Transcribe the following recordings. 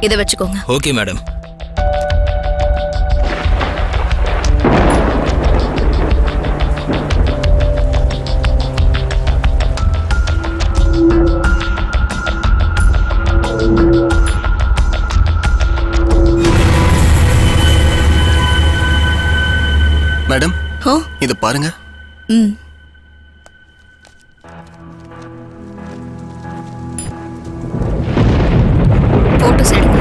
இதை வச்சுக்கோங்க. Okay madam. Madam, இது பாருங்க. போட்டோஸ் எடுங்க.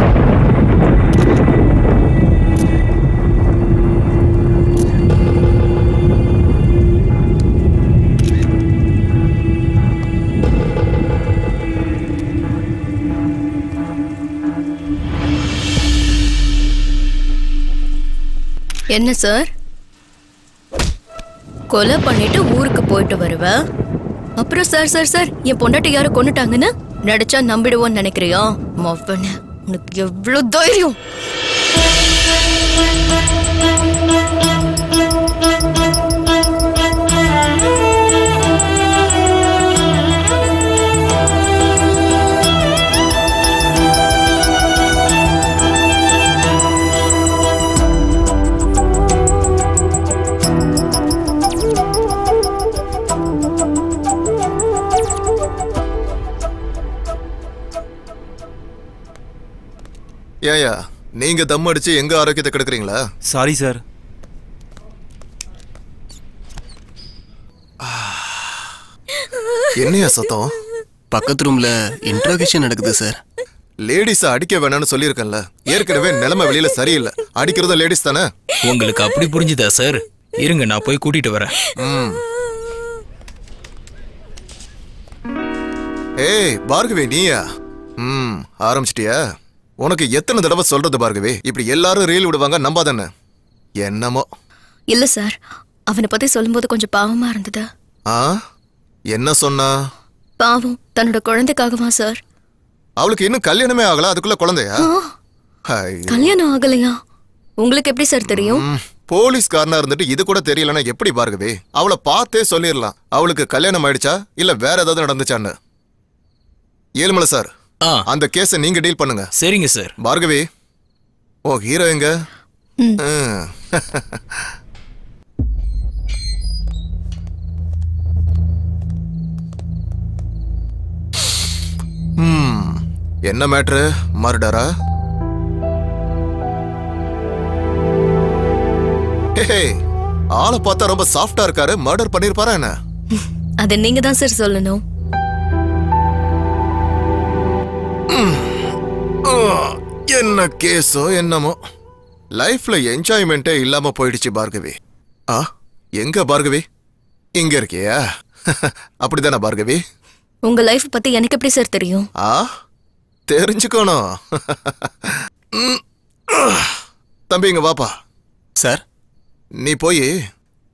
என்ன சார், கொலை பண்ணிட்டு ஊருக்கு போயிட்டு வருவ, அப்புறம் சார் சார் சார் என் பொண்டாட்டி யாரும் கொன்னுட்டாங்கன்னு நடிச்சா நம்பிடுவோன்னு நினைக்கிறியா? மவன, உனக்கு எவ்வளவு தைரியம்? ஏயா, நீங்க தம் அடிச்சு எங்க ஆரோக்கியத்தை கெடுக்குறீங்களா? Sorry sir. என்னையா சத்தம்? பக்கத்து ரூம்ல இன்ட்ரோகேஷன் நடக்குது சார். லேடிஸ் அடிக்க வேணாம்னு சொல்லியிருக்கேன்ல. ஏற்கனவே நிலைமை வெளியில சரியில்லை. அடிக்கிறதும் லேடிஸ் தானே. உங்களுக்கு அப்படி புரிஞ்சுதா சார்? இருங்க, நான் போய் கூட்டிட்டு வரேன். ஏய் பார்கவி, நீயா? ஆரம்பிச்சிட்டியா? உனக்கு எத்தனை தடவை சொல்றது பார்கவி, இப்படி எல்லாரும் ரீல் விடுவாங்க, நம்பாதானே? என்னமோ. இல்ல சார், அவனை பத்தி சொல்லும்போது கொஞ்சம் பாவமா இருந்தது. என்ன சொன்னா? பாவம், தன்னோட குழந்தைக்காகவா சார்? அவளுக்கு இன்னும் கல்யாணமே ஆகல, அதுக்குள்ள குழந்தையா? கல்யாணம் ஆகலையா? உங்களுக்கு எப்படி சார் தெரியும்? போலீஸ்காரனா இருந்துட்டு இது கூட தெரியலன்னா எப்படி பார்கவி? அவளை பார்த்தே சொல்லிடலாம் அவளுக்கு கல்யாணம் ஆயிடுச்சா இல்ல வேற ஏதாவது நடந்துச்சான்னு. ஏழுமலை சார், அந்த கேஸை நீங்க டீல் பண்ணுங்க. சரிங்க சார். பார்கவி, ஓ ஹீரோ எங்க? என்ன மேட்ரு? மர்டரா? ஆளை பார்த்தா ரொம்ப சாஃப்டா இருக்காரு. மர்டர் பண்ணிருப்பாரா என்ன? அதை நீங்க தான் சார் சொல்லணும். என்ன கேஸோ என்னமோ. லைஃப்ல என்ஜாய்மெண்டே இல்லாம போயிடுச்சு பார்கவி. எங்க பார்கவி? இங்க இருக்கியா? அப்படிதானே பார்கவி? உங்க லைஃப் பத்தி எனக்கு எப்படி சார் தெரியும்? தெரிஞ்சுக்கணும். தம்பி இங்க வாப்பா. சார், நீ போய்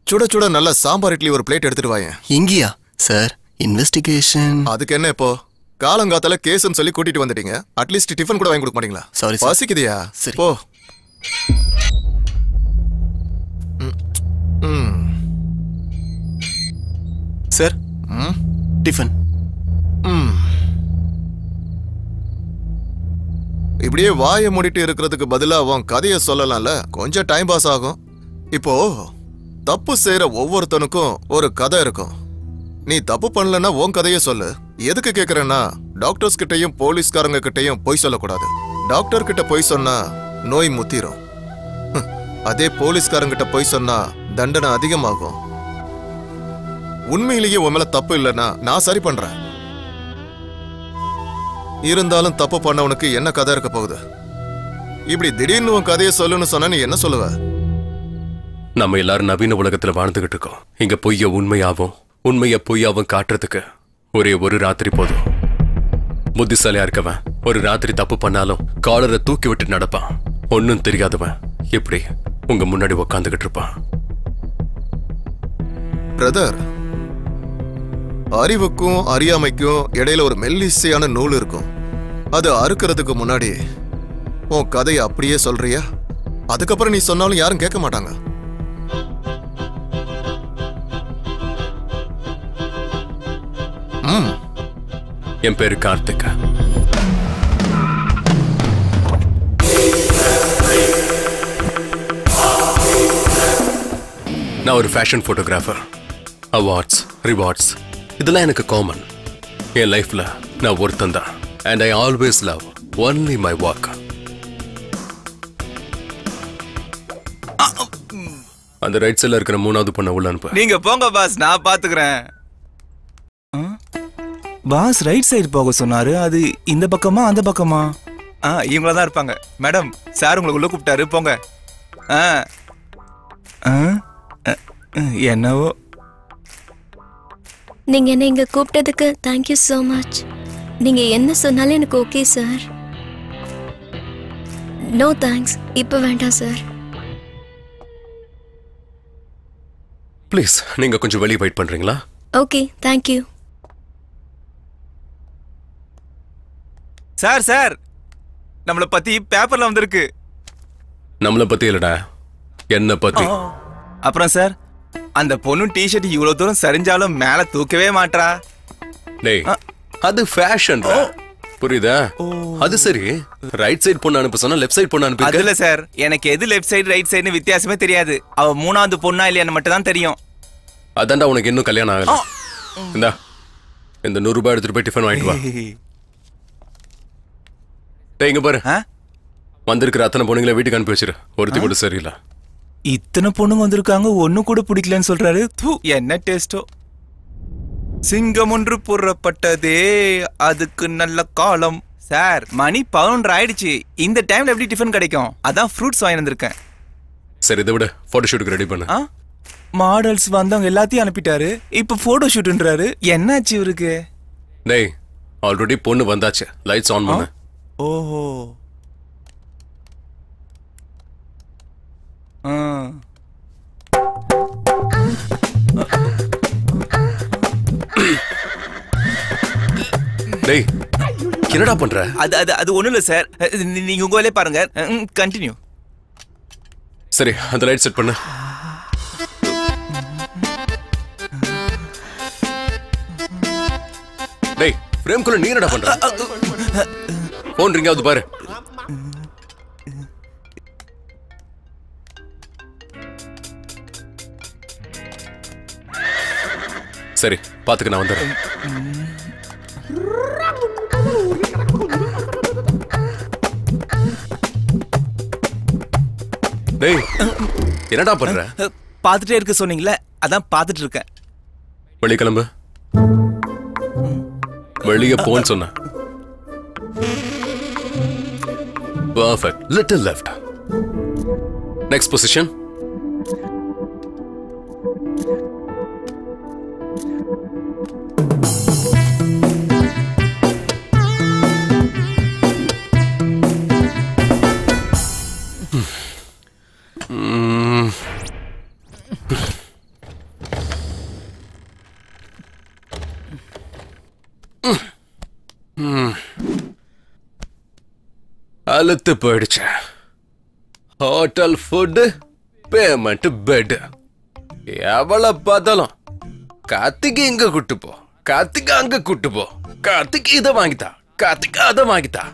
சுட சுட நல்ல சாம்பார் இட்லி ஒரு பிளேட் எடுத்துட்டு வாயேன். இங்கயா சார்? இன்வெஸ்டிகேஷன். அதுக்கு என்ன இப்போ? காலங்காத்தால கேஸ்ன்னு சொல்லி கூட்டிட்டு வந்துட்டீங்க. அட்லீஸ்ட் டிஃபன் கூட வாங்கி கொடுக்க மாட்டீங்களா? சாரி, பசிக்குதியா? சரி போ. Sir, tiffin. இப்படியே வாயை மூடிட்டு இருக்கிறதுக்கு பதிலா உன் கதையை சொல்லலாம்ல. கொஞ்சம் டைம் பாஸ் ஆகும். இப்போ தப்பு செய்யற ஒவ்வொருத்தனுக்கும் ஒரு கதை இருக்கும். நீ தப்பு பண்ணலன்னா உன் கதையை சொல்லு. எதுக்கு கேக்குறேன்னா, டாக்டர்ஸ் கிட்டையும் போலீஸ்காரங்க கிட்டையும் பொய் சொல்லக்கூடாது. டாக்டர் கிட்ட பொய் சொன்னா நோய் முத்திரும். அதே போலீஸ்காரங்கிட்ட பொய் சொன்னா தண்டனை அதிகமாகும். உண்மையிலேயே உன் மேல தப்பு இல்லைன்னா நான் சரி பண்றேன். இருந்தாலும் தப்பு பண்ணவனுக்கு என்ன கதை இருக்க போகுது? இப்படி திடீர்னு உன் கதையை சொல்லுன்னு சொன்னா நீ என்ன சொல்லுவ? நம்ம எல்லாரும் நவீன உலகத்துல வாழ்ந்துகிட்டு இருக்கோம். இங்க பொய்ய உண்மையாவும் உண்மைய பொய்யாவும் காட்டுறதுக்கு ஒரே ஒரு ராத்திரி போதும். புத்திசாலியா இருக்கவன் ஒரு ராத்திரி தப்பு பண்ணாலும் காலரை தூக்கி விட்டு நடப்பான். ஒன்னும் தெரியாதவன் எப்படி உங்க முன்னாடி உக்காந்துகிட்டு இருப்பான்? பிரதர், அறிவுக்கும் அறியாமைக்கும் இடையில ஒரு மெல்லிசையான நூல் இருக்கும். அது அறுக்கிறதுக்கு முன்னாடி உன் கதையை அப்படியே சொல்றியா? அதுக்கப்புறம் நீ சொன்னாலும் யாரும் கேட்க மாட்டாங்க. என் பேரு கார்த்திக். நான் ஒரு ஃபேஷன் ஃபோட்டோகிராஃபர். அவார்ட்ஸ், ரிவார்ட்ஸ் இதெல்லாம் எனக்கு காமன். என் லைஃப்ல நான் ஒருத்தன் தான். And I always love only my work. அந்த ரைட் சைடுல இருக்கிற 3வது பொண்ணை உள்ள அனுப்பு. நீங்க போங்க பாஸ், நான் பாத்துக்கிறேன். பாஸ் ரைட் சைடு போக சொன்னாரு. அது இந்த பக்கமா அந்த பக்கமா? இவங்கள தான் இருப்பாங்க. மேடம், சார் உங்களுக்கு உள்ள கூப்பிட்டாரு, போங்க. என்னவோ. நீங்க என்ன இங்க கூப்பிட்டதுக்கு தேங்க்யூ so மச். நீங்க என்ன சொன்னாலும் எனக்கு ஓகே சார். நோ தேங்க்ஸ், இப்போ வேண்டாம் சார். ப்ளீஸ் நீங்க கொஞ்சம் வெளியே வெயிட் பண்றீங்களா? Okay, thank you. சார் சார், நம்மளை பத்தி பேப்பர்ல வந்திருக்கு. நம்மளை பத்தி இல்லடா, என்ன பத்தி. அப்புறம் சார், அந்த பொண்ணு டிஷர்ட் இவ்வளவு தூரம் சரிஞ்சாலும் மேல தூக்கவே மாட்டா. டேய், அது ஃபேஷன். புரியுதா? அது சரி, ரைட் சைடு பொண்ணு அனுப்ப சொன்னா லெஃப்ட் சைடு பொண்ணு அனுப்பி. அதுல சார், எனக்கு எது லெஃப்ட் சைடு ரைட் சைடுன்னு வித்தியாசமே தெரியாது. அவ 3வது பொண்ணா இல்லையான்னு மட்டும் தான் தெரியும். அதான்டா உனக்கு இன்னும் கல்யாணம் ஆகல. இந்தா இந்த 100 ரூபாய் எடுத்துட்டு போய் டிஃபன் வாங்கிட்டு வா. டேய் இங்க பாரு, வந்திருக்கிற அத்தனை பொண்ணுங்களை வீட்டுக்கு அனுப்பி வச்சிரு. ஒருத்தி கூட சரியில்லை. இத்தனை பொண்ணுங்க வந்திருக்காங்க, ஒண்ணு கூட பிடிக்கலன்னு சொல்றாரு. என்ன டேஸ்டோ. சிங்கம் ஒன்று புறப்பட்டதே, அதுக்கு நல்ல காலம். சார், மணி 11 ஆயிடுச்சு. இந்த டைம்ல எப்படி டிஃபன் கிடைக்கும்? அதான் ஃப்ரூட்ஸ் வாங்கி வந்திருக்கேன். சரி, இதை விட போட்டோ ஷூட்டுக்கு ரெடி பண்ணு. மாடல்ஸ் வந்தவங்க எல்லாத்தையும் அனுப்பிட்டாரு, இப்ப போட்டோ ஷூட்ன்றாரு. என்னாச்சு இவருக்கு? டேய், ஆல்ரெடி பொண்ணு வந்தாச்சு. லைட்ஸ் ஆன் பண்ணு. ஓஹோ. டேய், என்னடா பண்ற? அது ஒண்ணும் இல்ல சார், நீங்க உங்க வேலையை பாருங்க. கண்டினியூ. சரி, அந்த லைட் செட் பண்ணு. டேய், ஃப்ரேம்குள்ள நீ என்னடா பண்ற? போன் ரிங் ஆகுது பாரு. சரி, பாத்துக்க, நான் வந்துடுறேன். டேய், என்னடா பண்ற? பாத்துட்டே இருக்க சொன்னீங்களே, அதான் பாத்துட்டு இருக்கேன். வெளிய கிளம்பு. வெளிய போன்னு சொன்ன. Perfect. Little left. Next position. அழுத்து போயிடுச்சு. Hotel food, payment, bed. எவ்வளவு பார்த்தாலும் கார்த்திக் இங்க கூட்டு போ, கார்த்திக் அங்க கூட்டு போ, கார்த்திக் இதை வாங்கித்தா, கார்த்திக் அதை வாங்கித்தா.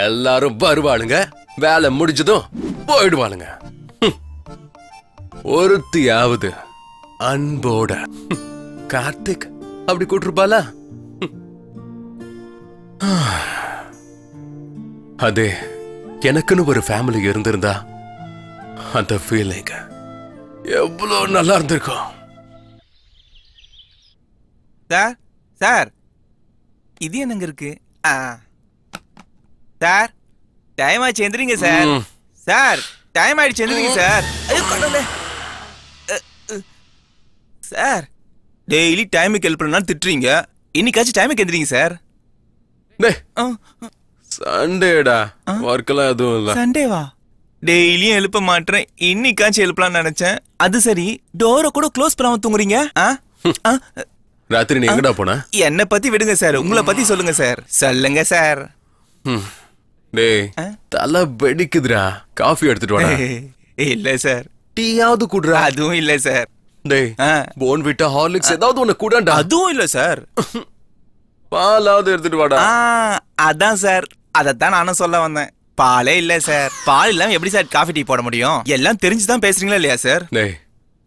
எல்லாரும் வருவாளுங்க, வேலை முடிஞ்சதும் போயிடுவாளுங்க. ஒருத்தியாவது அன்போட கார்த்திக் அப்படி கூட்டிருப்பாளா? அதே எனக்குன்னு ஒரு ஃபேமிலி இருந்திருந்தா அந்த ஃபீலிங் எவ்வளவு நல்லா இருந்திருக்கும். சார் சார், இது என்னங்க இருக்கு? சார், டைம் ஆயிடுச்சு, எந்திரிங்க சார். சார், டைம் ஆயிடுச்சு, எந்திரிங்க சார். ஐயோ கடவுளே. சார், டெய்லி டைமுக்கு ஹெல்ப் பண்ணா திட்டுறீங்க, இன்னைக்காச்சும் டைமுக்கு எந்திரிங்க சார். சண்டேடா, ஒர்க்கெல்லாம் எதுவும் இல்ல. சண்டேவா? டெய்லியும் எழுப்ப மாட்டேன், இன்னைக்காச்சும் எழுப்பலாம்னு நினைச்சேன். அது சரி, டோரை கூட க்ளோஸ் பண்ணாம தூங்குறீங்க. ராத்திரி நீ எங்கடா போன? என்ன பத்தி விடுங்க சார், உங்களை பத்தி சொல்லுங்க சார். சொல்லுங்க சார். டேய், தலை வெடிக்குதுடா, காஃபி எடுத்துட்டு வாடா. இல்ல சார். டீயாவது குடுறா. அதுவும் இல்ல சார். டேய், போன்விட்டா, ஹார்லிக்ஸ் ஏதாவது ஒண்ணு குடாண்டா. அதுவும் இல்ல சார். பாலாவது எடுத்துட்டு வாடா. அதான் சார், அதத்தான் நானும் சொல்ல வந்தேன். பாலே இல்ல சார். பால் இல்லாம எப்படி சார் காஃபி டீ போட முடியும்? எல்லாம் தெரிஞ்சுதான் பேசுறீங்களா இல்லையா சார்? டேய்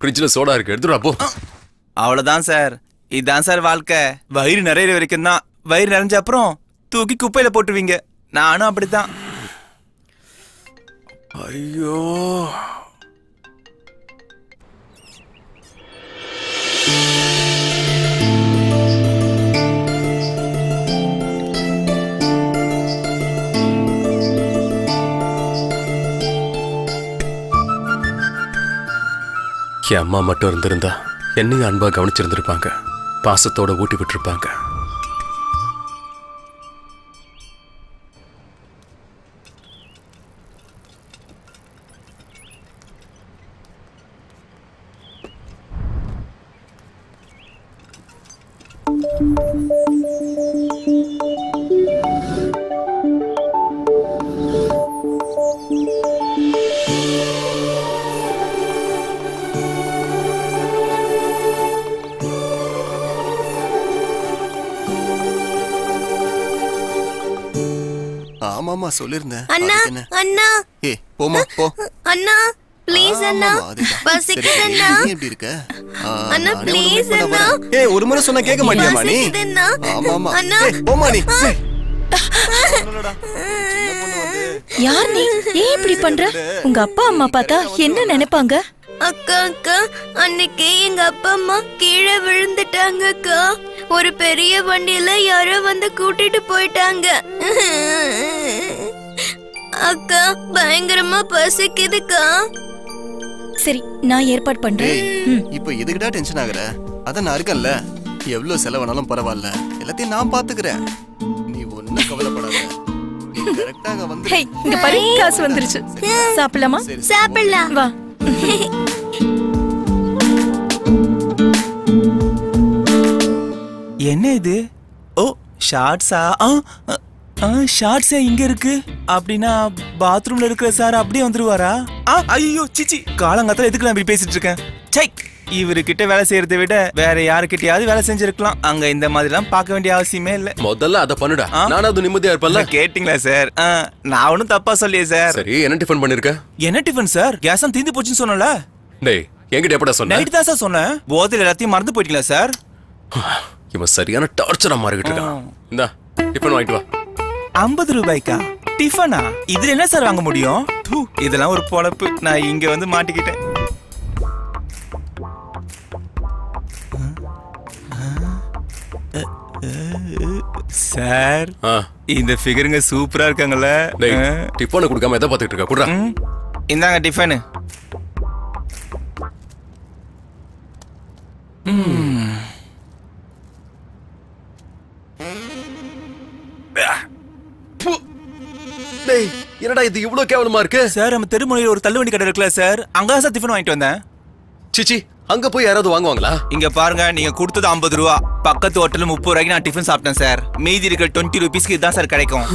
ஃப்ரிட்ஜ்ல சோடா இருக்கு, எடுத்துடா போ. அவ்வளவுதான் சார். இதான் சார் வாழ்க்கை. வயிறு நிறையிற வரைக்கும் தான். வயிறு நிறைஞ்ச அப்புறம் தூக்கி குப்பையில போட்டுருவீங்க. நானும் அப்படித்தான். ஐயோ என் அம்மா மட்டும் இருந்திருந்தா என்னையும் அன்பா கவனிச்சிருந்திருப்பாங்க, பாசத்தோட ஊட்டி விட்டுருப்பாங்க. ஆமாமா சொல்லிருந்தேன். அண்ணா அண்ணா ஏய் போமா போ. அண்ணா ப்ளீஸ் அண்ணா, பசிக்குது அண்ணா. நீ எப்படி இருக்க? அண்ணா ப்ளீஸ் அண்ணா. ஏய் ஒரு முறை சொன்னா கேட்க மாட்டியாமா நீ? பசிக்குது அண்ணா. ஆமாமா அண்ணா போமா நீ. யார் நீ? ஏன் இப்படி பண்ற? உங்க அப்பா அம்மா பார்த்தா என்ன நினைப்பாங்க? அக்கா அக்கா, அன்னைக்கு எங்க அப்பா அம்மா கீழே விழுந்துட்டாங்க அக்கா. ஒரு பெரிய வண்டியில யாரோ வந்து கூட்டிட்டு போயிட்டாங்க. அக்கா பயங்கரமா பசிக்குதுக்கா. சரி நான் ஏற்பாடு பண்றேன். இப்போ எதுக்குடா டென்ஷன் ஆகுற? அதான் நான் இருக்கேன்ல. எவ்வளவு செலவானாலும் பரவாயில்ல, எல்லாத்தையும் நான் பாத்துக்கிறேன். நீ ஒன்னும் கவலைப்படாத. நீ கரெக்டாக வந்து ஹே, இங்க பாரு காசு வந்துருச்சு. சாப்பிடலாமா? சாப்பிடலாம் வா. என்ன இது? ஓ ஷார்ட்ஸா? ஷார்ட்ஸே இங்க இருக்கு. அப்படின்னா பாத்ரூம்ல இருக்கிற சார் அப்படியே வந்துருவாரா? ஐயோ சிச்சி, காலங்காத்தால எதுக்கு நான் இப்படி பேசிட்டு இருக்கேன்? சை, இவருக்கிட்ட வேலை செய்யறதை விட வேற யாருக்கிட்டயாவது வேலை செஞ்சிருக்கலாம். அங்க இந்த மாதிரி எல்லாம் பார்க்க வேண்டிய அவசியமே இல்ல. முதல்ல அத பண்ணுடா, நானும் அது நிம்மதியா இருப்பல்ல. கேட்டிங்களா சார்? நான் ஒன்னும் தப்பா சொல்லியே சார். சரி, என்ன டிஃபன் பண்ணிருக்க? என்ன டிஃபன் சார்? கேஸம் தீந்து போச்சுன்னு சொன்னல. டேய் என்கிட்ட எப்படா சொன்ன? நைட் தான் சார் சொன்னேன். போதையில எல்லாத்தையும் மறந்து போயிட்டீங்களா சார்? இவன் சரியான டார்ச்சரா மாறிக்கிட்டு இருக்கான். இந்தா டிஃபன் வாங்கிட்டு வா. 50 ரூபாய்க்கா டிஃபனா? இதுல என்ன சார் வாங்க முடியும்? இதெல்லாம் ஒரு பொழப்பு. நான் இங்க வந்து மாட்டிக்கிட்டேன். சார் இந்த ஃபிகருங்க சூப்பரா இருக்காங்கல்ல. டிஃபனை கொடுக்காம எதை பார்த்துட்டு இருக்க? குடுறா. இந்தாங்க டிஃபன். டேய் என்னடா இது இவ்வளவு கேவலமா இருக்கு? சார் நம்ம தெருமுனையில் ஒரு தள்ளுவண்டி கடை இருக்குல்ல சார், அங்க சார் டிஃபன் வாங்கிட்டு வந்தேன். சிச்சி, அங்க போய் யாராவது வாங்குவாங்களா? இங்க பாருங்க, நீங்க கொடுத்தது 50 ரூபா. பக்கத்து ஹோட்டல்ல 30 ரூபாய்க்கு நான் டிஃபன் சாப்பிட்டேன் சார். மீதி இருக்கிற 20 ரூபீஸ்க்கு இதான் சார் கிடைக்கும்.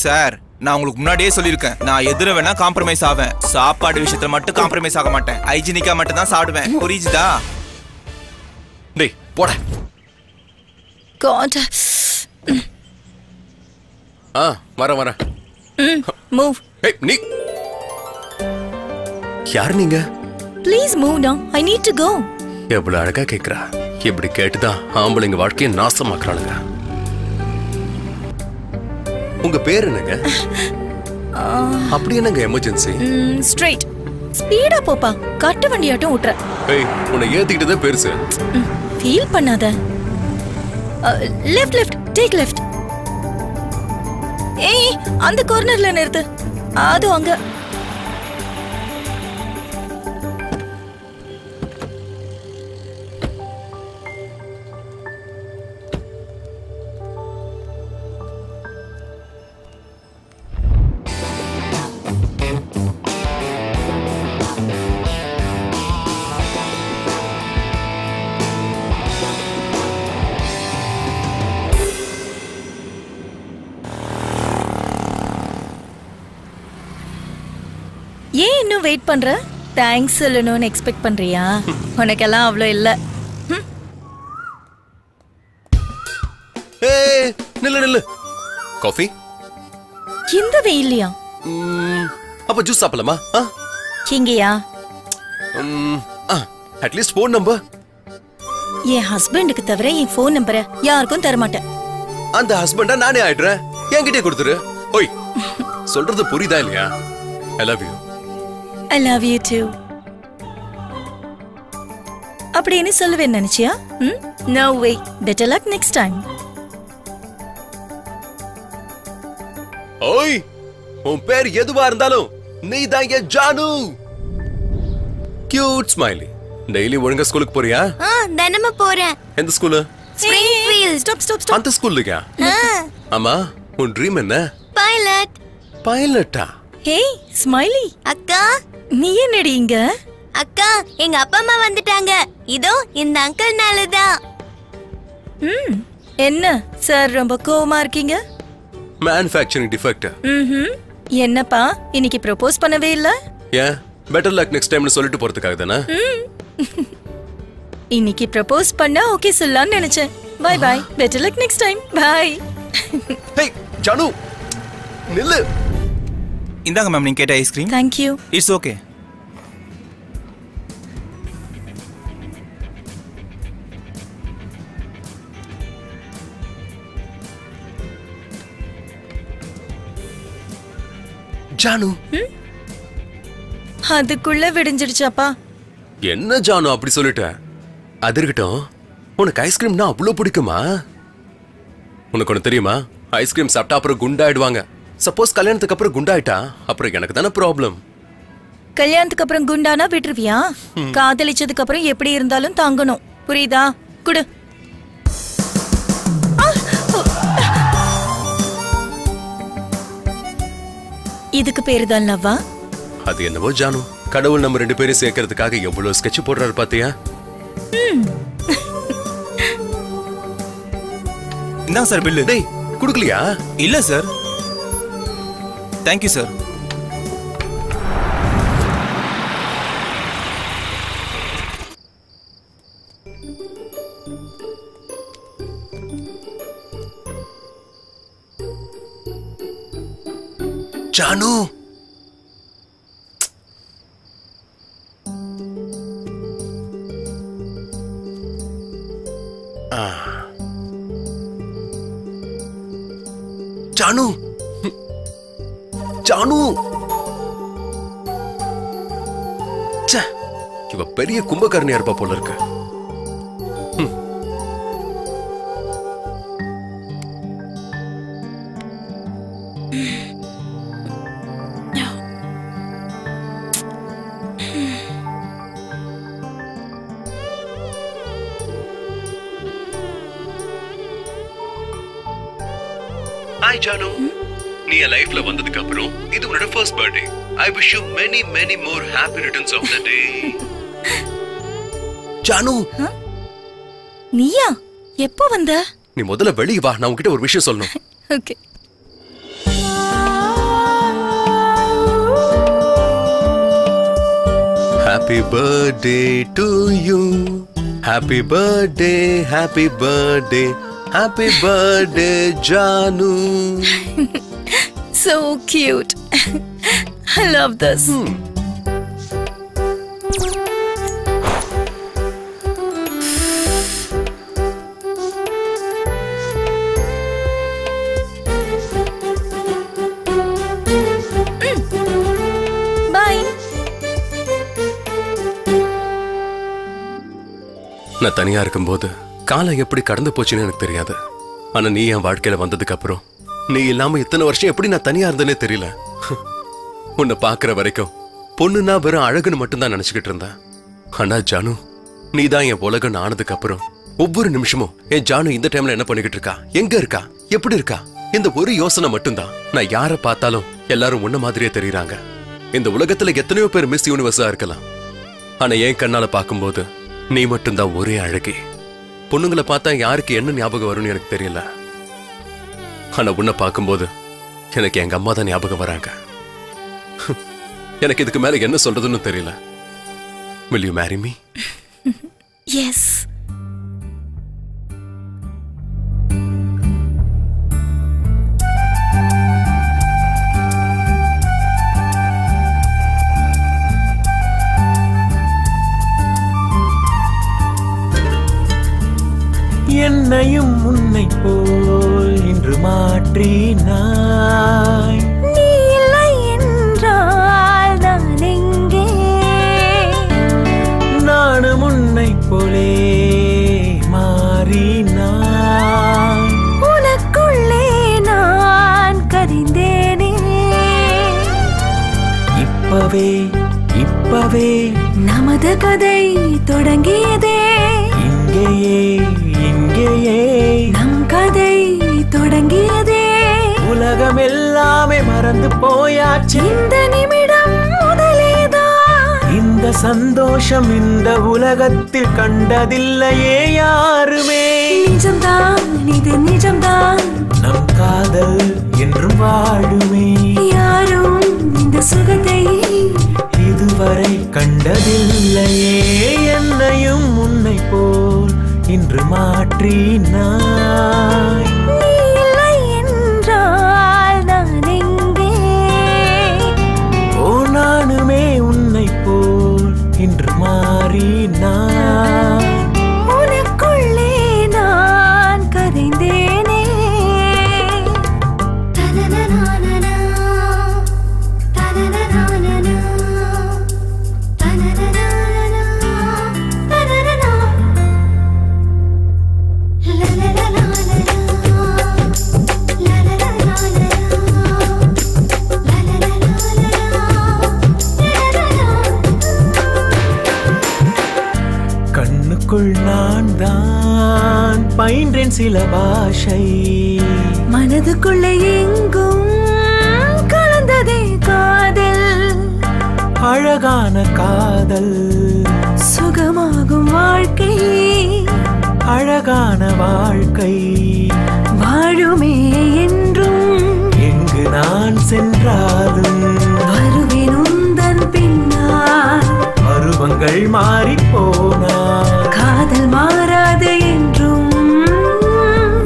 சார் நான் உங்களுக்கு முன்னாடியே சொல்லியிருக்கேன், நான் எதிர வேணா காம்ப்ரமைஸ் ஆவேன். சாப்பாடு விஷயத்துல மட்டும் காம்ப்ரமைஸ் ஆக மாட்டேன். ஹைஜீனிக்கா மட்டும் தான் சாப்பிடுவேன். புரியுதா? டேய் போட. God. வர Move. ஏய் நீ யார் நீங்க? Please move now. I need to go. எவ்வளவு அழகா கேக்குறா. இப்படி கேட்டுதான் ஆம்பளைங்க வாழ்க்கையை நாசமாக்குறாளுங்க. உங்க பேர் என்னங்க? அப்படி என்னங்க எமர்ஜென்சி? Straight. ஸ்பீடா போப்பா. கட்டு வண்டியாட்டம் விட்டுற. ஏய் உன்னை ஏத்திக்கிட்டதே பெருசு. ஃபீல் பண்ணாத. Left left take left. ஏய் அந்த கார்னர்ல நிறுத்து. அது அங்க. ஏன் இன்னும் வெயிட் பண்ற? தேங்க்ஸ் சொல்லணும்னு எக்ஸ்பெக்ட் பண்றியா? உனக்கெல்லாம் அவ்வளோ இல்ல. ஏய் நில்லு நில்லு. காஃபி? இந்த வெயில்லையா? அப்ப ஜூஸ் சாப்பிடலாமா? இங்கயா? At least phone number. என் ஹஸ்பண்டுக்கு தவிர என் போன் நம்பரை யாருக்கும் தரமாட்டேன். அந்த ஹஸ்பண்டா நானே ஆயிடுறேன். என்கிட்டே கொடுத்துரு. ஓய், சொல்றது புரியுதா இல்லையா? I love you. I love you too. அப்படின்னு சொல்லுவேன் நினைச்சியா? No way. Better luck next time. ஓய், உன் பேர் எதுவா இருந்தாலும் நீ தான் என் ஜானு. Cute smiley. டெய்லி ஒழுங்கா ஸ்கூலுக்கு போறியா? தினமும் போறேன். எந்த ஸ்கூலு? ஸ்பிரிங்ஃபீல்ட். ஸ்டாப். அந்த ஸ்கூல்லையா? ஆமா, உன் ட்ரீம் என்ன? பைலட். பைலட்டா? ஹே ஸ்மைலி. அக்கா, நீ என்னடி இங்க? அக்கா, எங்க அப்பா அம்மா வந்துட்டாங்க. இதோ இந்த அங்கிள்னால தான். என்ன சார் ரொம்ப கோவமா இருக்கீங்க? Manufacturing defect. என்னப்பா இன்னைக்கு ப்ரோபோஸ் பண்ணவே இல்ல? ஏன்? பெட்டர் லக் நெக்ஸ்ட் டைம்னு சொல்லிட்டு போறதுக்காக தானே? இன்னைக்கு ப்ரோபோஸ் பண்ணா ஓகே சொல்லலாம்னு நினைச்சேன். Bye bye. Better luck next time. Bye. Hey Janu, நில்லு. இந்தாங்க மேம் நீங்க கேட்ட ice cream. Thank you. It's okay. Janu, அதுக்குள்ள விடிஞ்சிடுச்சாப்பா? என்ன ஜானு அப்படி சொல்லிட்ட? அது இருக்கட்டும், உனக்கு ஐஸ்கிரீம்னா அவ்வளவு பிடிக்குமா? உனக்கு ஒண்ணு தெரியுமா? ஐஸ்கிரீம் சாப்பிட்டா அப்புறம் குண்டாயிடுவாங்க. சப்போஸ் கல்யாணத்துக்கு அப்புறம் குண்டாயிட்டா அப்புறம் எனக்கு தானே ப்ராப்ளம். கல்யாணத்துக்கு அப்புறம் குண்டானா விட்டுருவியா? காதலிச்சதுக்கு அப்புறம் எப்படி இருந்தாலும் தாங்கணும். புரியுதா? குடு. இதுக்கு பேரு தான் லவ்வா? அது என்னவோ ஜானு, கடவுள் நம்ம ரெண்டு பேரும் சேர்க்கறதுக்காக எவ்வளவு ஸ்கெட்ச் போடுறாரு பாத்தியா? இந்தாங்க சார் பில்லு. டேய், குடுக்கலையா? இல்ல sir. Thank you sir. Janu, Janu, Janu, இவ பெரிய கும்பகர்ணியா இருப்பா போல இருக்கு. Hi Janu, நீ என் லைஃப்ல வந்ததுக்கு அப்புறம் இது உன்னோட first birthday. I wish you many many more happy returns of the day. Janu, நீயா? எப்போ வந்த? நீ முதல்ல வெளிய வா, நான் உன்கிட்ட ஒரு விஷயம் சொல்லணும். Okay. Happy birthday to you. Happy birthday, happy birthday. Happy birthday, Janu. So cute. I love this. Bye. நான் தனியா இருக்கும்போது காலம் எப்படி கடந்து போச்சுன்னு எனக்கு தெரியாது. ஆனா நீ என் வாழ்க்கையில வந்ததுக்கு அப்புறம் நீ இல்லாம இத்தனை வருஷம் எப்படி நான் தனியா இருந்தேனே தெரியல. உன்னை பாக்குற வரைக்கும் பொண்ணுன்னா வெறும் அழகுன்னு மட்டும்தான் நினைச்சுக்கிட்டு இருந்தேன். ஆனா ஜானு, நீ தான் என் உலகம் ஆனதுக்கு அப்புறம் ஒவ்வொரு நிமிஷமும் என் ஜானு இந்த டைம்ல என்ன பண்ணிக்கிட்டு இருக்கா, எங்க இருக்கா, எப்படி இருக்கா, இந்த ஒரு யோசனை மட்டும்தான். நான் யார பார்த்தாலும் எல்லாரும் உன்ன மாதிரியே தெரியுறாங்க. இந்த உலகத்துல எத்தனையோ பேர் மிஸ் யூனிவர்ஸா இருக்கலாம். ஆனா என் கண்ணால பார்க்கும்போது நீ மட்டும்தான் ஒரே அழகி. பொண்ணுங்களை பார்த்தா யாருக்கு என்ன ஞாபகம் வரும்னு எனக்கு தெரியல. ஆனா உன்னை பார்க்கும்போது எனக்கு எங்க அம்மா தான் ஞாபகம் வராங்க. எனக்கு இதுக்கு மேல என்ன சொல்றதுன்னு தெரியல. Will you marry me? Yes. என்னையும் உன்னை போல் இன்று மாற்றினாய். நீ இல்லை என்றால் நான் எங்கே? நானும் உன்னை போலே மாறினாய். உனக்குள்ளே நான் கரிந்தேனே. இப்பவே நமது கதை தொடங்கியதே. இங்கேயே நம் கதை தொடங்கியதே. உலகம் எல்லாமே மறந்து போயாச்சு. இந்த நிமிடம் முதலேதான். இந்த சந்தோஷம் இந்த உலகத்தில் கண்டதில்லையே யாருமே. நிஜம்தான், இது நிஜம்தான். நம் காதல் என்றும் வாழுமே. யாரும் இந்த சுகத்தை இதுவரை கண்டதில்லையே. என்னையும் உன்னை போல் இன்று மாற்றினாய். நீ இல்லை என்றால் நான் எங்கே? ஓ நானுமே உன்னை போல் இன்று மாறினாய். உனக்குள்ளே நான் கரைந்தேனே. தனனனானனா, தனனனானனா, தனனனானனா, தனனனா. லலலலாலலா, லலலலாலலா, கண்ணுக்குள் நான் தான் பயின்றேன் சில பாஷை. மனதுக்குள்ளே எங்கும் கலந்ததே காதல். அழகான காதல், சுகமாகும் வாழ்க்கை, அழகான வாழ்க்கை வாழுமே என்றும். எங்கு நான் சென்றாலும் வருவேன் உந்தன் பின்னால். பருவங்கள் மாறிப் போனால் காதல் மாறாது என்றும்.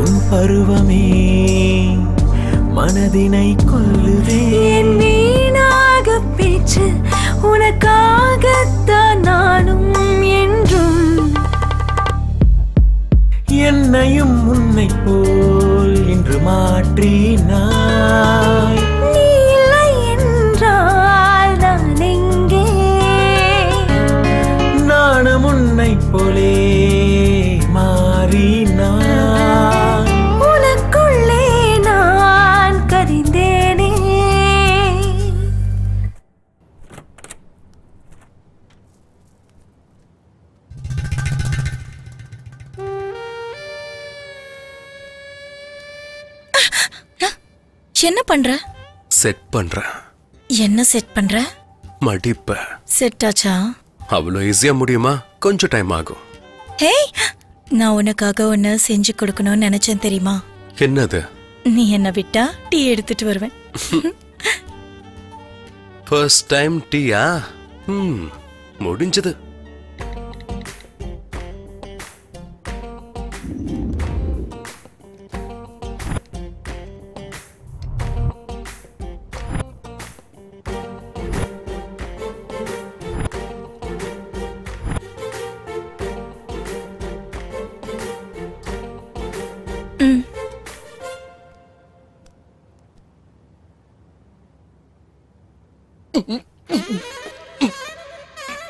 உன் பருவமே மனதினை கொல்லுதே. என் வீணாக பேச்சு உனக்காகத்தான் நானும் என்றும். என்னையும் உன்னை போல் இன்று மாற்றினாய். நீ இல்லை என்றால் நான் எங்கே? நானும் உன்னை போலே மாறினாய். உனக்குள்ளே நான் கரிந்தேனே. என்ன பண்ற? செட் பண்றேன். என்ன செட் பண்ற? மடிப்ப. செட் ஆச்சா? அவ்வளோ ஈஸியா முடியுமா? கொஞ்சம் டைம் ஆகும். ஹே, நான் உனக்காக ஒன்னு செஞ்சு கொடுக்கணும்னு நினைச்சேன் தெரியுமா? என்னது? நீ என்ன விட்டா டீ எடுத்துட்டு வருவேன். ஃபர்ஸ்ட் டைம் டீயா? முடிஞ்சது.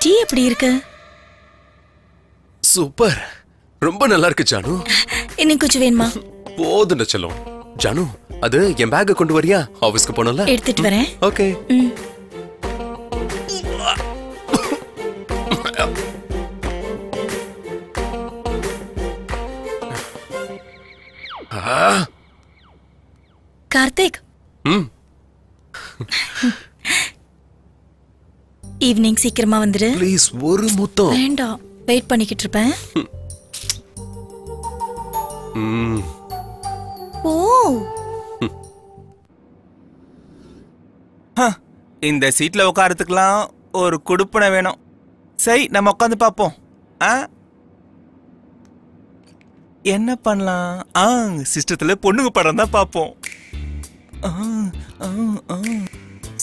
டீ எப்படி இருக்கு? சூப்பர், ரொம்ப நல்லா இருக்கு ஜானு. இன்னும் கொஞ்சம் வேணுமா? போதும் செல்லம். ஜானு, அது என் பேக்க கொண்டு வரியா? ஆபீஸ்க்கு போனல. எடுத்துட்டு வரேன். ஓகே. கார்த்திக், ஈவினிங் சீக்கிரமா வந்துடு. ப்ளீஸ், ஒரு முத்தம். வேண்டாம், வெயிட் பண்ணிக்கிட்டு இருப்பேன். ஓ, இந்த சீட்ல உட்காரத்துக்கலாம் ஒரு குடுப்பனை வேணும். சரி, நம்ம உட்காந்து பார்ப்போம். என்ன பண்ணலாம்? சிஸ்டத்துல பொண்ணுங்க படம் தான் பார்ப்போம்.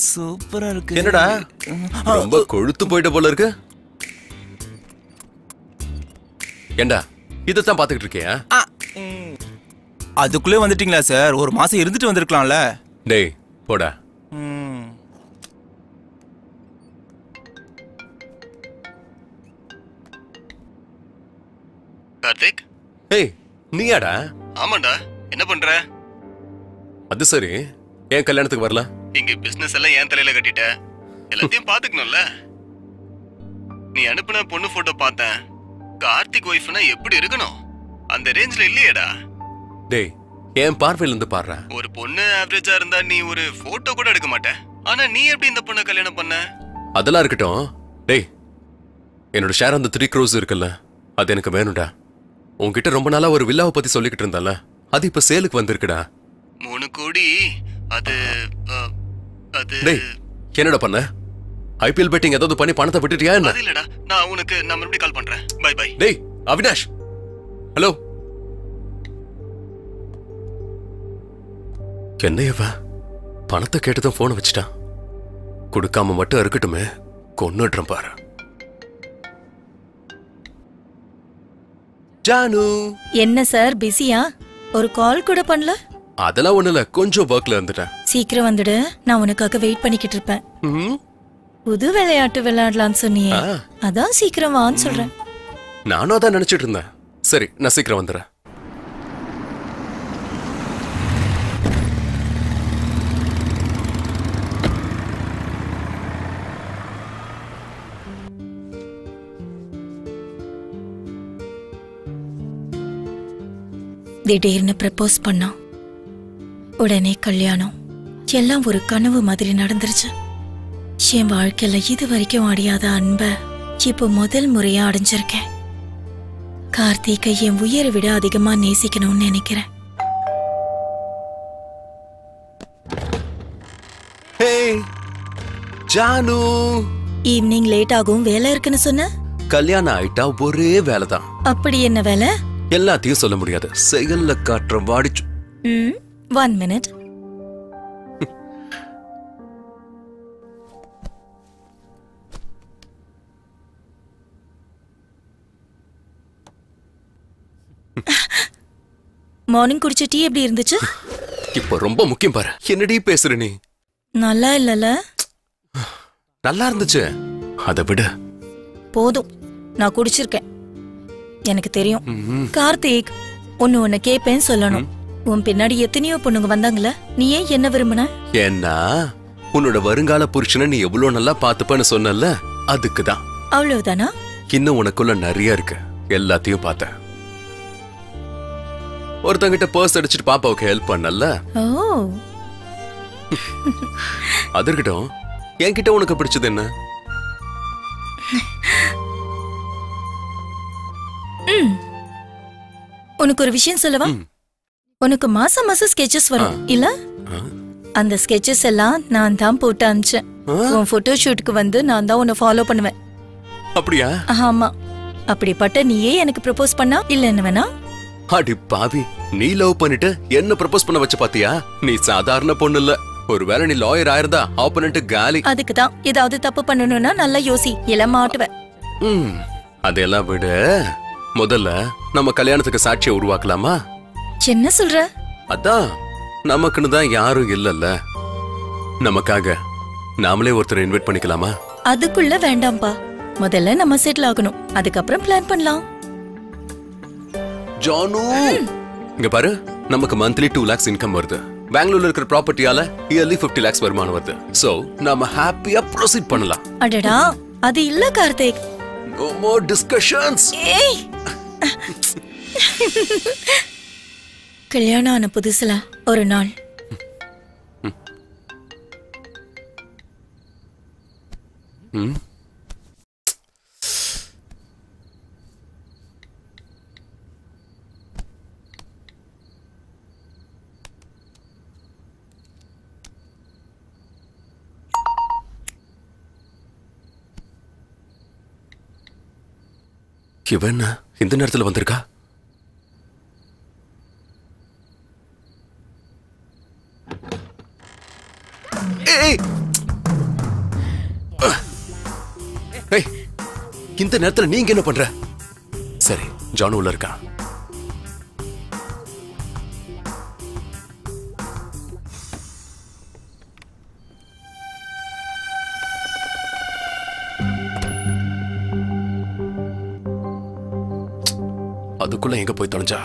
சூப்பரா இருக்கு. என்னடா ரொம்ப கொழுத்து போயிட்ட போல இருக்கு. ஏண்டா இதத்தான் பாத்துக்கிட்டு இருக்கியா? அதுக்குள்ளே வந்துட்டீங்களா சார்? ஒரு மாசம் இருந்துட்டு வந்திருக்கலாம்ல. டேய் போடா. கார்த்திக். ஏய் நீயாடா? ஆமாண்டா. என்ன பண்ற? அது சரி, ஏன் கல்யாணத்துக்கு வரல? இங்க பிசினஸ் எல்லாம் ஏன் தலையில கட்டிட்ட? எல்லாத்தையும் பாத்துக்கணும்ல. நீ அனுப்புன பொண்ணு போட்டோ பார்த்தேன். கார்த்திக் ஒய்ஃப்னா எப்படி இருக்கணும்? அந்த ரேஞ்ச்ல இல்லையேடா. டேய் என் பார்வையில இருந்து பாடுற. ஒரு பொண்ணு ஆவரேஜா இருந்தா நீ ஒரு போட்டோ கூட எடுக்க மாட்ட. ஆனா நீ எப்படி இந்த பொண்ணை கல்யாணம் பண்ண? அதெல்லாம் இருக்கட்டும். டேய் என்னோட ஷேர் அந்த 3 crores இருக்குல்ல, அது எனக்கு வேணும்டா. உன்கிட்ட ரொம்ப நாளா ஒரு வில்லாவை பத்தி சொல்லிக்கிட்டு இருந்தால, அது இப்ப சேலுக்கு வந்திருக்குடா. 3 கோடி. அது டேய் என்னடா பண்ண? ஐபிஎல் பெட்டிங் ஏதாவது பண்ணி பணத்தை விட்டுட்டியா என்ன? அது இல்லடா, நான் உனக்கு மறுபடியும் கால் பண்றேன். Bye bye. டேய் அவினாஷ், ஹலோ. என்ன இவன் பணத்தை கேட்டுதான் போனை வச்சுட்டான். கொடுக்காம மட்டும் இருக்கட்டுமே, கொன்னுடுறேன் பாரு. ஜானு. என்ன சார் பிஸியா? ஒரு கால் கூட பண்ணல? அதெல்லாம் ஒண்ணு இல்ல, கொஞ்சம் ஒர்க்ல இருந்துட்டேன். சீக்கிரம் வந்துடு, நான் உனக்காக வெயிட் பண்ணிக்கிட்டு இருப்பேன். புது விளையாட்டு விளையாடலான்னு சொன்னியே, அதான் சீக்கிரம் வான்னு சொல்றேன். நானும் அதான் நினைச்சிட்டு இருந்தேன். சரி நான் சீக்கிரம் வந்துடுறேன். திடீர்னு ப்ரப்போஸ் பண்ணா, உடனே கல்யாணம். எல்லாம் ஒரு கனவு மாதிரி நடந்துருச்சு. என் வாழ்க்கையில இது வரைக்கும் அடையாத அன்ப இப்போ முதல் முறையா அடைஞ்சிருக்கேன். கார்த்திகை என் உயிரை விட அதிகமா நேசிக்கணும்னு நினைக்கிறேன். ஜானு, ஈவினிங் லேட் ஆகும், வேலை இருக்குன்னு சொன்ன. கல்யாணம் ஆயிட்டா ஒரே வேலைதான். அப்படி என்ன வேலை? எல்லாத்தையும் சொல்ல முடியாது, செயல்ல காட்டுற வாடிச்சு. 1 minute. மார்னிங் குடிச்ச டீ எப்படி இருந்துச்சு? இப்ப ரொம்ப முக்கியம் பாரு. என்னடி பேசுற நீ? நல்லா இல்லல? நல்லா இருந்துச்சு. அதை விட போதும், நான் குடிச்சிருக்கேன், எனக்கு தெரியும். கார்த்திக், ஒன்னு கேப்பேன்னு சொல்லணும். உன் பின்னாடி எத்தனையோ பொண்ணுங்க வந்தாங்களே, நீ ஏன் என்ன விரும்பின? ஏன்னா உன்னோட வருங்கால புருஷனை நீ எவ்வளவு நல்லா பாத்துப்பன்னு சொன்னல, அதுக்குதான். அவ்வளவுதானா? இன்னும் உனக்குள்ள நிறைய இருக்கு, எல்லாத்தையும் பார்த்தேன். ஒருத்தங்கிட்ட பர்ஸ் அடிச்சுட்டு பாப்பாவுக்கு ஹெல்ப் பண்ணல. அது இருக்கட்டும், என்கிட்ட உனக்கு பிடிச்சது என்ன? உனக்கு ஒரு விஷயம் சொல்லவா? உனக்கு மாசம் மாசம் ஸ்கெச்சஸ் வரும் இல்ல? அந்த ஸ்கெச்சஸ் எல்லாம் நான் தான் போட்டு அனுப்பிச்சேன். உன் போட்டோ ஷூட்டுக்கு வந்து நான் தான் உன்னை ஃபாலோ பண்ணுவேன். அப்படியா? ஆமா. அப்படிப்பட்ட நீயே எனக்கு ப்ரப்போஸ் பண்ணா இல்ல என்ன வேணா? அடி பாவி, நீ லவ் பண்ணிட்டு என்ன ப்ரப்போஸ் பண்ண வச்ச பாத்தியா? நீ சாதாரண பொண்ணு இல்ல. ஒருவேளை நீ லாயர் ஆயிருந்தா ஆப்போனன்ட் காலி. அதுக்குதான் ஏதாவது தப்பு பண்ணணும்னா நல்லா யோசி, இல்ல மாட்டுவேன். அதெல்லாம் விட முதல்ல நம்ம கல்யாணத்துக்கு சாட்சியை உருவாக்கலாமா? என்ன சொல்ற? அதான் நமக்குன்னு தான் யாரும் இல்லல்ல, நமக்காக நாமளே ஒருத்தரை இன்வைட் பண்ணிக்கலாமா? அதுக்குள்ள வேண்டாம்பா, முதல்ல நம்ம செட்டில் ஆகணும், அதுக்கப்புறம் பிளான் பண்ணலாம். ஜானு, இங்க பாரு, நமக்கு மந்த்லி 2 lakhs இன்கம் வருது. பெங்களூர்ல இருக்கிற ப்ராப்பர்ட்டியால இயர்லி 50 lakhs வருமானம் வருது. சோ நாம ஹாப்பியா ப்ரோசீட் பண்ணலாம். அடடா, அது இல்ல கார்த்திக். No more discussions. ஏய், கல்யாணம் ஆன புதுசுல ஒரு நாள் இவன் இந்த நேரத்துல வந்திருக்கா? இந்த நேரத்துல நீங்க என்ன பண்ற? சரி, ஜானு உள்ள இருக்கா? அதுக்குள்ள எங்க போய் தொலைஞ்சா?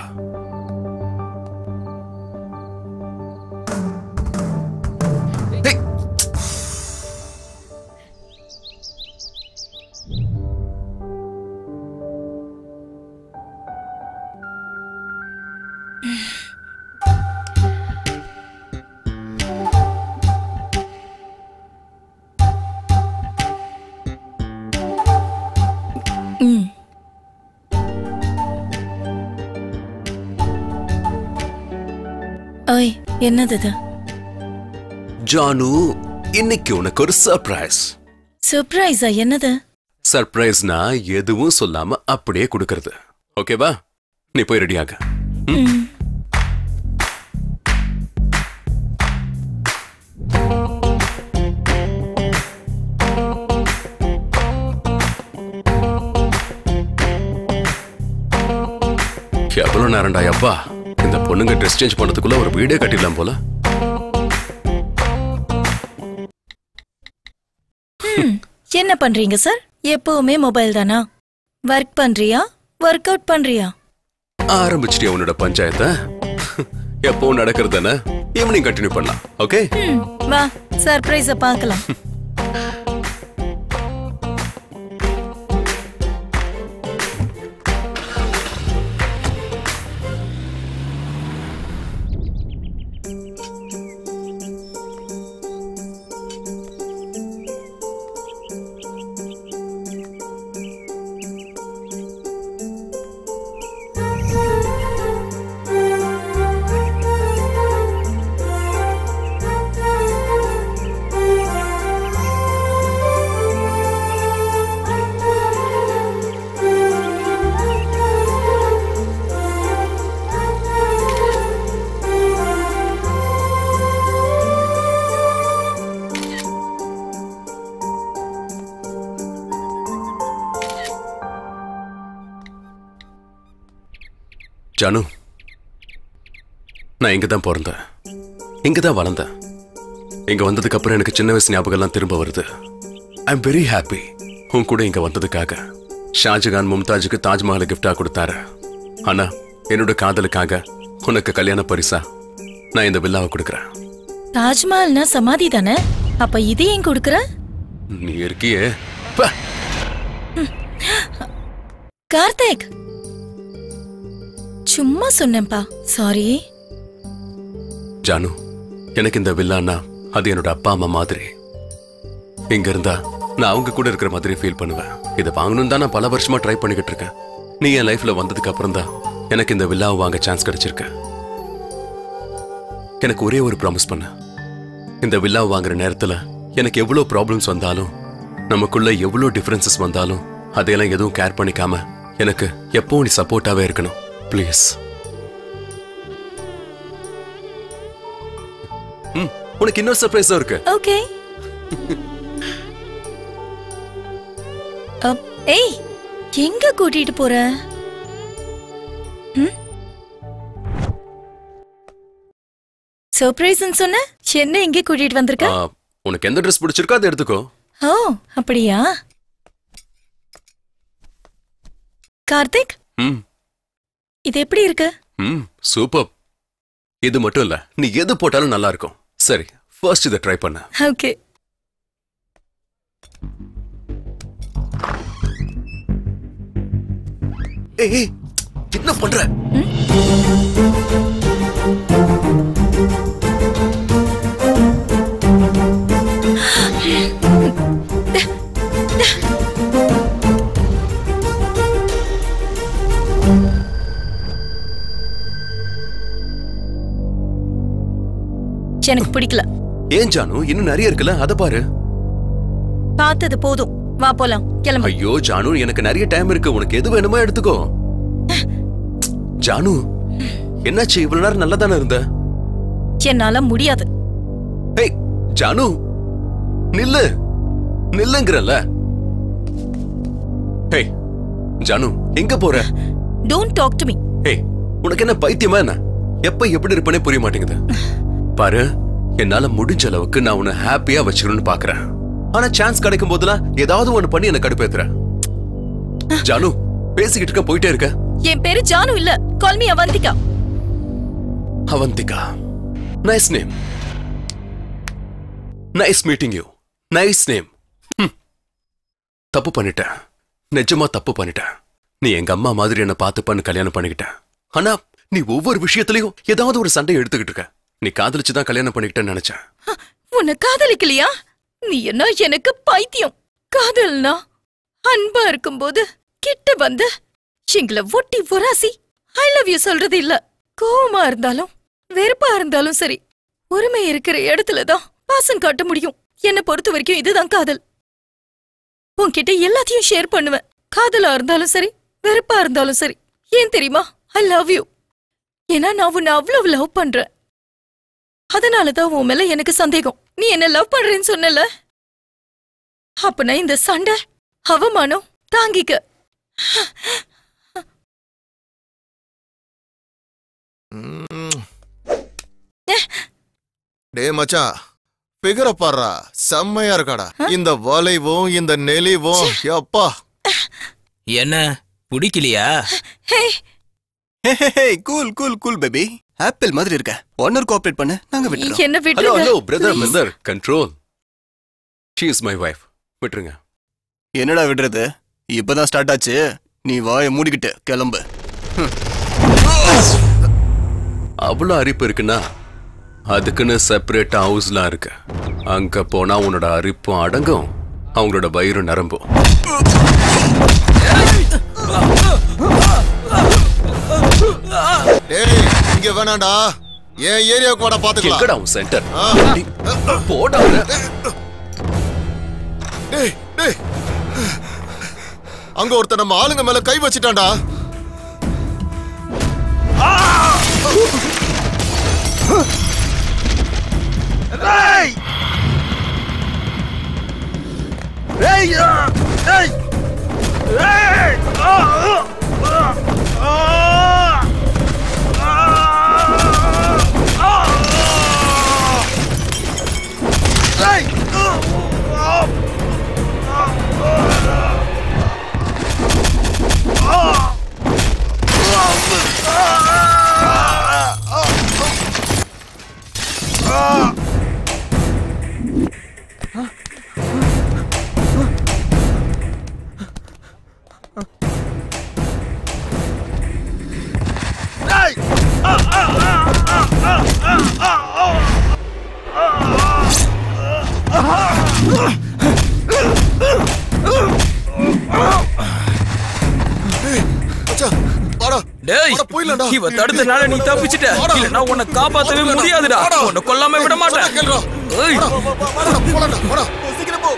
ஓய், என்னது இது? ஜானு, இன்னைக்கு உனக்கு ஒரு சர்ப்ரைஸ். சர்ப்ரைஸா? என்னது? சர்ப்ரைஸ்னா எதுவும் சொல்லாம அப்படியே கொடுக்கறது. ஓகேவா? நீ போய் ரெடியாக. எவ்வளவு நேரம்டா அப்பா? இந்த பொண்ணுங்க ட்ரெஸ் சேஞ்ச் பண்ணதுக்குள்ள ஒரு வீடே கட்டிடலாம் போல. என்ன பண்றீங்க சார்? எப்பவுமே மொபைல் தானா? ஒர்க் பண்றியா, ஒர்க் அவுட் பண்றியா? ஆரம்பிச்சிட்டியா உன்னோட பஞ்சாயத்தை? எப்பவும் நடக்கிறது தானே, ஈவினிங் கண்டினியூ பண்ணலாம். ஓகே, வா சர்ப்ரைஸ பார்க்கலாம். ஜானு, நான் இங்க தான் பிறந்தேன், இங்க தான் வளர்ந்தேன். இங்க வந்ததுக்கு அப்புறம் எனக்கு சின்ன வயசு ஞாபகம் எல்லாம் திரும்ப வருது. ஐ எம் வெரி ஹாப்பி உன் கூட இங்க வந்ததுக்காக. ஷாஜகான் மும்தாஜுக்கு தாஜ்மஹாலை கிஃப்டா கொடுத்தாரு. ஆனா என்னோட காதலுக்காக உனக்கு கல்யாண பரிசா நான் இந்த வில்லாவை கொடுக்கறேன். தாஜ்மஹால்னா சமாதி தானே? அப்ப இது ஏன் கொடுக்கற? நீ இருக்கியே. கார்த்திக், சும்மா சொன்னேன்பா, சாரி. ஜானு, எனக்கு இந்த வில்லானா அது என்னோட அப்பா அம்மா மாதிரி. இங்க இருந்தா நான் அவங்க கூட இருக்கிற மாதிரி ஃபீல் பண்ணுவேன். இதை வாங்கணும் தான் நான் பல வருஷமா ட்ரை பண்ணிக்கிட்டு இருக்கேன். நீ என் லைஃப்ல வந்ததுக்கு அப்புறம் தான் எனக்கு இந்த வில்லாவை வாங்க சான்ஸ் கிடைச்சிருக்கு. எனக்கு ஒரே ஒரு ப்ராமிஸ் பண்ண, இந்த வில்லாவை வாங்குற நேரத்துல எனக்கு எவ்வளவு ப்ராப்ளம்ஸ் வந்தாலும், நமக்குள்ள எவ்வளவு டிஃபரன்சஸ் வந்தாலும் அதையெல்லாம் எதுவும் கேர் பண்ணிக்காம எனக்கு எப்பவும் நீ சப்போர்ட்டாவே இருக்கணும். ப்ளீஸ். உனக்கு இன்னொரு சர்ப்ரைஸும் இருக்கு. ஓகே. ஏய், எங்க கூட்டிட்டு போற? சர்ப்ரைஸ்னு சொன்ன, என்ன எங்க கூட்டிட்டு வந்திருக்க? உனக்கு எந்த ட்ரெஸ் பிடிச்சிருக்கோ அதை எடுத்துக்கோ. ஓ, அப்படியா? கார்த்திக், இது எப்படி இருக்கு? சூப்பர். இது மட்டும் இல்ல, நீ எது போட்டாலும் நல்லா இருக்கும். சரி, ஃபர்ஸ்ட் இதை ட்ரை பண்ண. ஓகே. ஏய், என்ன பண்ற? எனக்கு பிடிக்கல. ஏன் ஜானு, இன்னும் நிறைய இருக்குல்ல, அத பாரு. பார்த்தது போதும், வா போலாம், கிளம்பு. ஐயோ ஜானு, எனக்கு நிறைய டைம் இருக்கு, உனக்கு எது வேணுமோ எடுத்துக்கோ. ஜானு, என்னாச்சு? இவ்வளவு நேரம் நல்லா தானே இருந்த. என்னால முடியாது. ஏய் ஜானு, நில்லு, நில்லுங்கறல. ஏய் ஜானு, எங்க போற? Don't talk to me. ஏய், உனக்கு என்ன பைத்தியமா என்ன? எப்ப எப்படி இருப்பனே புரிய மாட்டேங்குது. பாரு, என்னால முடிஞ்ச அளவுக்கு நான் உன்னை ஹாப்பியா வச்சுக்கணும்னு பாக்குறேன். ஆனா சான்ஸ் கிடைக்கும் போதெல்லாம் ஏதாவது ஒண்ணு பண்ணி என்ன கடுப்பேத்துற. ஜானு, பேசிக்கிட்டு இருக்க, போயிட்டே இருக்க. என் பேரு ஜானு இல்ல, call me Avanthika. Avanthika, nice name. Nice meeting you. Nice name. தப்பு பண்ணிட்டேன், நிஜமா தப்பு பண்ணிட்டேன். நீ எங்க அம்மா மாதிரி என்ன பார்த்துப்பான்னு கல்யாணம் பண்ணிக்கிட்ட. ஆனா நீ ஒவ்வொரு விஷயத்திலையும் ஏதாவது ஒரு சண்டை எடுத்துக்கிட்டு இருக்க. நீ காதலிச்சுதான் கல்யாணம் பண்ணிக்கிட்டேன்னு நினைச்சேன். உன்னை காதலிக்கலையா? நீ என்ன எனக்கு பைத்தியம். காதல்னா அன்பா இருக்கும்போது கிட்ட வந்து எங்களை ஒட்டி உராசி ஐ லவ் யூ சொல்றது இல்ல. கோவமா இருந்தாலும் வெறுப்பா இருந்தாலும் சரி, உரிமை இருக்கிற இடத்துலதான் பாசம் காட்ட முடியும். என்னை பொறுத்த வரைக்கும் இதுதான் காதல். உன்கிட்ட எல்லாத்தையும் ஷேர் பண்ணுவேன், காதலா இருந்தாலும் சரி வெறுப்பா இருந்தாலும் சரி. ஏன் தெரியுமா? ஐ லவ் யூ. ஏன்னா நான் உன்னை அவ்வளவு லவ் பண்றேன். அதனாலதான் உன் மேல எனக்கு சந்தேகம். நீ என்ன லவ் பண்றேன்னு சொன்னல, அப்பனா இந்த சண்டை அவமானம் தாங்கிக்க. டே மச்சான், பிகர பாடுறா, செம்மையா இருக்காடா. இந்த வளைவும் இந்த நெளிவும் அப்பா. என்ன பிடிக்கலையா? Cool cool cool baby. Apple மாதிரி இருக்க. ஒன்னர் கோஆபரேட் பண்ணு, நாங்க விட்டுறோம். என்ன ஹலோ ஹலோ விட்டுருங்க. Brother control. She is my wife. விட்டுருங்க. என்னடா விடுறது? இப்பதான் ஸ்டார்ட் ஆச்சு. நீ வாயை மூடிக்கிட்டு கிளம்பு. அவ்வளோ அரிப்பு இருக்குன்னா அதுக்குன்னு செப்பரேட் ஹவுஸ்லாம் இருக்கு. அங்க போனா உன்னோட அரிப்பும் அடங்கும், அவங்களோட வயிறு நரம்பும். டேய் இங்க வேணாண்டா, என் ஏரியாவுக்கு வாடா பாத்துக்கலாம். எங்கடா உன் சென்டர்? போடா. டேய் டேய், அங்க ஒருத்தன் நம்ம ஆளுங்க மேல கை வச்சிட்டான்டா. இவ தடுத்தனால நீ தப்பிச்சிட்ட. இல்லனா உன்னை காப்பாத்தவே முடியாதுடா. உன்னை கொல்லாம விட மாட்டேன். சீக்கிரம் போ.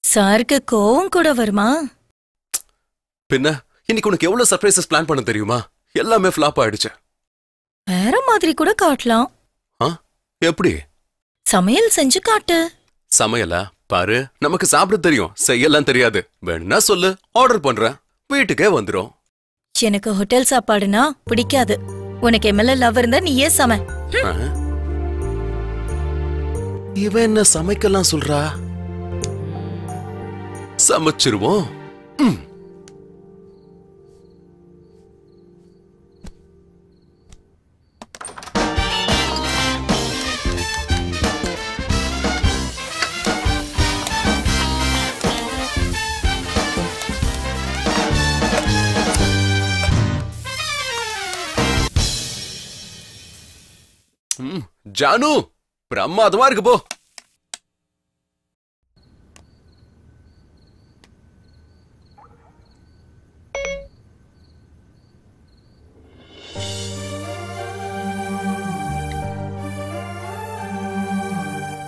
சாருக்கு கோவம் கூட வருமா? பின்ன இன்னைக்கு உனக்கு எவ்வளவு சர்ப்ரைசஸ் பிளான் பண்ண தெரியுமா? எல்லாமே ஃபிளாப் ஆயிடுச்சு. வேற மாதிரி கூட காட்டலாம். எப்படி? சமையல் செஞ்சு காட்டு. சமையலா? பாரு, நமக்கு சாப்பிட தெரியும், செய்யலாம் தெரியாது. வேணும்னா சொல்லு, ஆர்டர் பண்றேன், வீட்டுக்கே வந்துரும். எனக்கு ஹோட்டல் சாப்பாடுனா பிடிக்காது. உனக்கு எம்எல்ஏ லவ் இருந்தா நீயே சமை. இவன் என்ன சமைக்கலாம் சொல்றா? சமைச்சிருவோம். ஜானு, பிரமாதமா இருக்கு போ.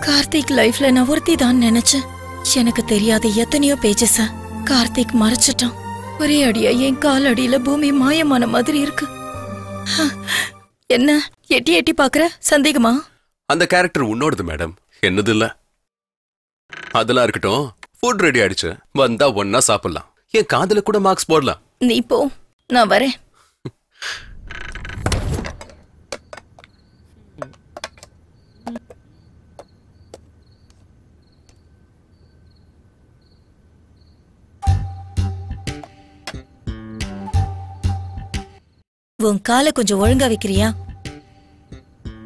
கார்த்திக் லைஃப்ல நான் ஒருத்தி தான் நினைச்சேன். எனக்கு தெரியாத எத்தனையோ பேஜஸ கார்த்திக் மறைச்சிட்டான். ஒரே அடியா என் கால் அடியில பூமி மாயமான மாதிரி இருக்கு. என்ன எட்டி எட்டி பாக்குற? சந்தேகமா? அந்த கேரக்டர் உன்னோடது மேடம், என்னது இல்ல. அதெல்லாம் இருக்கட்டும், ஃபுட் ரெடி ஆயிடுச்சு, வந்தா ஒன்னா சாப்பிடலாம். என் காதுல கூட மார்க்ஸ் போடலாம். நீ போ, நான் வரேன். உன் காலை கொஞ்சம் ஒழுங்கா வைக்கிறியா?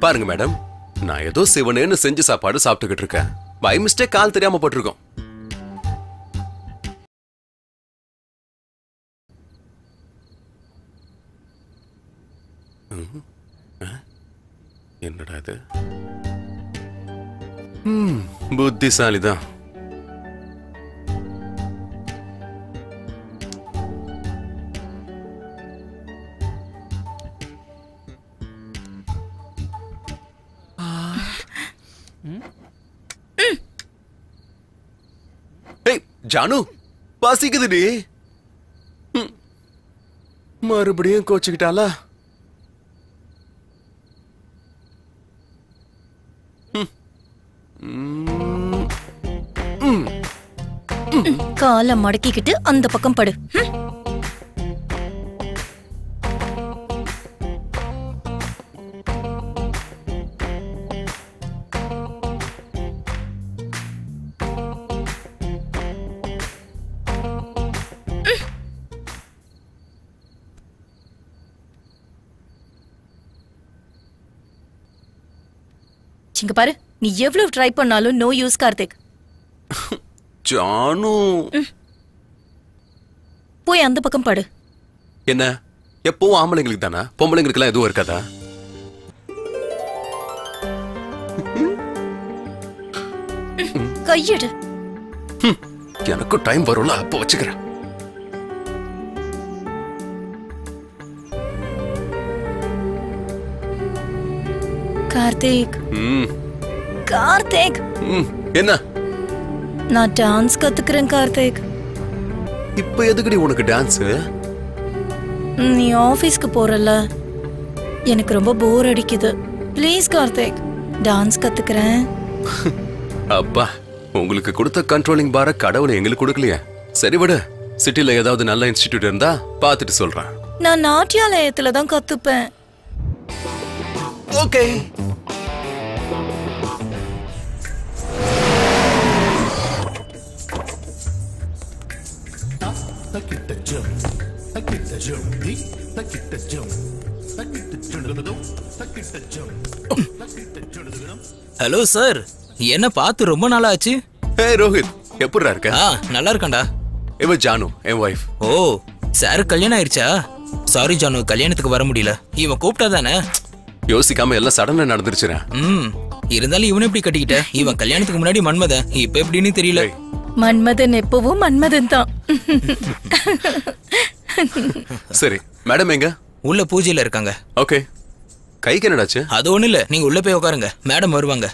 பாருங்க மேடம், நான் ஏதோ சிவனேன்னு செஞ்சு சாப்பாடு சாப்பிட்டுக்கிட்டு இருக்கேன். பை மிஸ்டேக் கால் தெரியாம போட்டிருக்கோம். என்னடா இது? புத்திசாலிதான். ஜானு, பசிக்குதுடி. மறுபடியும் கோச்சுக்கிட்டாளா? காலை மடக்கிக்கிட்டு அந்த பக்கம் படு. இங்க பாரு, நீ எவ்வளவு ட்ரை பண்ணாலும் நோ யூஸ் கார்த்திக். ஜானு, போய் அந்த பக்கம் படு. என்ன எப்பவும் ஆம்பளைங்களுக்கு தானா? பொம்பளைங்களுக்கு எல்லாம் எதுவும் இருக்காதா? கையெடு. எனக்கும் டைம் வரும்ல, அப்போ வச்சுக்கிறேன். கார்த்திக், கார்த்திக், என்ன? நான் டான்ஸ் கத்துக்கிறேன் கார்த்திக். இப்ப எதுக்குடி உனக்கு டான்ஸ்? நீ ஆபீஸ்க்கு போறல, எனக்கு ரொம்ப போர் அடிக்குது. ப்ளீஸ் கார்த்திக், டான்ஸ் கத்துக்கிறேன். அப்பா, உங்களுக்கு கொடுத்த கண்ட்ரோலிங் பார கடவுளை எங்களுக்கு கொடுக்கலையே. சரி விடு, சிட்டில ஏதாவது நல்ல இன்ஸ்டிடியூட் இருந்தா பாத்துட்டு சொல்றேன். நான் நாட்டியாலயத்துல தான் கத்துப்பேன். ஓகே. ஹலோ சார், என்ன பார்த்து ரொம்ப நாள் ஆச்சு. ஹே ரோஹித், எப்படிடா இருக்க? நல்லா இருக்கேன்டா. இவ ஜானு, என் வைஃப். ஓ, சார் கல்யாணம் ஆயிருச்சா? சாரி ஜானு, கல்யாணத்துக்கு வர முடியல. இவன் கூப்பிட்டா தானே? யோசிக்காம எல்லாம் சடனா நடந்துருச்சுடா. இருந்தாலும் இவன் எப்படி கட்டிக்கிட்ட? இவன் கல்யாணத்துக்கு முன்னாடி மன்மதன், இப்ப எப்படின்னு தெரியல. மன்மதன் எப்பவும் மன்மதன் தான். சரி, மேடம் எங்க? உள்ள பூஜையில இருக்காங்க. ஓகே. கைக்கு என்னடாச்சு? அது ஒண்ணு இல்ல, நீங்க உள்ள போய் உட்காருங்க, மேடம் வருவாங்க.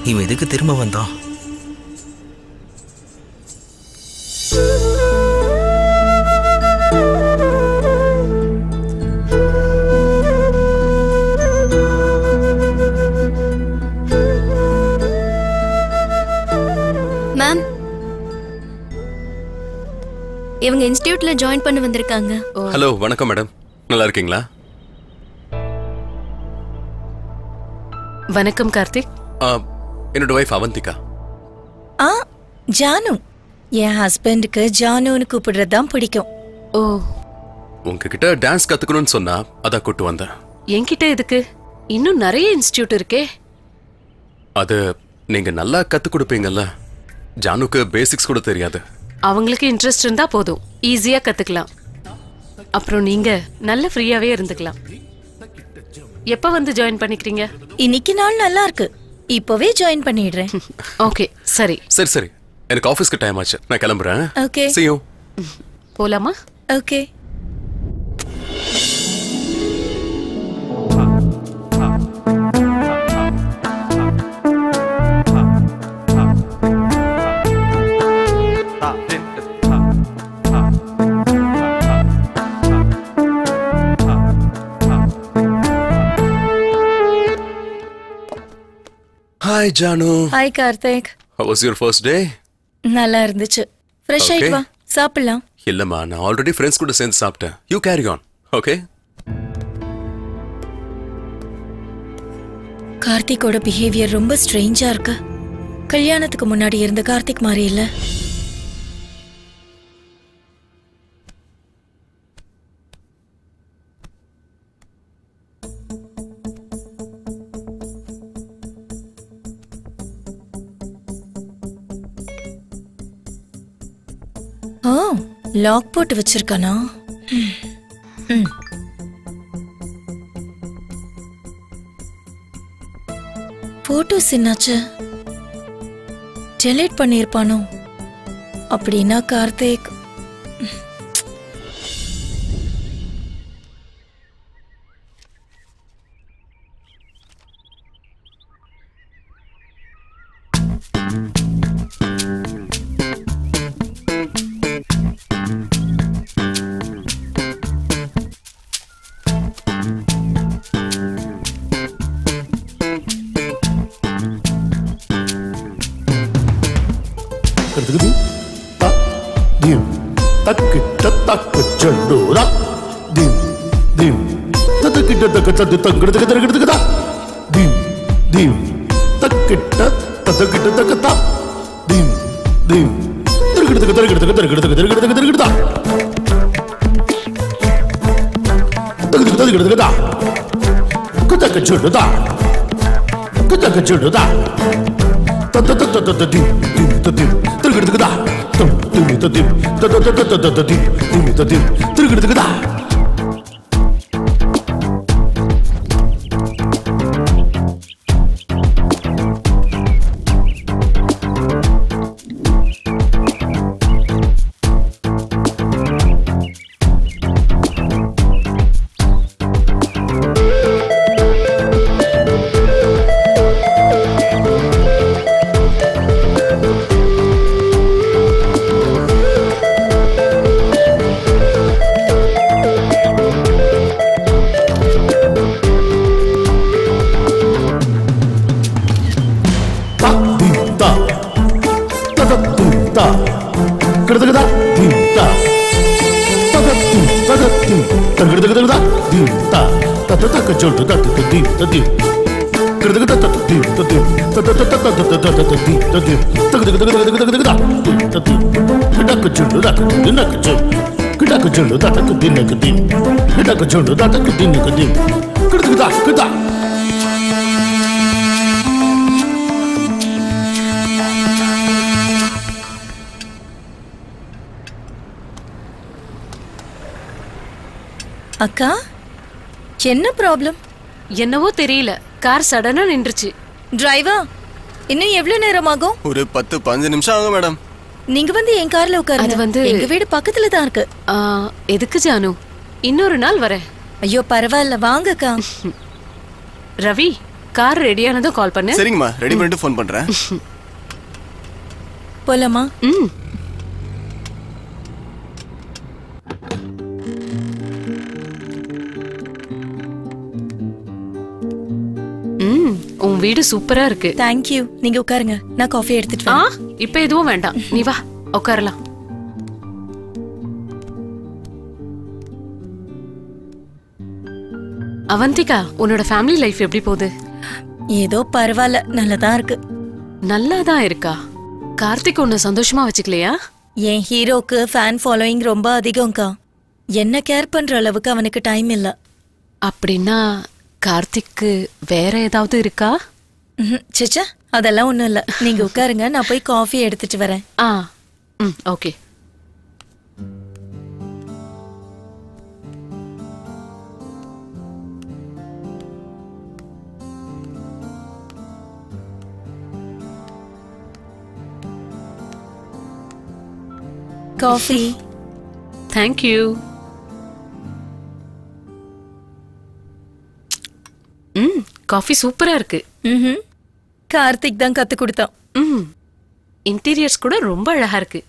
இவன் எதுக்கு திரும்ப வந்தான்? மேம், இவங்க இன்ஸ்டிடியூட்ல ஜாயின் பண்ண வந்திருக்காங்க. ஹலோ, வணக்கம் மேடம். நல்லா இருக்கீங்களா? வணக்கம் கார்த்திக். என்னோட வைஃப் அவந்திகா. ஜானு, என் ஹஸ்பண்டுக்கு ஜானுன்னு கூப்பிடுறது தான் பிடிக்கும். ஓ, உங்ககிட்ட டான்ஸ் கத்துக்கணும்னு சொன்னா அதான் கூட்டு வந்தேன். என்கிட்ட எதுக்கு? இன்னும் நிறைய இன்ஸ்டிடியூட் இருக்கே. அது நீங்க நல்லா கத்து கொடுப்பீங்கல்ல. ஜானுக்கு பேசிக்ஸ் கூட தெரியாது. அவங்களுக்கு இன்ட்ரெஸ்ட் இருந்தா போதும், ஈஸியா கத்துக்கலாம். அப்புறம் நீங்க நல்ல ஃப்ரீயாவே இருந்துக்கலாம். எப்ப வந்து ஜாயின் பண்ணிக்கிறீங்க? இன்னைக்கு நாள் நல்லா இருக்கு, இப்பவே ஜாயின் பண்ணிடுறேன். ஓகே, சரி. சரி சரி, எனக்கு ஆபீஸ்க்கு டைம் ஆச்சு, நான் கிளம்புறேன். Okay, see you. போலாமா? Okay. Hi Janu. Hi Karthik. How was your first day? நல்லா இருந்துச்சு. ஃப்ரெஷ் ஆயிட்டு வா, சாப்பிடலாம். இல்லம்மா, நான் ஆல்ரெடி ஃப்ரெண்ட்ஸ் கூட சேர்ந்து சாப்பிட்டேன். You carry on, okay? கார்த்திகோட பிஹேவியர் ரொம்ப ஸ்ட்ரேஞ்சா இருக்கு. கல்யாணத்துக்கு முன்னாடி இருந்த கார்த்திக் மாதிரி இல்ல. ஓ லாக் போட்டு வச்சிருக்கானா? போட்டோஸ் என்னாச்சு? டெலீட் பண்ணிருப்பானோ? அப்படின்னா கார்த்திக் அக்கா என்ன ப்ராப்ளம்? என்னவோ தெரியல, கார் சடனா நின்றுச்சு. டிரைவர் இன்னும் எவ்வளவு நேரம் ஆகும்? ஒரு 10-15 நிமிஷம் ஆகும் மேடம். நீங்க வந்து என் கார்ல உட்காருங்க. அது வந்து எங்க வீடு பக்கத்துல தான் இருக்கு. எதுக்கு ஜானு? இன்னொரு நாள் வரேன். ஐயோ பரவாயில்ல, வாங்கக்கா. ரவி, கார் ரெடியானதும் கால் பண்ணு. சரிங்கம்மா, ரெடி பண்ணிட்டு ஃபோன் பண்றேன். போலாமா? உன் வீடு சூப்பரா இருக்கு. Thank you. நீங்க உட்காருங்க, நான் காஃபி எடுத்துட்டு வரேன். இப்ப எதுவும் வேண்டாம், நீ வா உட்காரலாம். அவந்திகா, உன்னோட ஃபேமிலி லைஃப் எப்படி போகுது? ஏதோ பரவாயில்ல, நல்லதா இருக்கு. நல்லாதான் இருக்கா? கார்த்திக் உன்னை சந்தோஷமா வச்சுக்கலையா? என் ஹீரோக்கு ஃபேன் ஃபாலோயிங் ரொம்ப அதிகம்க்கா. என்ன கேர் பண்ற அளவுக்கு அவனுக்கு டைம் இல்ல. அப்படின்னா கார்த்திக்கு வேற ஏதாவது இருக்கா? சேச்சா, அதெல்லாம் ஒண்ணும் இல்ல. நீங்க உட்காருங்க, நான் போய் காஃபி எடுத்துட்டு வரேன். Okay. Coffee. Thank you. Coffee சூப்பரா இருக்கு. கார்த்திக் தான் கத்து கொடுத்தான். இன்டீரியர்ஸ் கூட ரொம்ப அழகா இருக்கு.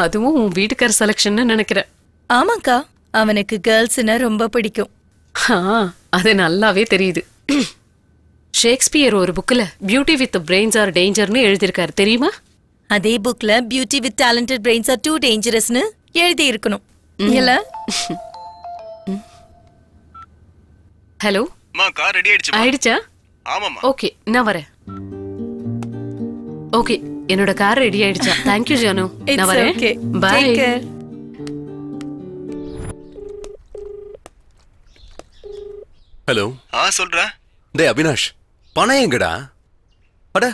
அதுவும் உன் வீட்டுக்கார செலக்ஷன் நினைக்கிறேன். ஆமாக்கா, அவனுக்கு கேர்ள்ஸ்னா ரொம்ப பிடிக்கும். அது நல்லாவே தெரியுது. ஷேக்ஸ்பியர் ஒரு புக்ல பியூட்டி வித் பிரெயின்ஸ் ஆர் டேஞ்சர்னு எழுதியிருக்காரு, தெரியுமா? அதே புக்ல beauty with talented brains are too டேஞ்சரஸ்னு எழுதி இருக்கணும் இல்ல? ஹலோ, கார் ரெடி ஆயிடுச்சு. ஆயிடுச்சா? ஆமாமா. ஓகே, நான் வரேன். ஓகே, என்னோட கார் ரெடி ஆயிடுச்சா? தேங்க் யூ ஜானு, நான் வரேன். பை. ஹலோ. சொல்றா. டேய் அவினாஷ், பணம் எங்கடா? அட,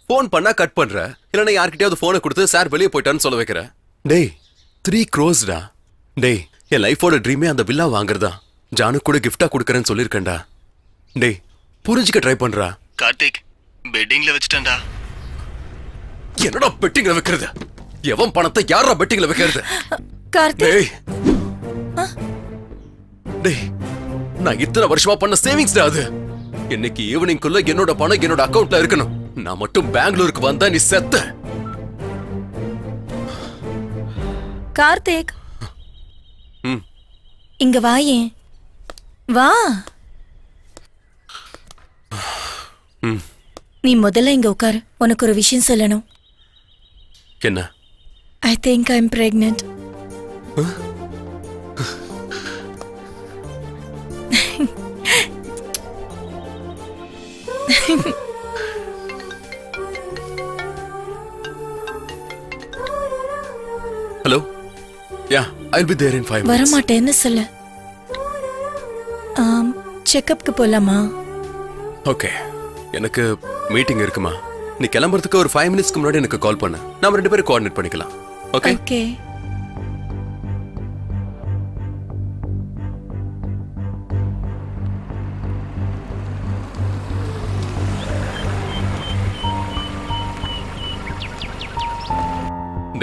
ஃபோன் பண்ணா கட் பண்ற, இல்லைன்னா யார்கிட்டயாவது ஃபோனை கொடுத்து சார் வெளியே போயிட்டான்னு சொல்ல வைக்கிற. டேய், 3 crores-டா. டேய், என் லைஃபோட ட்ரீமே அந்த வில்லா வாங்குறதா. ஜானு கூட கிஃப்டா கொடுக்கறேன்னு சொல்லிருக்கேன்டா. டேய், புரிஞ்சுக்க ட்ரை பண்றா. கார்த்திக், பெட்டிங்ல வச்சிட்டேன்டா. என்னடா பெட்டிங்ல வைக்கிறது? எவன் பணத்தை யாரா பெட்டிங்ல வைக்கிறது? கார்த்திக். டேய். டேய், நான் இத்தனை வருஷமா பண்ண சேவிங்ஸ்டா அது. இன்னைக்கு ஈவினிங்குள்ள என்னோட பணம் என்னோட அக்கவுண்ட்ல இருக்கணும். நான் மட்டும் பெங்களூருக்கு வந்தா நீ செத்த. கார்த்திக், இங்க வாயே. வா. நீ முதல்ல இங்க உட்காரு. உனக்கு ஒரு விஷயம் சொல்லணும். என்ன? I think I'm pregnant. Hello? Yeah, I'll be there in 5 minutes. வரமாட்டேன்னு சொல்ல. செக்கப்க்கு போலாமா? ஓகே. எனக்கு மீட்டிங் இருக்குமா? நீ கிளம்புறதுக்கு ஒரு 5 மினிட்ஸ்க்கு முன்னாடி எனக்கு கால் பண்ணு. நாம 2 பேரும் கோஆர்டினேட் பண்ணிக்கலாம். ஓகே? ஓகே.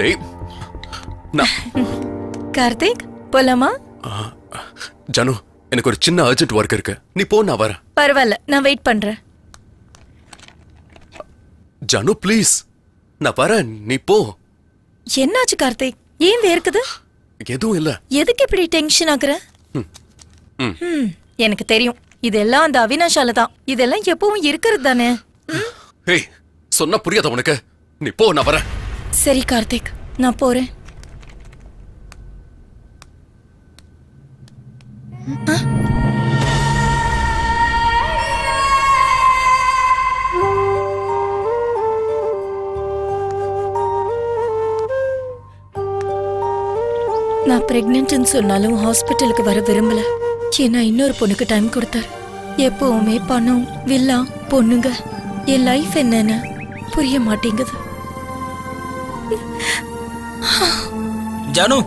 டேய். கார்த்திக், போலாமா? ஜானு, எனக்கு ஒரு சின்ன அர்ஜென்ட் ஒர்க் இருக்கு. நீ போ, நான் வரேன். பரவாயில்ல, நான் வெயிட் பண்றேன். ஜானு ப்ளீஸ், நான் வரேன், நீ போ. என்னாச்சு கார்த்திக்? ஏன் வேர்க்குது? எதுவும் இல்ல. எதுக்கு இப்படி டென்ஷன் ஆகுற? எனக்கு தெரியும், இதெல்லாம் அந்த அவினாஷால தான். இதெல்லாம் எப்பவும் இருக்கிறது தானே. ஏய், சொன்னா புரியாத உனக்கு? நீ போ, நான் வரேன். சரி கார்த்திக், நான் போறேன். நான் பிரெக்னன்ட்னு சொன்னாலும் ஹாஸ்பிட்டலுக்கு வர விரும்பல. ஏன்னா இன்னொரு பொண்ணுக்கு டைம் கொடுத்தாரு. எப்பவுமே பணம், வில்லா, பொண்ணுங்க, என் லைஃப் என்னன்னு புரிய மாட்டேங்குது. ஜானு,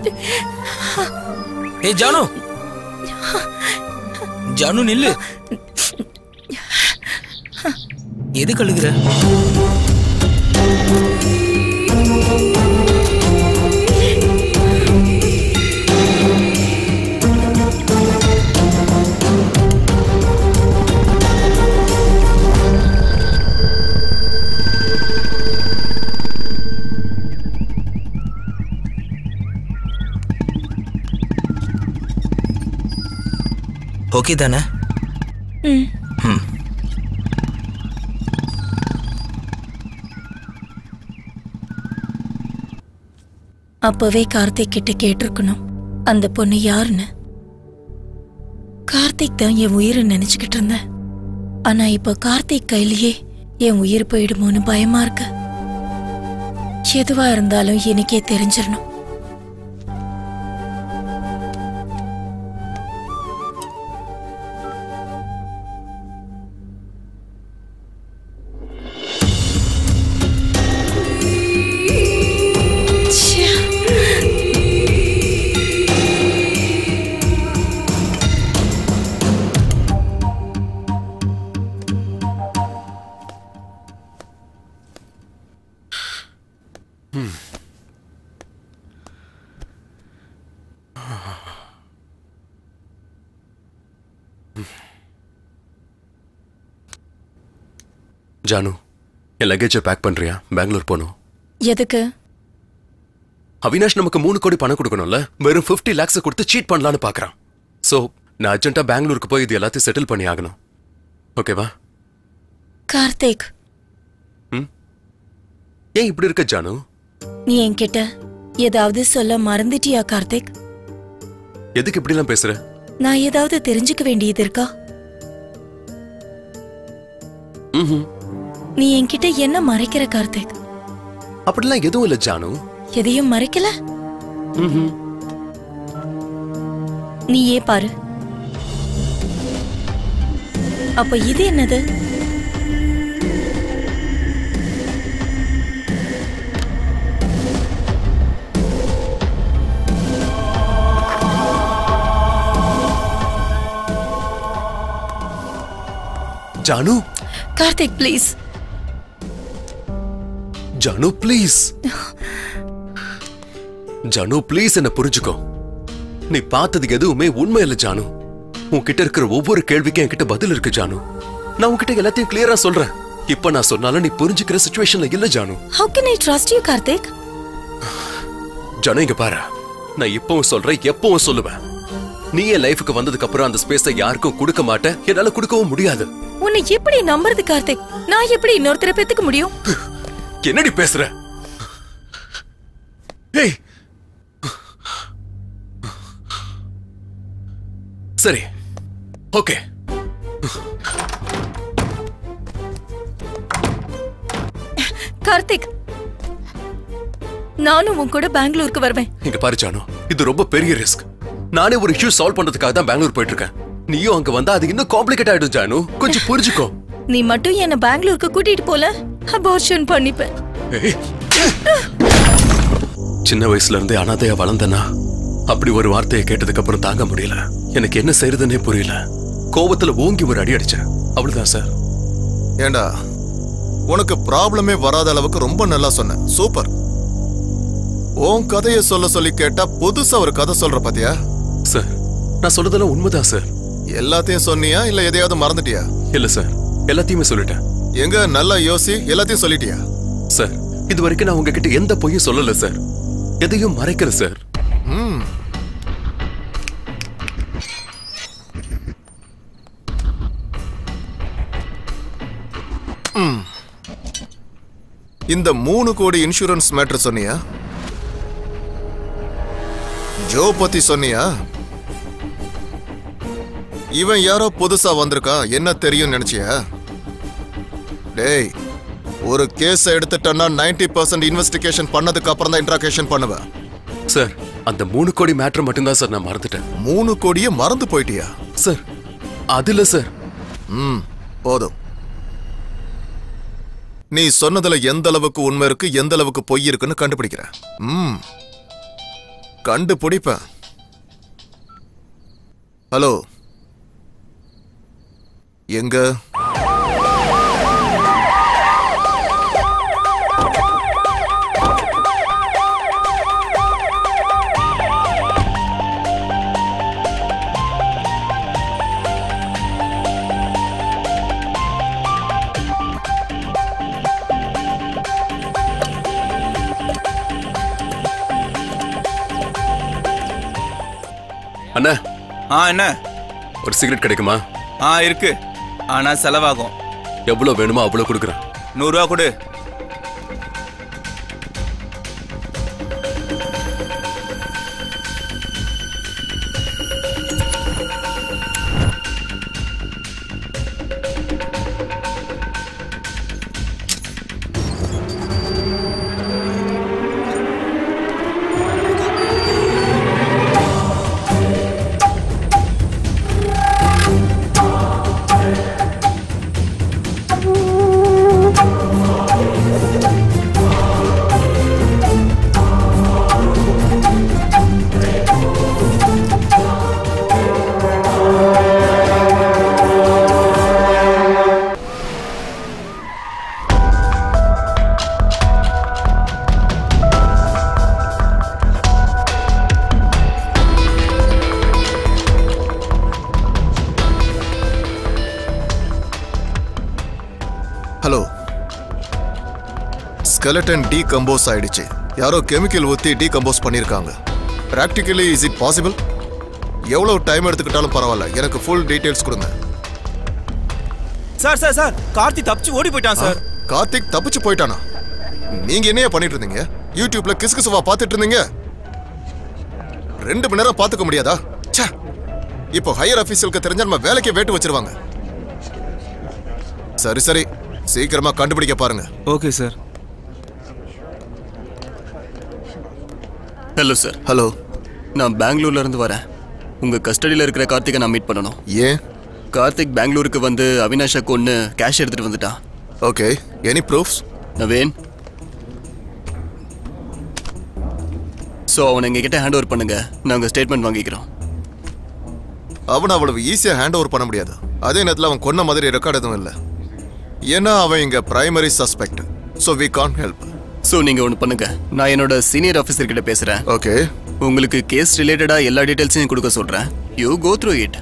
ஏ ஜானு, ஜானு நில்லு. எது கழுகுற? ஓகே தானே? அப்பவே கார்த்திக் கிட்ட கேட்டிருக்கணும் அந்த பொண்ணு யாருன்னு. கார்த்திக் தான் என் உயிரை நினைச்சுக்கிட்டு இருந்தேன். ஆனா இப்ப கார்த்திக் கையிலேயே என் உயிர் போயிடுமோன்னு பயமா இருக்கு. எதுவா இருந்தாலும் எனக்கே தெரிஞ்சிடணும். ஜானு, என் லக்கேஜை பேக் பண்றியா? பெங்களூர் போகணும். எதுக்கு? அவினாஷ் நமக்கு 3 கோடி பணம் கொடுக்கணும்ல. வெறும் 50 lakhs கொடுத்து சீட் பண்ணலான்னு பாக்குறான். சோ நான் அர்ஜென்ட்டா பெங்களூருக்கு போய் இது எல்லாத்தையும் செட்டில் பண்ணி ஆகணும். ஓகேவா? கார்த்திக், ஏன் இப்படி இருக்க ஜானு? நீ என்கிட்ட ஏதாவது சொல்ல மறந்துட்டியா கார்த்திக்? எதுக்கு இப்படி எல்லாம் பேசுற? நான் ஏதாவது தெரிஞ்சுக்க வேண்டியது இருக்கா? நீ என்கிட்ட என்ன மறைக்கிற கார்த்திக்? அப்படிலாம் எதுவும் இல்ல ஜானு. எதையும் மறைக்கல? நீயே பாரு. அப்ப இது என்னது? Janu Karthik please. Janu please. Janu please என்ன புரிஞ்சுக்கோ. நீ பார்த்தது எதுவுமே உண்மை இல்ல ஜானு. உன்கிட்ட இருக்கிற ஒவ்வொரு கேள்விக்கும் என்கிட்ட பதில் இருக்கு ஜானு. நான் உன்கிட்ட எல்லாத்தையும் கிளியரா சொல்றேன். இப்ப நான் சொன்னாலும் நீ புரிஞ்சுக்கிற சிச்சுவேஷன்ல இல்ல Janu. How can I trust you, Karthik? Janu இங்க பாரு, நான் இப்பவும் சொல்றேன், எப்பவும் சொல்லுவேன். நீ என் லைஃபுக்கு வந்ததுக்கு அப்புறம் அந்த ஸ்பேஸை யாருக்கும் கொடுக்க மாட்டேன், என்னால கொடுக்கவும் முடியாது. உன்னை எப்படி நம்புறது கார்த்திக்? நான் எப்படி இன்னொருத்தரை பெத்துக்க முடியும்? என்னடி பேசுற? ஏய், சரி, ஓகே. கார்த்திக், நானும் உன் கூட பெங்களூருக்கு வருவேன். இங்க பாரு ஜானு, இது ரொம்ப பெரிய ரிஸ்க். நானே ஒரு இஷ்யூ சால்வ் பண்றதுக்காக தான் பெங்களூர் போயிட்டு இருக்கேன். நீயும் அங்க வந்தா அது இன்னும் காம்ப்ளிகேட் ஆயிடும் ஜானு. கொஞ்சம் புரிஞ்சுக்கோ. நீ மட்டும் என்ன பெங்களூருக்கு கூட்டிட்டு போல, அபார்ஷன் பண்ணிப்பேன். சின்ன வயசுல இருந்தே அனாதையா வளர்ந்தனா, அப்படி ஒரு வார்த்தையை கேட்டதுக்கு அப்புறம் தாங்க முடியல. எனக்கு என்ன செய்யறதுன்னே புரியல. கோபத்துல ஓங்கி ஒரு அடி அடிச்சேன், அவ்வளவுதான் சார். ஏண்டா, உனக்கு ப்ராப்ளமே வராத அளவுக்கு ரொம்ப நல்லா சொன்ன. சூப்பர். உன் கதையை சொல்ல சொல்லி கேட்டா புதுசா ஒரு கதை சொல்ற பாத்தியா? சார், நான் சொல்றதெல்லாம் உண்மைதான் சார். எல்லாத்தையும் சொன்னியா இல்ல எதையாவது மறந்துட்டியா? இல்ல சார், எல்லாத்தையுமே சொல்லிட்டேன். எங்க நல்லா யோசி, எல்லாத்தையும் சொல்லிட்டியா? சார், இது வரைக்கும் நான் உங்ககிட்ட எந்த பொய்யும் சொல்லல சார். எதையும் மறைக்கல சார். இந்த 3 கோடி இன்சூரன்ஸ் மேட்டர் சொன்னியா? ஜோ பத்தி சொன்னியா? இவன் யாரோ புதுசா வந்திருக்கான், என்ன தெரியும் நினைச்சியா? டேய், ஒரு கேஸ் எடுத்துட்டா 90% இன்வெஸ்டிகேஷன் பண்ணதுக்கு அப்புறம் தான் இன்ட்ராகேஷன் பண்ணுவேன். சார், அந்த 3 கோடி மேட்டர் மட்டும்தான் சார் நான் மறந்துட்டேன். 3 கோடியே மறந்து போயிட்டியா? சார், அதுல சார். போதும். நீ சொன்னதுல எந்த அளவுக்கு உண்மை இருக்கு, எந்த அளவுக்கு பொய் இருக்குன்னு கண்டுபிடிக்கிறேன். கண்டுபிடிப்பேன். ஹலோ, எங்க? அண்ணா. என்ன? ஒரு சிகரெட் கிடைக்குமா? இருக்கு, ஆனா செலவாகும். எவ்வளவு வேணுமோ அவ்வளவு கொடுக்குறேன். 100 ரூபா கொடு. ஹலோ, ஸ்கெலட்டன் டீகம்போஸ் ஆயிடுச்சு. யாரோ கெமிக்கல் ஊத்தி டீகம்போஸ் பண்ணிருக்காங்க. Practically is it possible? எவ்வளவு டைம் எடுத்துக்கிட்டாலும் பரவாயில்ல, எனக்கு ஃபுல் டீடைல்ஸ் கொடுங்க. சார் சார் சார், கார்த்திக் தப்பிச்சு ஓடி போயிட்டான் சார். கார்த்திக் தப்பிச்சு போயிட்டானா? நீங்க என்னையா பண்ணிட்டு இருந்தீங்க? யூடியூப்ல கிசுகிசுவா பார்த்துட்டு இருந்தீங்க. 2 மணி நேரம் பார்த்துக்க முடியாதா? இப்போ ஹையர் ஆபீஸருக்கு தெரிஞ்சா நம்ம வேலைக்கே வேட்டு வச்சிருவாங்க. சரி சரி, சீக்கிரமா கண்டுபிடிக்க பாருங்க. Okay sir. Hello sir. Hello, நான் பெங்களூர்ல இருந்து வரேன். உங்க கஸ்டடியில இருக்கிற கார்த்திகை நான் மீட் பண்ணணும். ஏன்? கார்த்திக் பெங்களூருக்கு வந்து அவினாஷை கொன்னு கேஷ் எடுத்துட்டு வந்துட்டான். Okay, any proofs? Naveen, so அவனை எங்ககிட்ட ஹேண்ட் ஓவர் பண்ணுங்க. நாங்கள் ஸ்டேட்மெண்ட் வாங்கிக்கிறோம். அவனை அவ்வளவு ஈஸியா ஹேண்ட் ஓவர் பண்ண முடியாது. அதே நேரத்தில் அவன் கொன்ன மாதிரி ரெக்கார்ட் எதுவும் இல்லை. ஏன்னா அவன் இங்க primary suspect. So we can't help. So நீங்க ஒன்று பண்ணுங்க, நான் என்னோட சீனியர் ஆஃபீஸர் கிட்ட பேசுறேன். ஓகே, உங்களுக்கு கேஸ் ரிலேட்டடா எல்லா டீடைல்ஸையும் கொடுக்க சொல்றேன். You go through it.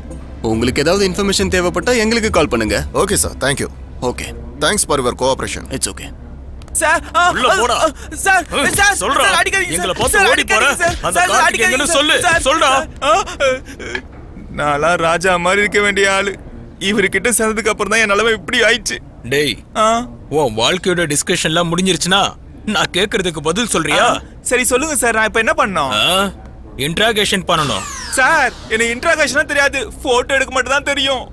உங்களுக்கு ஏதாவது இன்ஃபர்மேஷன் தேவைப்பட்டா எங்களுக்கு கால் பண்ணுங்க. Okay sir, thank you. Okay, thanks for your cooperation. It's okay. Sir உள்ள போடா. சார் சார் சொல்றா. அடிக்காதீங்க. எங்களை பார்த்து ஓடி போற. அந்த கார்த்திக் எங்கன்னு சொல்லு. சொல்டா. நான்லாம் ராஜா மாதிரி இருக்க வேண்டிய ஆளு. இவர்கிட்ட சேர்ந்ததுக்கு அப்புறம் தான் என் நிலைமை இப்படி ஆயிடுச்சு. டேய், உன் வாழ்க்கையோட டிஸ்கஷன்லாம் முடிஞ்சிருச்சுனா நான் கேக்குறதுக்கு பதில் சொல்றியா? சரி சொல்லுங்க சார், நான் இப்ப என்ன பண்ணணும்? இன்ட்ராகேஷன் பண்ணணும். சார் எனக்கு இன்ட்ராகேஷனா தெரியாது, போட்டோ எடுக்க மட்டும் தான் தெரியும்.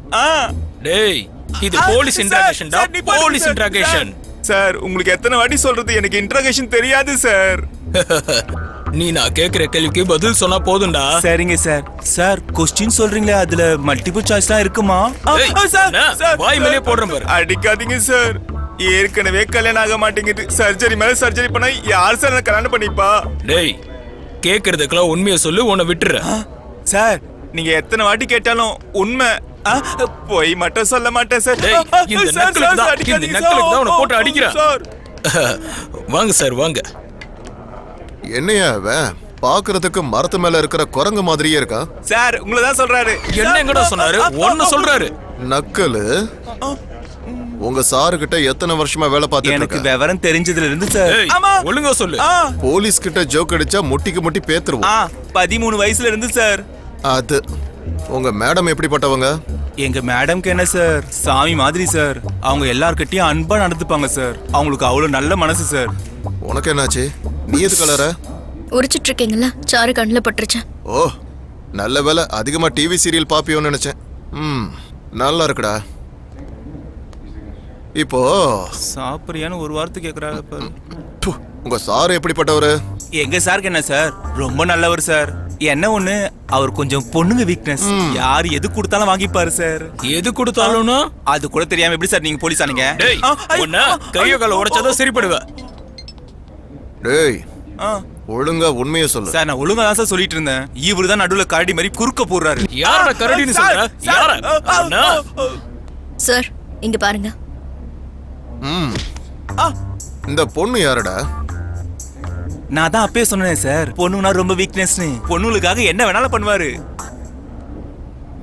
டேய், இது போலீஸ் இன்ட்ராகேஷன் டா. Police interrogation. சார் உங்களுக்கு எத்தனை வாட்டி சொல்றது, எனக்கு இன்ட்ராகேஷன் தெரியாது சார். நீ நான் கேக்குற கேள்விக்கு பதில் சொன்னா போதும்டா. சரிங்க சார். சார் கொஸ்டின் சொல்றீங்களே, அதுல மல்டிபிள் சாய்ஸ்லாம் இருக்குமா? வாய் மேலே போடுறேன் பாரு. அடிக்காதீங்க சார், ஏற்கனவே கல்யாணம் ஆக மாட்டேங்குது. சர்ஜரி மேல சர்ஜரி பண்ணா யார் சார் கல்யாணம் பண்ணிப்பா? டேய், கேக்குறதுக்கெல்லாம் உண்மையை சொல்லு, உன்னை விட்டுறேன். சார் நீங்க எத்தனை வாட்டி கேட்டாலும் உண்மை, போய் மட்டும் சொல்ல மாட்டேன் சார். இந்த நக்கலுக்கு தான் உன்னை போட்டு அடிக்கிறேன். வாங்க சார், வாங்க. என்னையா அவன் பாக்குறதுக்கு மரத்து மேல இருக்கிற குரங்கு மாதிரியே இருக்கா? சார் உங்களை தான் சொல்றாரு. என்ன எங்கடா சொன்னாரு? ஒன்னு சொல்றாரு. நக்கலு. உங்க சாரு கிட்ட எத்தனை வருஷமா வேலை பார்த்துட்டு எனக்கு இருக்க? விவரம் தெரிஞ்சதுல இருந்து சார். ஒழுங்கா சொல்லு. போலீஸ் கிட்ட ஜோக் அடிச்சா முட்டிக்கு முட்டி பேத்துருவோம். 13 வயசுல இருந்து சார். அது உங்க மேடம் எப்படிப்பட்டவங்க? எங்க மேடம்க்கு என்ன சார், சாமி மாதிரி சார். அவங்க எல்லார்கிட்டயும் அன்பா நடந்துப்பாங்க சார். அவங்களுக்கு அவ்வளவு நல்ல மனசு சார். உனக்கு என்னாச்சு? நீ எது கலர? உரிச்சிட்டு இருக்கீங்களா? சாரு கண்ணில் பட்டுருச்சேன். ஓ, நல்ல வேலை. அதிகமா டிவி சீரியல் பாப்பியோன்னு நினைச்சேன். நல்லா இருக்குடா. இப்போ சாப்பிடுறியான்னு ஒரு வார்த்தை கேக்குறாரு. உங்க சார் எப்படிப்பட்டவரு? எங்க சாருக்கு என்ன சார், ரொம்ப நல்லவர் சார். என்ன ஒண்ணு, அவர் கொஞ்சம் பொண்ணுங்க வீக்னஸ். யார் எது கொடுத்தாலும் வாங்கிப்பாரு சார். எது கொடுத்தாலும் அது கூட தெரியாம எப்படி சார் நீங்க போலீஸ் ஆனீங்க? கையோ கால உடைச்சாதான் சரிப்படுவ. டேய், ஒழுங்கா உண்மையை சொல்லு. சார் நான் ஒழுங்கா தான் சார் சொல்லிட்டு இருந்தேன். இவரு தான் நடுவுல கரடி மாதிரி குறுக்க போடுறாரு. யார கரடின்னு சொல்ற? யார? சார் இங்க பாருங்க. இந்த பொண்ணு யாரடா? நான் தான் அப்பவே சொன்னேன் சார், பொண்ணுனா ரொம்ப வீக்னஸ்னு. பொண்ணுங்களுக்காக என்ன வேணாலும் பண்ணுவாரு.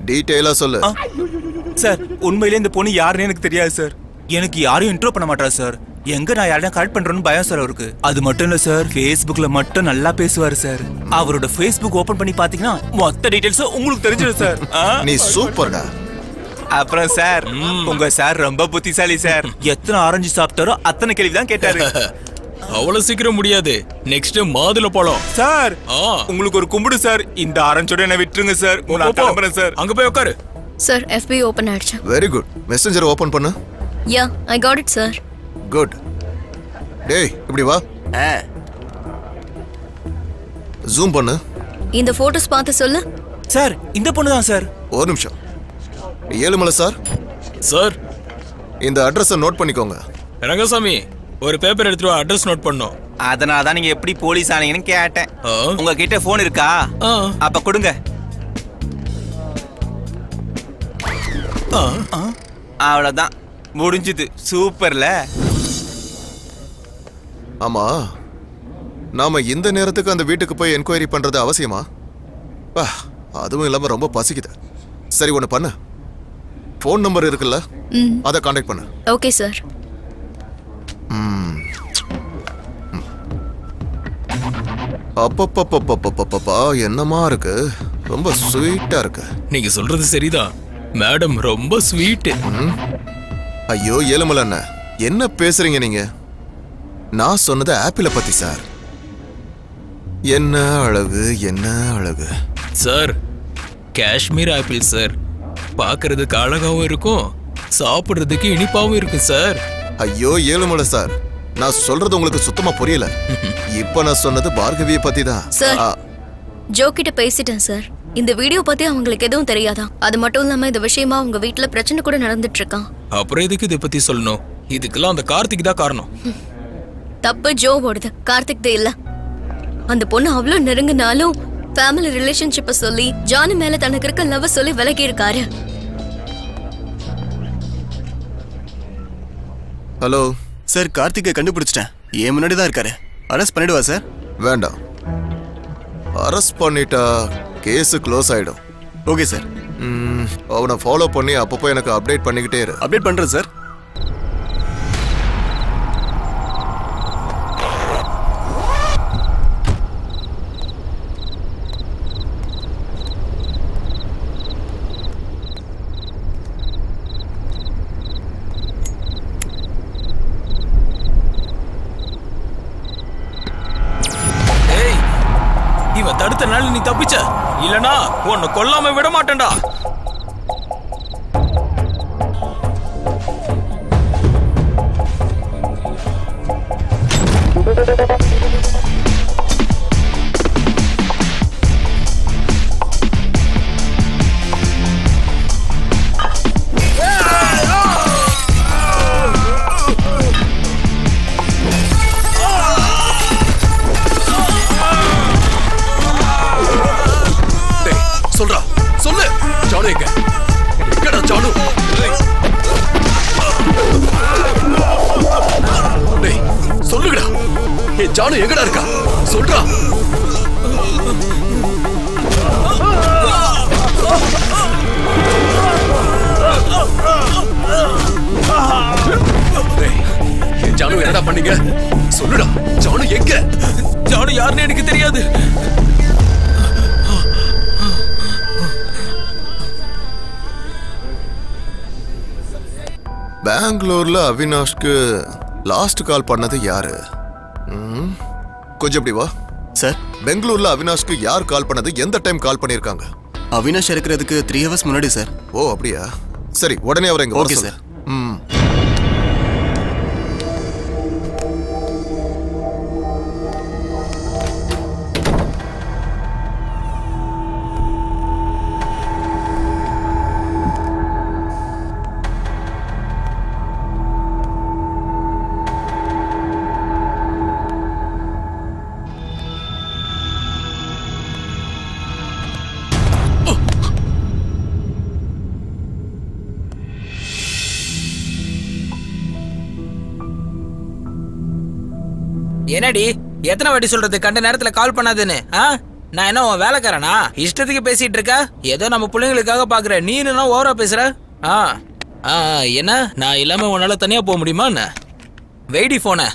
டீடைலா சொல்லு. சார் உண்மையிலே இந்த பொண்ணு யாருன்னு எனக்கு தெரியாது சார். எனக்கு யாரையும் இன்ட்ரோ பண்ண மாட்டா சார். எங்க நான் யாரையும் கரெக்ட் பண்றேன்னு பயம் சார் அவருக்கு. அது மட்டும் இல்ல சார், Facebookல மட்டும் நல்லா பேசுவாரு சார். அவரோட Facebook ஓபன் பண்ணி பாத்தீங்கன்னா மொத்த டீடைல்ஸ் உங்களுக்கு தெரிஞ்சிடும் சார். நீ சூப்பர்டா. அப்புறம் சார், உங்க சார் ரொம்ப புத்திசாலி சார். எத்தனை ஆரஞ்சு சாப்பிட்டாரோ அத்தனை கேள்வி தான் கேட்டாரு. அவ்வளவு சீக்கிரம் முடியாது. நெக்ஸ்ட் மாதுளை பழம். சார் உங்களுக்கு ஒரு கும்பிடு சார். இந்த ஆரஞ்சோட என்ன விட்டுருங்க சார். நான் கிளம்புறேன் சார். அங்க போய் உட்காரு. சார் FB ஓபன் ஆயிடுச்சு. Very good. மெசஞ்சர் ஓபன் பண்ணு. Yeah, I got it sir. Good. டேய் இப்படி வா. ஜூம் பண்ணு. இந்த போட்டோஸ் பார்த்து சொல்லு. சார் இந்த பொண்ணு தான் சார். ஒரு நிமிஷம். ஏழுமலை சார். சார் இந்த அட்ரஸ் நோட் பண்ணிக்கோங்க. ரங்கசாமி, ஒரு பேப்பர் எடுத்துட்டு வா, அட்ரஸ் நோட் பண்ணோம். அதனால தான் நீங்க எப்படி போலீஸ் ஆனீங்கன்னு கேட்டேன். உங்ககிட்ட போன் இருக்கா? அப்ப கொடுங்க. அவ்வளவுதான், முடிஞ்சது. சூப்பர்ல. ஆமா, நாம இந்த நேரத்துக்கு அந்த வீட்டுக்கு போய் என்கொயரி பண்றது அவசியமா? அதுவும் இல்லாம ரொம்ப பசிக்குது. சரி ஒண்ணு பண்ணு, போன் நம்பர் இருக்குல்ல, அதை கான்டாக்ட் பண்ணு. Okay sir. அப்பப்பப்பப்பப்பப்பா, என்னமா இருக்கு, ரொம்ப ஸ்வீட்டா இருக்கு. நீங்க சொல்றது சரிதான், மேடம் ரொம்ப ஸ்வீட். ஐயோ ஏழுமலை அண்ணா, என்ன பேசுறீங்க நீங்க? நான் சொன்னது ஆப்பிள பத்தி சார். என்ன அழகு, என்ன அழகு சார். Kashmir apple sir. பார்க்கிறதுக்கு அழகாவும் இருக்கும், சாப்பிடுறதுக்கு இனிப்பாவும் இருக்கும் சார். ஐயோ ஏழுமலை சார், நான் சொல்றது உங்களுக்கு சுத்தமா புரியல. இப்ப நான் சொன்னது பார்கவியை பத்தி தான் சார். ஜோ கிட்ட பேசிட்டேன் சார். இந்த வீடியோ பத்தி அவங்களுக்கு எதுவும் தெரியாதா? அது மட்டும் இல்லாம இந்த விஷயமா உங்க வீட்டுல பிரச்சனை கூட நடந்துட்டு இருக்கான். அப்புறம் எதுக்கு இதை பத்தி சொல்லணும்? இதுக்கெல்லாம் அந்த கார்த்திக் தான் காரணம். தப்பு ஜோவோடது, கார்த்திக் தான் இல்ல. அந்த பொண்ணு அவ்வளவு நெருங்கினாலும் ஃபேமிலி ரிலேஷன்ஷிப்ப சொல்லி ஜானி மேல தனக்கு இருக்க லவ் சொல்லி விலகி இருக்காரு. ஹலோ சார், கார்த்திகை கண்டுபிடிச்சிட்டேன். ஏன் முன்னாடி தான் இருக்காரு. அரெஸ்ட் பண்ணிடுவா சார்? வேண்டாம், அரெஸ்ட் பண்ணிட்டா கேஸ் க்ளோஸ் ஆயிடும். Okay sir. அவனை ஃபாலோ பண்ணி அப்பப்போ எனக்கு அப்டேட் பண்ணிக்கிட்டே இரு. அப்டேட் பண்றேன் சார். இவன் தடுத்த நாள் நீ தப்பிச்ச, இல்லனா உன்னை கொல்லாம விட மாட்டேன்டா. சொல்றா, சொல்லு. ஜானு எங்க? எங்கடா ஜானு? டேய் சொல்லுங்கடா, ஏ ஜானு எங்கடா இருக்கா? சொல்றா. டேய், ஏ ஜானு என்னடா பண்ணீங்க? சொல்லுடா, ஜானு எங்க? ஜானு யாருன்னு எனக்கு தெரியாது. பெங்களூர்ல அவினாஷ்க்கு லாஸ்ட் கால் பண்ணது யாரு? கொஞ்சம் இப்படி வா சார். பெங்களூர்ல அவினாஷ்க்கு யார் கால் பண்ணது? எந்த டைம் கால் பண்ணிருக்காங்க? அவினாஷ் இருக்கிறதுக்கு 3 hours முன்னாடி சார். ஓ அப்படியா, சரி உடனே அவரை இங்க ஓகே சார். என்னடி எத்தனை வாட்டி சொல்றது கண்ட நேரத்துல கால் பண்ணாதுன்னு? நான் என்ன உன் வேலைக்காரனா? இஷ்டத்துக்கு பேசிட்டு இருக்க. ஏதோ நம்ம பிள்ளைங்களுக்காக பாக்குற, நீ என்ன ஓவரா பேசுற? என்ன நான் இல்லாம உன்னால தனியா போக முடியுமா என்ன? வெயிடி போன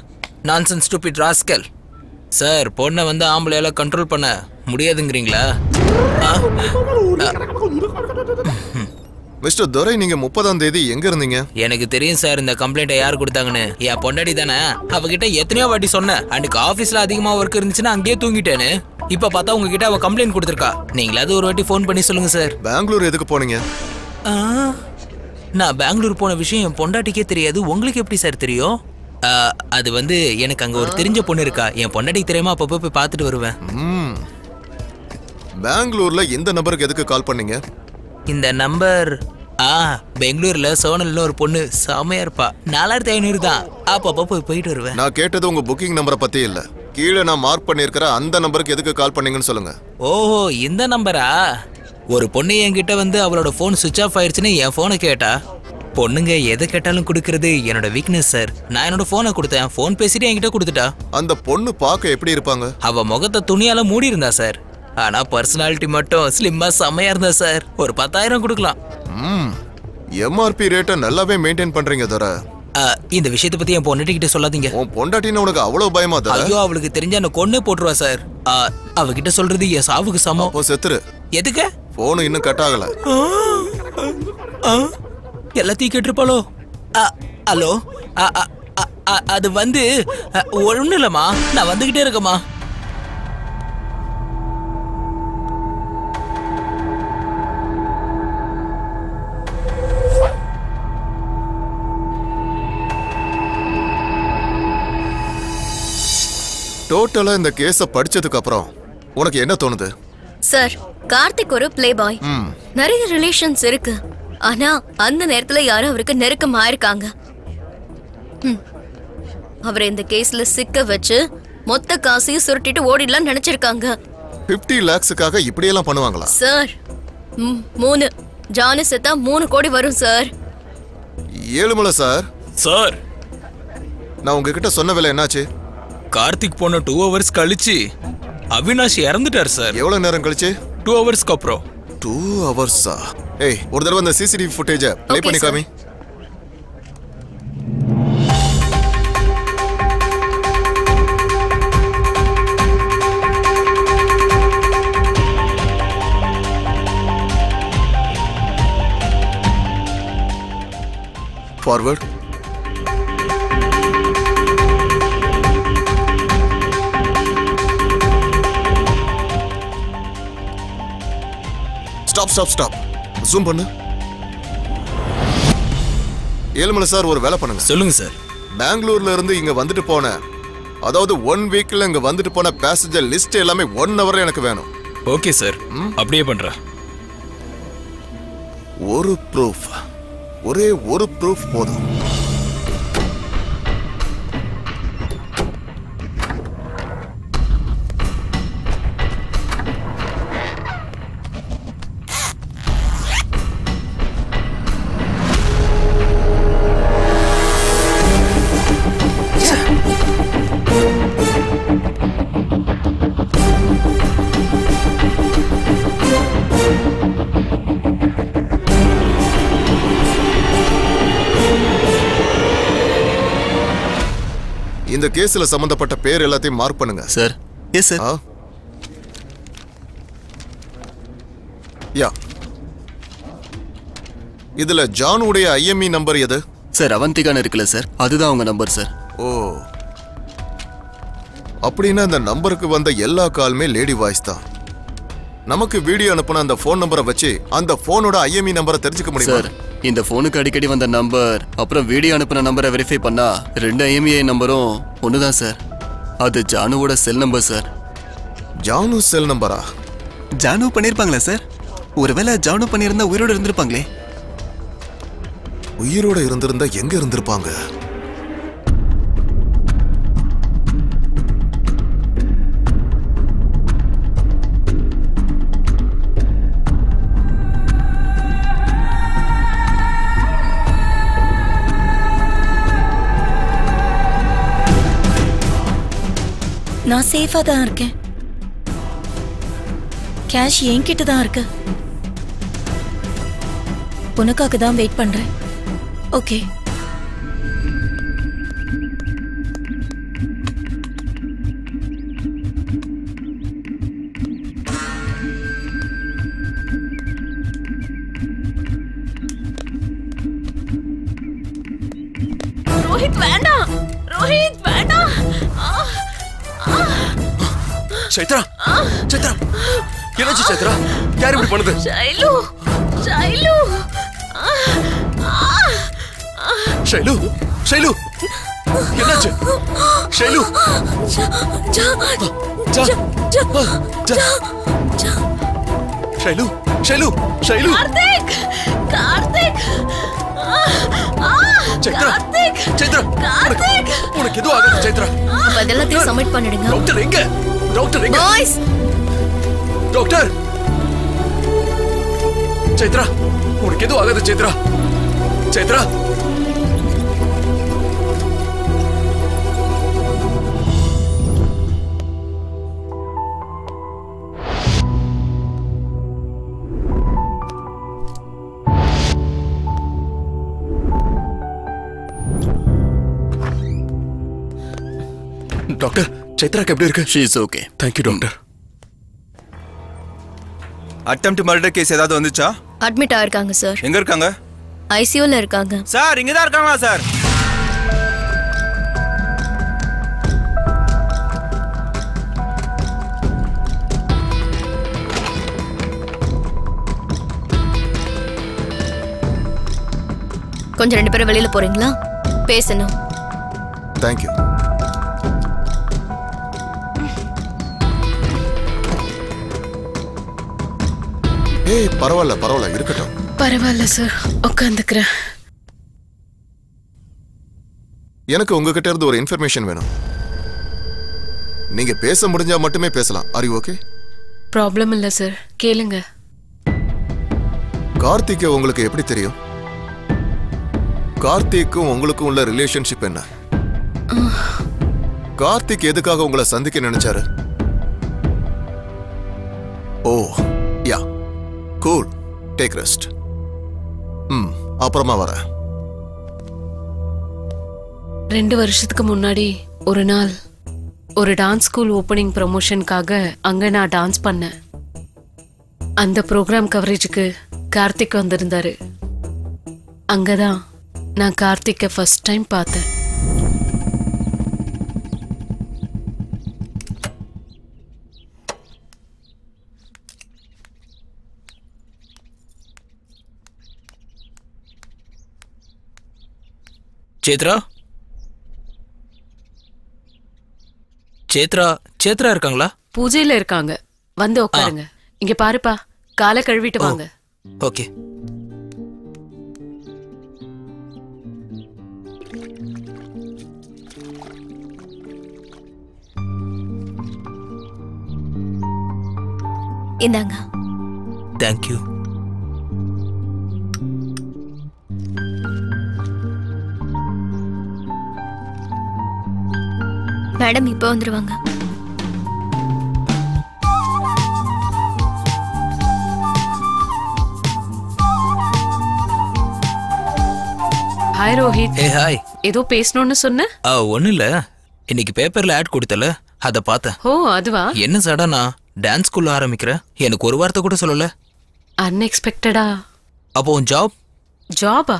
நான்சென்ஸ் ஸ்டூபிட் ராஸ்கல். சார், பொண்ணை வந்து ஆம்பளையால கண்ட்ரோல் பண்ண முடியாதுங்கிறீங்களா? மிஸ்டர் துரை, நீங்க 30ஆம் தேதி எங்க இருந்தீங்க? எனக்கு தெரியும் சார் இந்த கம்ப்ளைண்ட்டை யார் கொடுத்தாங்கன்னு. என் பொண்டாடி தானே. அவகிட்ட எத்தனையோ வாட்டி சொன்னேன். அன்னைக்கு ஆபீஸ்ல அதிகமா ஒர்க் இருந்துச்சுன்னா அங்கேயே தூங்கிட்டேன்னு. இப்ப பார்த்தா உங்ககிட்ட அவ கம்ப்ளைண்ட் கொடுத்துருக்கா. நீங்களாவது ஒரு வாட்டி ஃபோன் பண்ணி சொல்லுங்க சார். பெங்களூர் எதுக்கு போனீங்க? நான் பெங்களூர் போன விஷயம் என் பொண்டாட்டிக்கே தெரியாது. உங்களுக்கு எப்படி சார் தெரியும்? அது வந்து எனக்கு அங்க ஒரு தெரிஞ்ச பொண்ணு இருக்கா. என் பொண்டாட்டிக்கு தெரியாம அப்பப்போ போய் பார்த்துட்டு வருவேன். பெங்களூர்ல இந்த நம்பருக்கு எதுக்கு கால் பண்ணீங்க? இந்த நம்பர் பெங்களூர்ல சோனல்ல ஒரு பொண்ணு செமையா இருப்பா. 4500 தான். அப்பப்போ போயிட்டு வருவேன். நான் கேட்டது உங்க புக்கிங் நம்பரை பத்தி இல்ல. கீழே நான் மார்க் பண்ணிருக்கிற அந்த நம்பருக்கு எதுக்கு கால் பண்ணீங்கன்னு சொல்லுங்க. ஓஹோ, இந்த நம்பரா? ஒரு பொண்ணு என்கிட்ட வந்து அவளோட போன் சுவிட்ச் ஆஃப் ஆயிடுச்சுன்னு என் போனை கேட்டா. பொண்ணுங்க எதை கேட்டாலும் கொடுக்கறது என்னோட வீக்னஸ் சார். நான் என்னோட போனை கொடுத்தேன். போன் பேசிட்டு என்கிட்ட கொடுத்துட்டா. அந்த பொண்ணு பார்க்க எப்படி இருப்பாங்க? அவ முகத்தை துணியால மூடி இருந்தா சார். ஆனா பர்சனாலிட்டி மட்டும் ஸ்லிம்மா செமையா இருந்தா சார். ஒரு 10,000 கொடுக்கலாம். எம்ஆர்பி ரேட்டை நல்லாவே மெயின்டைன் பண்றீங்க தர. இந்த விஷயத்தை பத்தி என் பொண்டாட்டி கிட்ட சொல்லாதீங்க. உன் பொண்டாட்டின்னு உனக்கு அவ்வளவு பயமா தர? ஐயோ, அவளுக்கு தெரிஞ்சா என்ன கொன்னே போட்டுருவா சார். அவகிட்ட சொல்றது என் சாவுக்கு சமம். அப்போ செத்துரு. எதுக்கு? போன் இன்னும் கட் ஆகல. எல்லாத்தையும் கேட்டிருப்பாளோ? ஹலோ, அது வந்து ஒண்ணு இல்லம்மா, நான் வந்துகிட்டே இருக்கேம்மா. டோட்டலா இந்த கேஸ படிச்சதுக்கு அப்புறம் உனக்கு என்ன தோணுது? சார், கார்த்திக் ஒரு பிளே பாய். நிறைய ரிலேஷன்ஸ் இருக்கு. ஆனா அந்த நேரத்துல யாரும் அவருக்கு நெருக்கமா இருக்காங்க. அவரை இந்த கேஸ்ல சிக்க வச்சு மொத்த காசையும் சுருட்டிட்டு ஓடிடலாம் நினைச்சிருக்காங்க. 50 lakhsக்காக இப்படியெல்லாம் பண்ணுவாங்களா? சார் 3 ஜானு செத்தா 3 கோடி வரும் சார். ஏழுமலை சார். சார் நான் உங்ககிட்ட சொன்ன வேலை என்னாச்சு? கார்த்திக் போன 2 hours கழிச்சு அவினாஷ் இறந்துட்டார் சார். எவ்வளவு நேரம் கழிச்சு? 2 hoursக்கு அப்புறம். 2 hours-ஆ? ஏய், ஒரு தடவை அந்த சிசிடிவி ஃபுட்டேஜை ப்ளே பண்ணி காமி. Forward. Stop. Zoom பண்ணு. ஏழுமலை சார், ஒரு வேலை பண்ணுங்க. சொல்லுங்க சார். பெங்களூர்ல இருந்து இங்க வந்துட்டு போன, அதாவது 1 weekல இங்க வந்துட்டு போன பேசஞ்சர் லிஸ்ட் எல்லாமே 1 hourல எனக்கு வேணும். ஓகே சார், அப்படியே பண்றேன். ஒரு ப்ரூஃப், ஒரே ஒரு ப்ரூஃப் போதும். இந்த கேஸ்ல சம்பந்தப்பட்ட பேர் எல்லாத்தையும் மார்க் பண்ணுங்க. சார். Yes sir. யா. இதுல ஜானுடைய ஐஎம்இ நம்பர் எது? சார், அவந்திகான்னு இருக்குல்ல சார், அதுதான் உங்க நம்பர் சார். ஓ, அப்படின்னா அந்த நம்பருக்கு வந்த எல்லா காலுமே லேடி வாய்ஸ் தான். நமக்கு வீடியோ அனுப்புன அந்த ஃபோன் நம்பரை வச்சு அந்த ஃபோனோட ஐஎம்இ நம்பரை தெரிஞ்சுக்க முடியும் சார். இந்த ஃபோனுக்கு அடிக்கடி வந்த நம்பர் அப்புறம் வீடியோ அனுப்புன நம்பரை வெரிஃபை பண்ணா 2 ஐஎம்இஐ நம்பரும் ஒண்ணுதான் சார். அது ஜானுவோட செல் நம்பர் சார். ஜானு செல் நம்பரா? ஜானு பண்ணிருப்பாங்களா சார்? ஒருவேளை ஜானு பண்ணியிருந்தா உயிரோட இருந்திருப்பாங்களே. உயிரோட இருந்திருந்தா எங்க இருந்திருப்பாங்க? நான் சேஃபா தான் இருக்கேன். கேஷ் என்கிட்ட தான் இருக்கு. உனக்காக தான் வெயிட் பண்றேன். ஓகே. ரோஹித் வேண்டாம், ரோஹித் வேண்டாம். சைத்ரா, என்னாச்சு சைத்ரா? யார் இப்படி பண்ணுது? ஷைலு. என்னாச்சு? ஷைலு. கார்த்திக். உனக்கு எதுவும் ஆகாது சைத்ரா. எல்லாத்தையும் சப்மிட் பண்ணிடுங்க. டாக்டர் எங்க? பாய்ஸ். டாக்டர். சைத்ரா, உனக்கு எதுவும் ஆகாது சைத்ரா. டாக்டர், சைத்ராக்கு எப்படி இருக்கு? She is okay. Thank you doctor. Attempt murder case ஏதாவது வந்துச்சா? அட்மிட் ஆயிருக்காங்க சார். எங்க இருக்காங்க? ஐசியூல இருக்காங்க. சார், இங்க தான் இருக்காங்களா சார்? கொஞ்சம் 2 பேரும் வெளியில போறீங்களா? பேசணும். Thank you. ஏய், பரவாயில்ல இருக்கட்டும். பரவாயில்ல சார், உட்காந்துக்கிறேன். எனக்கு உங்ககிட்ட இருந்து ஒரு இன்ஃபர்மேஷன் வேணும். நீங்க பேச முடிஞ்சா மட்டுமே பேசலாம். Are you okay? ப்ராப்ளம் இல்ல சார், கேளுங்க. கார்த்திகை உங்களுக்கு எப்படி தெரியும்? கார்த்திக்கும் உங்களுக்கும் உள்ள ரிலேஷன்ஷிப் என்ன? கார்த்திக் எதுக்காக உங்களை சந்திக்க நினைச்சாரு? ஓ யா, கூல், டேக் ரெஸ்ட். அப்புறமா வரேன். 2 வருஷத்துக்கு முன்னாடி ஒரு நாள் ஒரு டான்ஸ் ஸ்கூல் ஓப்பனிங் ப்ரமோஷனுக்காக அங்க நான் டான்ஸ் பண்ணேன். அந்த ப்ரோக்ராம் கவரேஜுக்கு கார்த்திக் வந்திருந்தாரு. அங்கதான் நான் கார்த்திக்கை ஃபர்ஸ்ட் டைம் பார்த்தேன். சேத்ரா சேத்ரா சேத்ரா இருக்காங்களா? பூஜையில இருக்காங்க, வந்து உட்காருங்க. இங்க பாருப்பா, காலை கழுவிட்டு வாங்க. ஓகே. இந்தாங்க. தேங்க்யூ. மேடம் இப்போ வந்துருவாங்க. ஹாய் ரோஹித். ஏ ஹாய். ஏதோ பேசணும்னு சொன்ன? ஒன்றும் இல்லை, இன்னைக்கு பேப்பரில் ஆட் கொடுத்தல, அதை பார்த்தேன். ஓ அதுவா? என்ன சடனா டான்ஸ் ஸ்கூல்ல ஆரம்பிக்கிற? எனக்கு ஒரு வார்த்தை கூட சொல்லல. அன்எக்ஸ்பெக்டடா. அப்போ உன் ஜாப்? ஜாபா?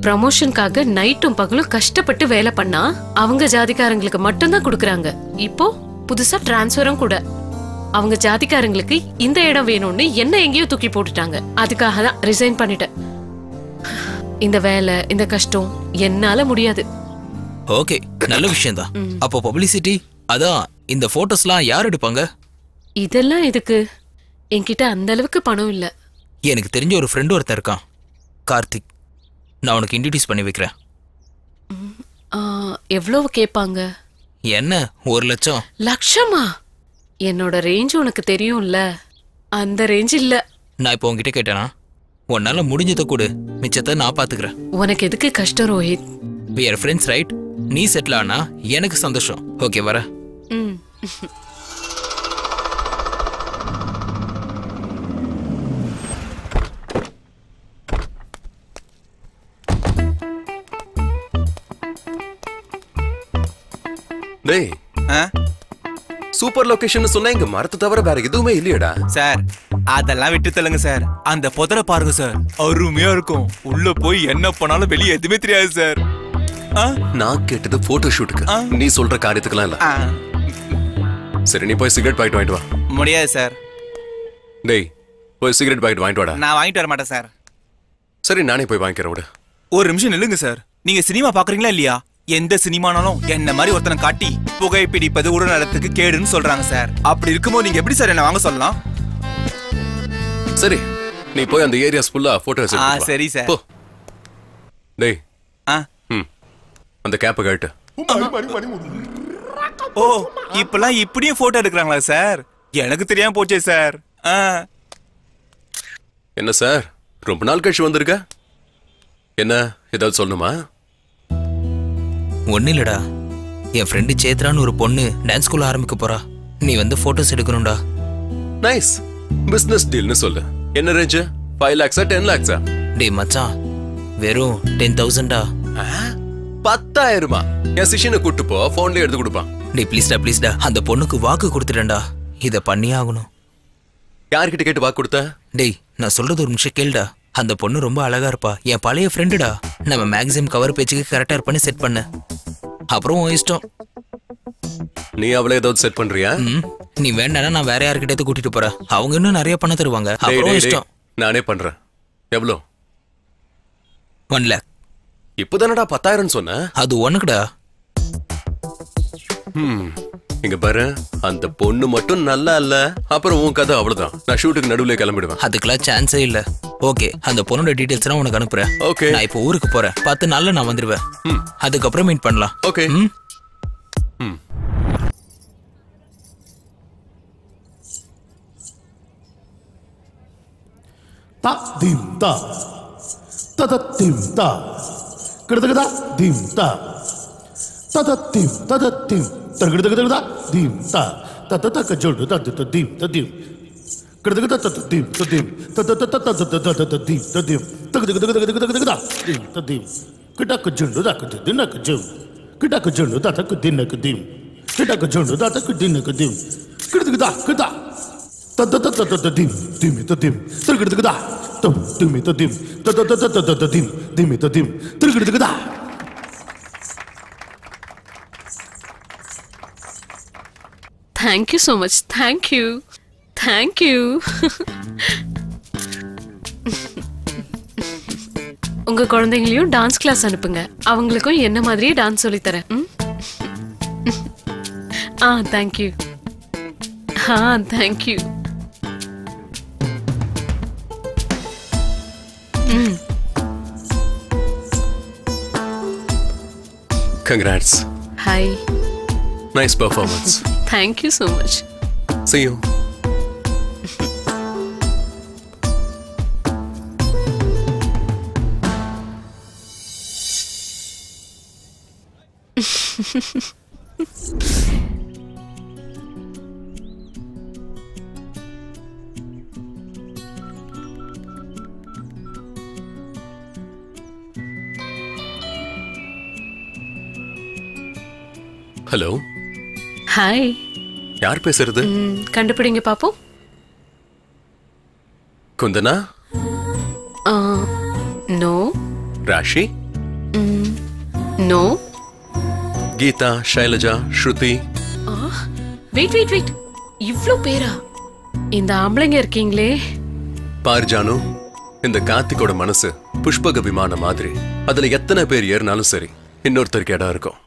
ப்ரமோஷனுக்காக நைட்டும் பகலும் கஷ்டப்பட்டு வேலை பண்ணா அவங்க ஜாதிக்காரங்களுக்கு மட்டும்தான் கொடுக்கறாங்க. இப்போ புதுசா டிரான்ஸ்ஃபரும் கூட. அவங்க ஜாதிக்காரங்களுக்கு இந்த இடம் வேணும்னு என்ன எங்கேயோ தூக்கி போட்டுட்டாங்க. அதுக்காக தான் ரிசைன் பண்ணிட்டேன். இந்த வேலை, இந்த கஷ்டம் என்னால முடியாது. ஓகே, நல்ல விஷயம் தான். அப்போ பப்ளிசிட்டி, அதான் இந்த போட்டோஸ்லாம் யார் எடுப்பாங்க? இதெல்லாம் எதுக்கு? என்கிட்ட அந்த அளவுக்கு பணம் இல்ல. எனக்கு தெரிஞ்ச ஒரு ஃப்ரெண்ட் ஒருத்தர் இருக்கான், கார்த்திக். நான் உனக்கு இன்ட்ரோடியூஸ் பண்ணி வைக்கிறேன். எவ்வளவு கேட்பாங்க? என்ன, 1 லட்சம்? லட்சமா? என்னோட ரேஞ்ச் உனக்கு தெரியும்ல, அந்த ரேஞ்ச் இல்ல. நான் இப்போ உங்ககிட்ட கேட்டேனா? உன்னால முடிஞ்சதை கொடு, மிச்சத்தை நான் பாத்துக்கிறேன். உனக்கு எதுக்கு கஷ்டம் Rohit? we are friends, right? நீ செட்டில் ஆனா எனக்கு சந்தோஷம். ஓகே, வர. டேய், சூப்பர் லொகேஷன் சொன்னா இங்க மரத்தை தவிர வேற எதுவுமே இல்லையடா. சார் அதெல்லாம் விட்டு தள்ளுங்க சார். அந்த புதரை பாருங்க சார், அருமையா இருக்கும். உள்ள போய் என்ன பண்ணாலும் வெளியே எதுவுமே தெரியாது சார். நான் கேட்டது போட்டோ ஷூட்டுக்கு, நீ சொல்ற காரியத்துக்குலாம் இல்ல. சரி, நீ போய் சிகரெட் பாக்கெட் வாங்கிட்டு வா. முடியாது சார். டேய், போய் சிகரெட் பாக்கெட் வாங்கிட்டு வாடா. நான் வாங்கிட்டு வர மாட்டேன் சார். சரி, நானே போய் வாங்கிக்கிறேன் விடு. ஒரு நிமிஷம் நில்லுங்க சார். நீங்க சினிமா பாக்குறீங்களா இல்லையா? எந்த சினிமானாலும் என்ன மாதிரி ஒருத்தனை காட்டி புகைப்பிடிப்பது உடல்நலத்துக்கு கேடுன்னு சொல்றாங்க சார். அப்படி இருக்கும்போது நீங்க எப்படி சார் என்ன வாங்க சொல்லலாம்? சரி, நீ போய் அந்த ஏரியாஸ் ஃபுல்லா போட்டோஸ் எடுத்து. சரி சார். போ. டேய், அந்த கேப்பை கழட்டு. ஓ, இப்பெல்லாம் இப்படியும் போட்டோ எடுக்கிறாங்களா சார்? எனக்கு தெரியாம போச்சே சார். என்ன சார், ரொம்ப நாள் கழிச்சு வந்திருக்க? என்ன, ஏதாவது சொல்லணுமா? ஒன்னும் இல்லடா, என் ஃப்ரெண்டு சேத்ரான்னு ஒரு பொண்ணு டான்ஸ் ஸ்கூல் ஆரம்பிக்க போறா. நீ வந்து போட்டோஸ் எடுக்கணும்டா. நைஸ், பிசினஸ் டீல்னு சொல்லு. என்ன ரேஞ்ச்? 5 lakhs 10 lakhs? டேய் மச்சான், வெறும் 10,000டா. 10,000? என் சிஷியனை கூட்டு போ, போன்ல எடுத்து கொடுப்பான். டேய் ப்ளீஸ்டா ப்ளீஸ்டா, அந்த பொண்ணுக்கு வாக்கு கொடுத்துட்டேன்டா. இத பண்ணியே ஆகணும். யார்கிட்ட கேட்டு வாக்கு கொடுத்த? டேய், நான் சொல்றது ஒரு நிமிஷம் கேளுடா. அந்த பொண்ணு ரொம்ப அழகா இருப்பா, என் பழைய ஃப்ரெண்டுடா. நம்ம மேக்ஸிமம் கவர் பேஜுக்கு கரெக்டா இருப்பான்னு செட் பண்ண. அப்புறம் உன் இஷ்டம். நீ அவளை ஏதாவது செட் பண்றியா? நீ வேண்டானா நான் வேற யார்கிட்ட கூட்டிட்டு போறேன். அவங்க இன்னும் நிறைய பணம் தருவாங்க. அப்புறம் இஷ்டம். நானே பண்றேன். எவ்வளோ? 1 lakh. இப்போதானடா 10,000 சொன்ன. அது உனக்குடா. இங்க பாரு, அந்த பொண்ணு மட்டும் நல்லா இல்ல, அப்புறம் உன் கதை அவ்வளவுதான். நான் ஷூட்டுக்கு நடுவுல கிளம்பிடுவேன். அதுக்கெல்லாம் சான்ஸே இல்ல. ஓகே, அந்த பொண்ணோட டீடைல்ஸ் எல்லாம் உனக்கு அனுப்புறேன். ஓகே, நான் இப்போ ஊருக்கு போறேன். 10 நாள்ல நான் வந்துருவேன். அதுக்கப்புறம் மீட் பண்ணலாம். Okay. ta dim ta ta ta dim ta kidagada dim ta ta ta dim targada dim ta ta ta ka jodu ta dim kidagada ta dim ta ta ta ta dim targada dim kita ka jodu da ka dinna ka jodu kita ka jodu da ka dinna ka dim kita ka jodu da ka dinna ka dim kidagada kita ta ta ta ta dim targada dim ta ta ta ta dim targada Thank you so much. Thank you. Thank you. உங்க குழந்தைங்களையும் dance class அனுப்புங்க. அவங்களுக்கும் என்ன மாதிரியே dance சொல்லி தரேன். thank you. thank you. Congrats. Hi. Nice performance. Thank you so much. See you. Hello. Hi. யார் பேசுறது? கண்டுபிடிங்க பாப்போம். குந்தனா? நோ. ராஷி? நோ. கீதா, ஷைலஜா, ஸ்ருதி? வெயிட் இவ்ளோ பேரா? இந்த ஆம்பளைங்க இருக்கீங்களே. பார் ஜானு, இந்த கார்த்திகோட மனசு புஷ்பக விமானம் மாதிரி. அதுல எத்தனை பேர் ஏறினாலும் சரி, இன்னொருத்தருக்கு இடம் இருக்கும்.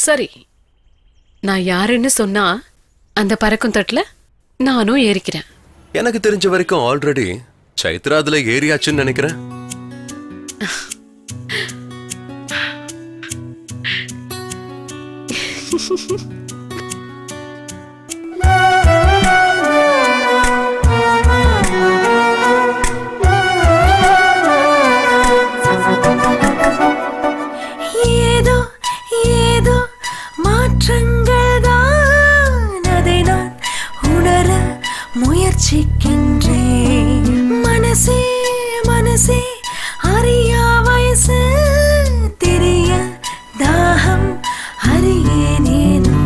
சரி, நான் யாருன்னு சொன்னா அந்த பறக்கும் தட்டுல நானும் ஏறிக்கிறேன். எனக்கு தெரிஞ்ச வரைக்கும் ஆல்ரெடி சைத்ரா அதுல ஏறியாச்சுன்னு நினைக்கிறேன். மனசே அறியா வயசு தெரிய தாகம் அறியேனேனோ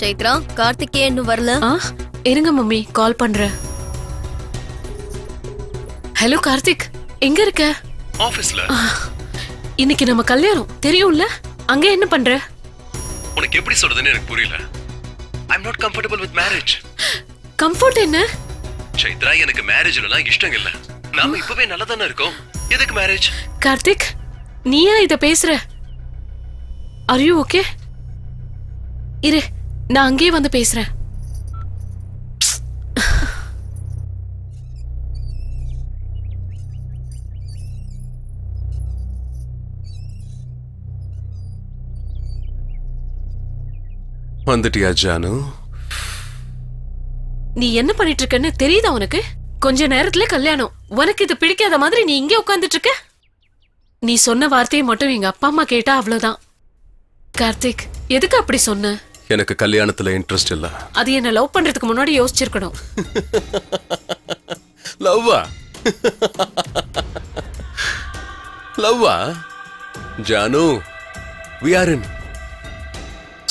சைத்ரா, கார்த்திக் ஏன் இன்னும் வரல? இருங்க மம்மி, கால் பண்றேன். ஹலோ கார்த்திக், எங்க இருக்க? ஆபீஸ்ல. இன்னைக்கு நம்ம கல்யாணம் தெரியும்ல, அங்க என்ன பண்ற? உனக்கு எப்படி சொல்றதுன்னு எனக்கு புரியல. I am not comfortable with marriage. Comfort என்ன? சைத்ரா, எனக்கு மேரேஜ்லாம் இஷ்டம் இல்ல. நாம இப்பவே நல்லா தானே இருக்கோம். எதுக்கு மேரேஜ்? கார்த்திக், நீயா இத பேசுற? Are you okay? இரு, நான் அங்கேயே வந்து பேசுறேன். வந்துட்டியா ஜானு? நீ என்ன பண்ணிட்டு இருக்கன்னு தெரியுதா உனக்கு? கொஞ்ச நேரத்துல கல்யாணம். உனக்கு இது பிடிக்காத மாதிரி நீ இங்கே உட்கார்ந்துட்டு இருக்க. நீ சொன்ன வார்த்தையை மட்டும் எங்க அப்பா அம்மா கேட்டா அவ்வளவுதான். கார்த்திக், எதுக்கு அப்படி சொன்ன? எனக்கு கல்யாணத்துல இன்ட்ரெஸ்ட் இல்ல. அது என்ன லவ் பண்றதுக்கு முன்னாடி யோசிச்சிருக்கணும். லவ்வா? லவ்வா? Janu, we are in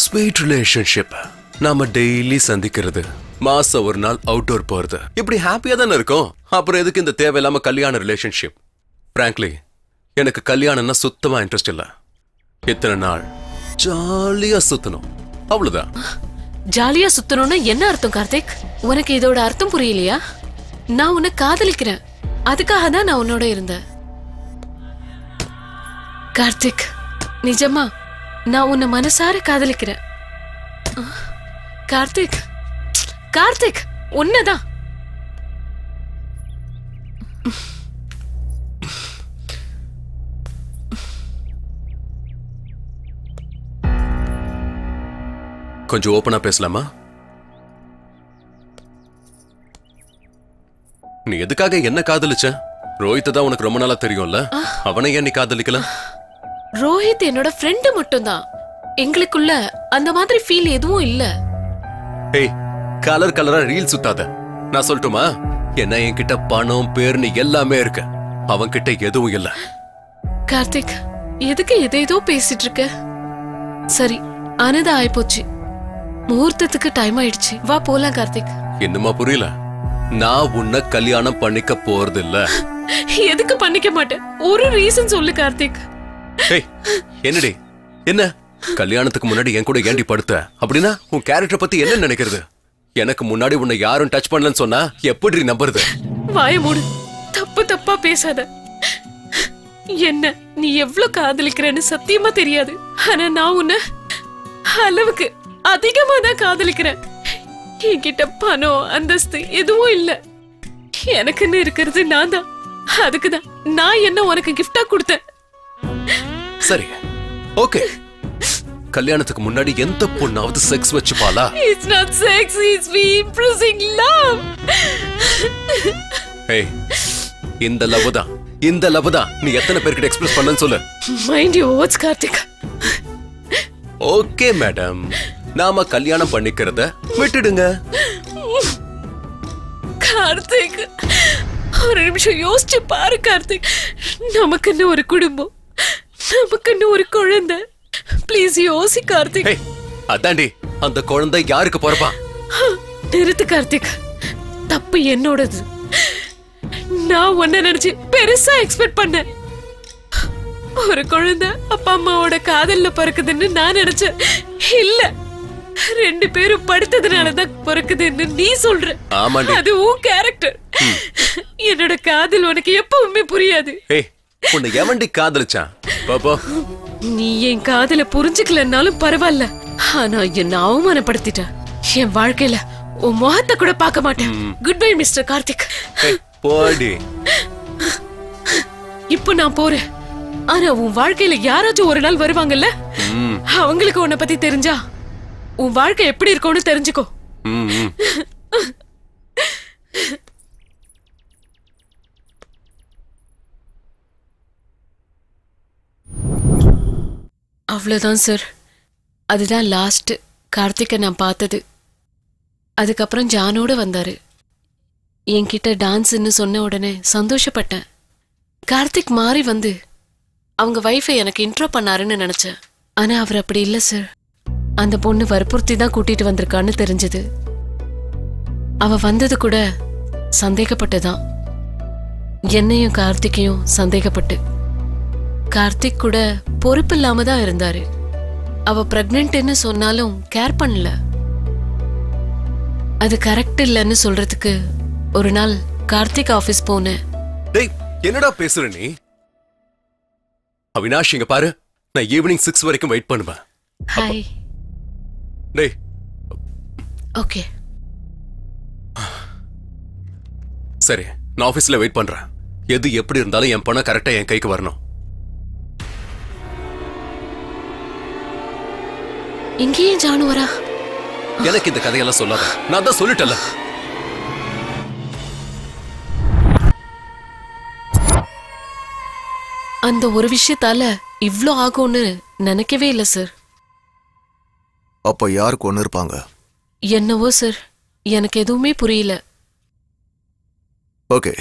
sweet relationship. நாம டெய்லி சந்திக்கிறது, மாசம் ஒரு நாள் அவுட்டோர் போறது, இப்படி ஹாப்பியா தானே இருக்கும். அப்புறம் எதுக்கு இந்த தேவையில்லாம கல்யாண ரிலேஷன்ஷிப்? frankly, எனக்கு கல்யாணம்னா சுத்தமா இன்ட்ரெஸ்ட் இல்ல. இத்தனை நாள் ஜாலியா சுத்தணும், அவ்வளவுதான். ஜாலியா சுத்தணும்னா என்ன அர்த்தம் கார்த்திக்? உனக்கு இதோட அர்த்தம் புரியலையா? நான் உன்னை காதலிக்கிறேன், அதுக்காக தான் நான் உன்னோட இருந்தேன். கார்த்திக், நிஜமா நான் உன்னை மனசார காதலிக்கிறேன். கார்த்திக், கார்த்திக், உன்னதான். கொஞ்சம் ஓபனா பேசலாமா? நீ எதுக்காக என்ன காதலிச்ச? ரோஹித் தான் உனக்கு ரொம்ப நாளா தெரியும்ல, அவனை ஏன் நீ காதலிக்கல? ரோஹித் என்னோட ஃப்ரெண்டு மட்டும்தான். எங்களுக்குள்ள அந்த மாதிரி ஃபீல் எதுவும் இல்ல. ஏய், கலர் கலரா ரீல் சுத்தாத. நான் சொல்லட்டுமா? என்ன என்கிட்ட பணம் பேர்னு எல்லாமே இருக்கு, அவன் கிட்ட எதுவும் இல்ல. கார்த்திக், எதுக்கு எதேதோ பேசிட்டு இருக்க? சரி, ஆனது ஆயிப்போச்சு. முகூர்த்தத்துக்கு டைம் ஆயிடுச்சு, வா போலாம். கார்த்திக், என்னமா புரியல? நான் உன்னை கல்யாணம் பண்ணிக்க போறது இல்ல. எதுக்கு பண்ணிக்க மாட்டேன்? ஒரு ரீசன் சொல்லு கார்த்திக். ஏய், என்னடி என்ன? கல்யாணத்துக்கு முன்னாடி என் கூட ஏண்டி படுத்த? அப்படின்னா உன் கேரக்டர் பத்தி என்ன நினைக்கிறது? எனக்கு முன்னாடி உன்னை யாரும் டச் பண்ணலன்னு சொன்னா எப்படி நம்புறது? வாய மூடு, தப்பு தப்பா பேசாத. என்ன நீ எவ்வளவு காதலிக்கிறன்னு சத்தியமா தெரியாது. ஆனா நான் உன்னை அளவுக்கு அதிகமா தான் காதலிக்கிறேன். என்கிட்ட பணம் அந்தஸ்து எதுவும் இல்ல. எனக்குன்னு இருக்கிறது நான் தான். அதுக்குதான் நான் என்ன உனக்கு கிஃப்டா கொடுத்தேன். சரி, ஓகே. கல்யாணத்துக்கு முன்னாடி எந்த பொண்ணாவது sex வச்சுப்பாளா? It's not sex, it's me impressing love. ஏய், இந்த லவ் தான், இந்த லவ் தான் நீ எத்தனை பேர்கிட்ட எக்ஸ்பிரஸ் பண்ணன்னு சொல்லு. Mind your words, Karthik. Okay madam, நாம கல்யாணம் பண்ணிக்கிறத விட்டுடுங்க. கார்த்திக், ஒரு நிமிஷம் யோசிச்சு பாரு கார்த்திக். நமக்குன்னு ஒரு குடும்பம், நமக்குன்னு ஒரு குழந்தை. ப்ளீஸ் யோசி கார்த்திக். அதாண்டி, அந்த குழந்தை யாருக்கு பிறப்பா? நிறுத்து கார்த்திக், தப்பு என்னோடது. நான் உன்ன நினைச்சு பெருசா எக்ஸ்பெக்ட் பண்ணேன். ஒரு குழந்தை அப்பா அம்மாவோட காதல்ல பிறக்குதுன்னு நான் நினைச்சேன். இல்ல, ரெண்டு பேரும் படுத்ததுனாலதான் பிறக்குதுன்னு நீ சொல்ற. அது உன் கேரக்டர். என்னோட காதல் உனக்கு எப்பவுமே புரியாது. உன்னை எவன்டி காதலிச்சான்? பாப்பா, நீ என் காதல புரிஞ்சுக்கலன்னாலும் பரவாயில்ல, ஆனா என்ன அவமானப்படுத்திட்ட. என் வாழ்க்கையில உன் முகத்தை கூட பார்க்க மாட்டேன். Good bye mister Karthik. போடி. இப்போ நான் போறேன். ஆனா உன் வாழ்க்கையில யாராச்சும் ஒரு நாள் வருவாங்கல்ல, அவங்களுக்கு உன்னை பத்தி தெரிஞ்சா உன் வாழ்க்கை எப்படி இருக்கும்னு தெரிஞ்சுக்கோ. அவ்வளவுதான் சார். அதுதான் லாஸ்ட் கார்த்திகை நான் பார்த்தது. அதுக்கப்புறம் ஜானோட வந்தாரு. என்கிட்ட டான்ஸ்ன்னு சொன்ன உடனே சந்தோஷப்பட்டேன். கார்த்திக் மாறி வந்து அவங்க வைஃபை எனக்கு இன்ட்ரோ பண்ணாருன்னு நினைச்சேன். ஆனா அவர் அப்படி இல்லை சார். அந்த பொண்ணு வற்புறுத்தி தான் கூட்டிட்டு வந்திருக்கான்னு தெரிஞ்சது. அவ வந்தது கூட சந்தேகப்பட்டுதான், என்னையும் கார்த்திகையும் சந்தேகப்பட்டு. கார்த்திக் கூட பொறுப்பு இல்லாம தான் இருந்தாரு. அவ பிரெக்னன்ட்னு சொன்னாலும் கேர் பண்ணல. அது கரெக்ட் இல்லைன்னு சொல்றதுக்கு ஒரு நாள் கார்த்திக் ஆபீஸ் போனேன். டேய் என்னடா பேசுற நீ? அவினாஷ் இங்க பாரு, நான் ஈவினிங் 6 வரைக்கும் வெயிட் பண்ணுவேன். ஹாய். டேய் ஓகே சரி, நான் ஆபீஸ்ல வெயிட் பண்றேன். எது எப்படி இருந்தாலும் என் பணம் கரெக்டா என் கைக்கு வரணும். இங்கேயும் ஜானு வரா? எனக்கு இந்த கதையெல்லாம் சொல்லாத, நான் தான் சொல்லிட்டல. அந்த ஒரு விஷயத்தால இவ்ளோ ஆகும்னு நினைக்கவே இல்ல சார். அப்ப யாருக்கு ஒண்ணு இருப்பாங்க? என்னவோ சார், எனக்கு எதுவுமே புரியல. Okay,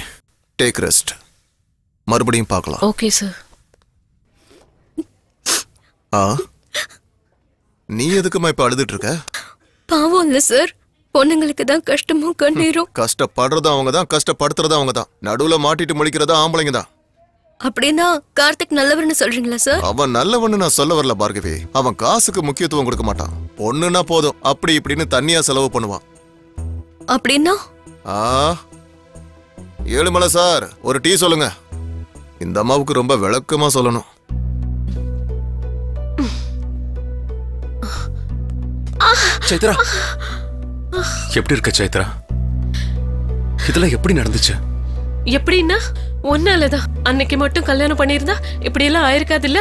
take rest. மறுபடியும் பார்க்கலாம். Okay sir. நீ எதுக்குமா இப்ப அழுதுட்டு இருக்க? பாவம் இல்ல சார், பொண்ணுங்களுக்கு தான் கஷ்டமும் கண்ணீரும். கஷ்டப்படுறது அவங்க தான், கஷ்டப்படுத்துறது அவங்க தான். நடுவுல மாட்டிட்டு முழிக்கிறதா ஆம்பளைங்க தான். அப்படின்னா கார்த்திக் நல்லவர்னு சொல்றீங்களா சார்? அவன் நல்லவன்னு நான் சொல்ல வரல பார்கவி. அவன் காசுக்கு முக்கியத்துவம் கொடுக்க மாட்டான். பொண்ணுன்னா போதும் அப்படி இப்படின்னு தண்ணியா செலவு பண்ணுவான். அப்படின்னா ஏழுமலை சார், ஒரு டீ சொல்லுங்க. இந்த அம்மாவுக்கு ரொம்ப விளக்கமா சொல்லணும். சைத்ரா, எப்படி இருக்க சைத்ரா? இதெல்லாம் எப்படி நடந்துச்சு? எப்படின்னா ஒன்னாலதான். அன்னைக்கு மட்டும் கல்யாணம் பண்ணிருந்தா இப்படி எல்லாம் ஆயிருக்காது இல்ல.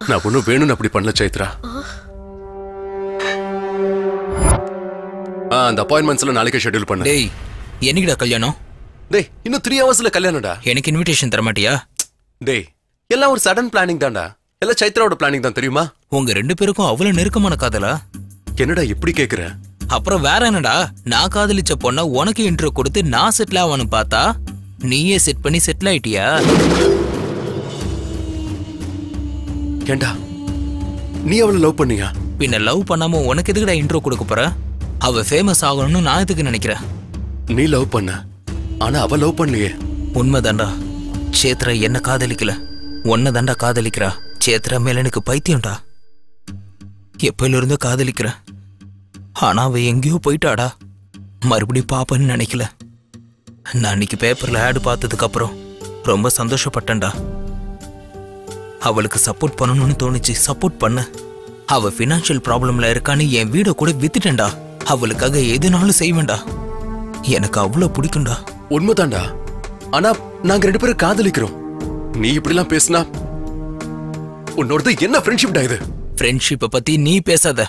நான் ஒண்ணும் வேணும்னு அப்படி பண்ணல சைத்ரா. அந்த அப்பாயின்மெண்ட்ஸ்ல நாளைக்கு ஷெட்யூல் பண்ணு. டேய் என்னைக்குடா கல்யாணம்? டேய் இன்னும் 3 ஹவர்ஸ்ல கல்யாணம்டா. எனக்கு இன்விடேஷன் தர மாட்டியா? டேய் எல்லாம் ஒரு சடன் பிளானிங் தான்டா. எல்லாம் சைத்ராவோட பிளானிங் தான், தெரியுமா? உங்க 2 பேருக்கும் அவ்வளவு நெருக்கமான காதலா? என்னடா இப்படி கேக்குற? அப்புறம் வேற என்னடா, நான் காதலிச்ச பொண்ண உனக்கு இன்ட்ரோ கொடுத்து நான் செட்டில் ஆவான்னு பார்த்தா நீயே செட் பண்ணி செட்டில் ஆயிட்டியா? ஏண்டா நீ அவளை லவ் பண்ணியா? பின்ன லவ் பண்ணாம உனக்கு எதுக்குடா இன்ட்ரோ கொடுக்க போற? அவ ஃபேமஸ் ஆகணும்னு நான் எதுக்கு நினைக்கிறேன்? நீ லவ் பண்ண, ஆனா அவ லவ் பண்ணலையே. உண்மைதான்டா, சேத்ரா என்ன காதலிக்கல, உன்னை தாண்டா காதலிக்கிறா. சேத்ரா மேல எனக்கு பைத்தியம்டா. எப்பல இருந்தோ காதலிக்கிற, ஆனா அவ எங்கேயோ போயிட்டாடா. மறுபடியும் பாப்பன்னு நினைக்கல. நான் அன்னைக்கு பேப்பர்ல ஆடு பார்த்ததுக்கு அப்புறம் ரொம்ப சந்தோஷப்பட்டேன்டா. அவளுக்கு சப்போர்ட் பண்ணணும்னு தோணுச்சு, சப்போர்ட் பண்ண. அவ ஃபினான்ஷியல் ப்ராப்ளம்ல இருக்கான்னு என் வீட கூட வித்துட்டேன்டா. அவளுக்காக எதுனாலும் செய்வேன்டா. எனக்கு அவ்வளவு பிடிக்கும்டா. உண்மைதான்டா, ஆனா நாங்க 2 பேரும் காதலிக்கிறோம். நீ இப்படிலாம் பேசினா உன்னோடது என்ன ஃப்ரெண்ட்ஷிப்டா இது? ஃப்ரெண்ட்ஷிப்பை பத்தி நீ பேசாத.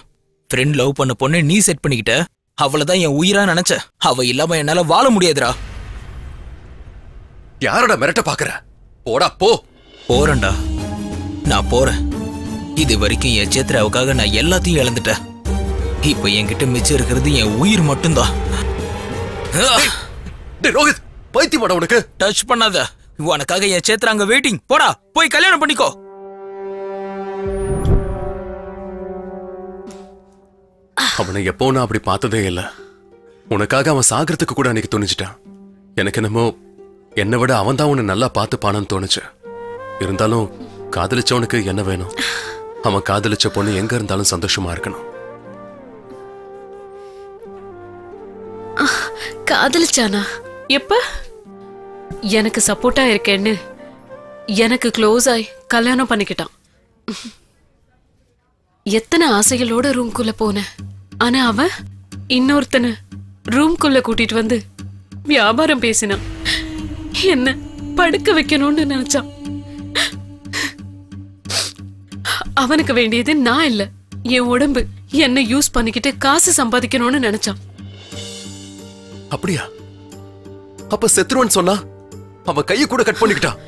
ஃப்ரெண்ட் லவ் பண்ண பொண்ணு நீ செட் பண்ணிக்கிட்ட. அவளதான் என் உயிரா நினைச்ச. அவ இல்லாம என்னால வாழ முடியாதுடா. யாரோட மிரட்ட பாக்குற? போடா போ. போறேன்டா, நான் போறேன். இது வரைக்கும் என் சேத்ராவுக்காக நான் எல்லாத்தையும் இழந்துட்டேன். இப்ப என்கிட்ட மிச்சம் இருக்கிறது என் உயிர் மட்டும்தான். ரோஹித், பைத்தியமாடா உனக்கு? டச் பண்ணாத. உனக்காக என் சேத்ரா அங்க வெயிட்டிங். போடா, போய் கல்யாணம் பண்ணிக்கோ. அவனை எப்போ நான் அப்படி பார்த்ததே இல்லை. உனக்காக அவன் சாகிறதுக்கு கூட அன்னைக்கு துணிச்சிட்டான். எனக்கு என்னமோ என்னை விட அவன் தான் உன்னை நல்லா பார்த்துப்பானு தோணுச்சு. இருந்தாலும் காதலிச்சவனுக்கு என்ன வேணும்? அவன் காதலிச்ச பொண்ணு எங்க இருந்தாலும் சந்தோஷமா இருக்கணும். காதலிச்சானா? எப்ப? எனக்கு சப்போர்ட்டா இருக்கேன்னு எனக்கு க்ளோஸ் ஆயி கல்யாணம் பண்ணிக்கிட்டான். எத்தனை ஆசைகளோட ரூம்குள்ள போன. ஆனா அவன் இன்னொருத்தனை ரூம்குள்ள கூட்டிட்டு வந்து வியாபாரம் பேசினான். என்ன படுக்க வைக்கணும்னு நினைச்சான். அவனுக்கு வேண்டியது நான் இல்ல, என் உடம்பு. என்ன யூஸ் பண்ணிக்கிட்டு காசு சம்பாதிக்கணும்னு நினைச்சான். அப்படியா? அப்ப செத்துருவன் சொன்னா அவன் கையை கூட கட் பண்ணிக்கிட்டான்.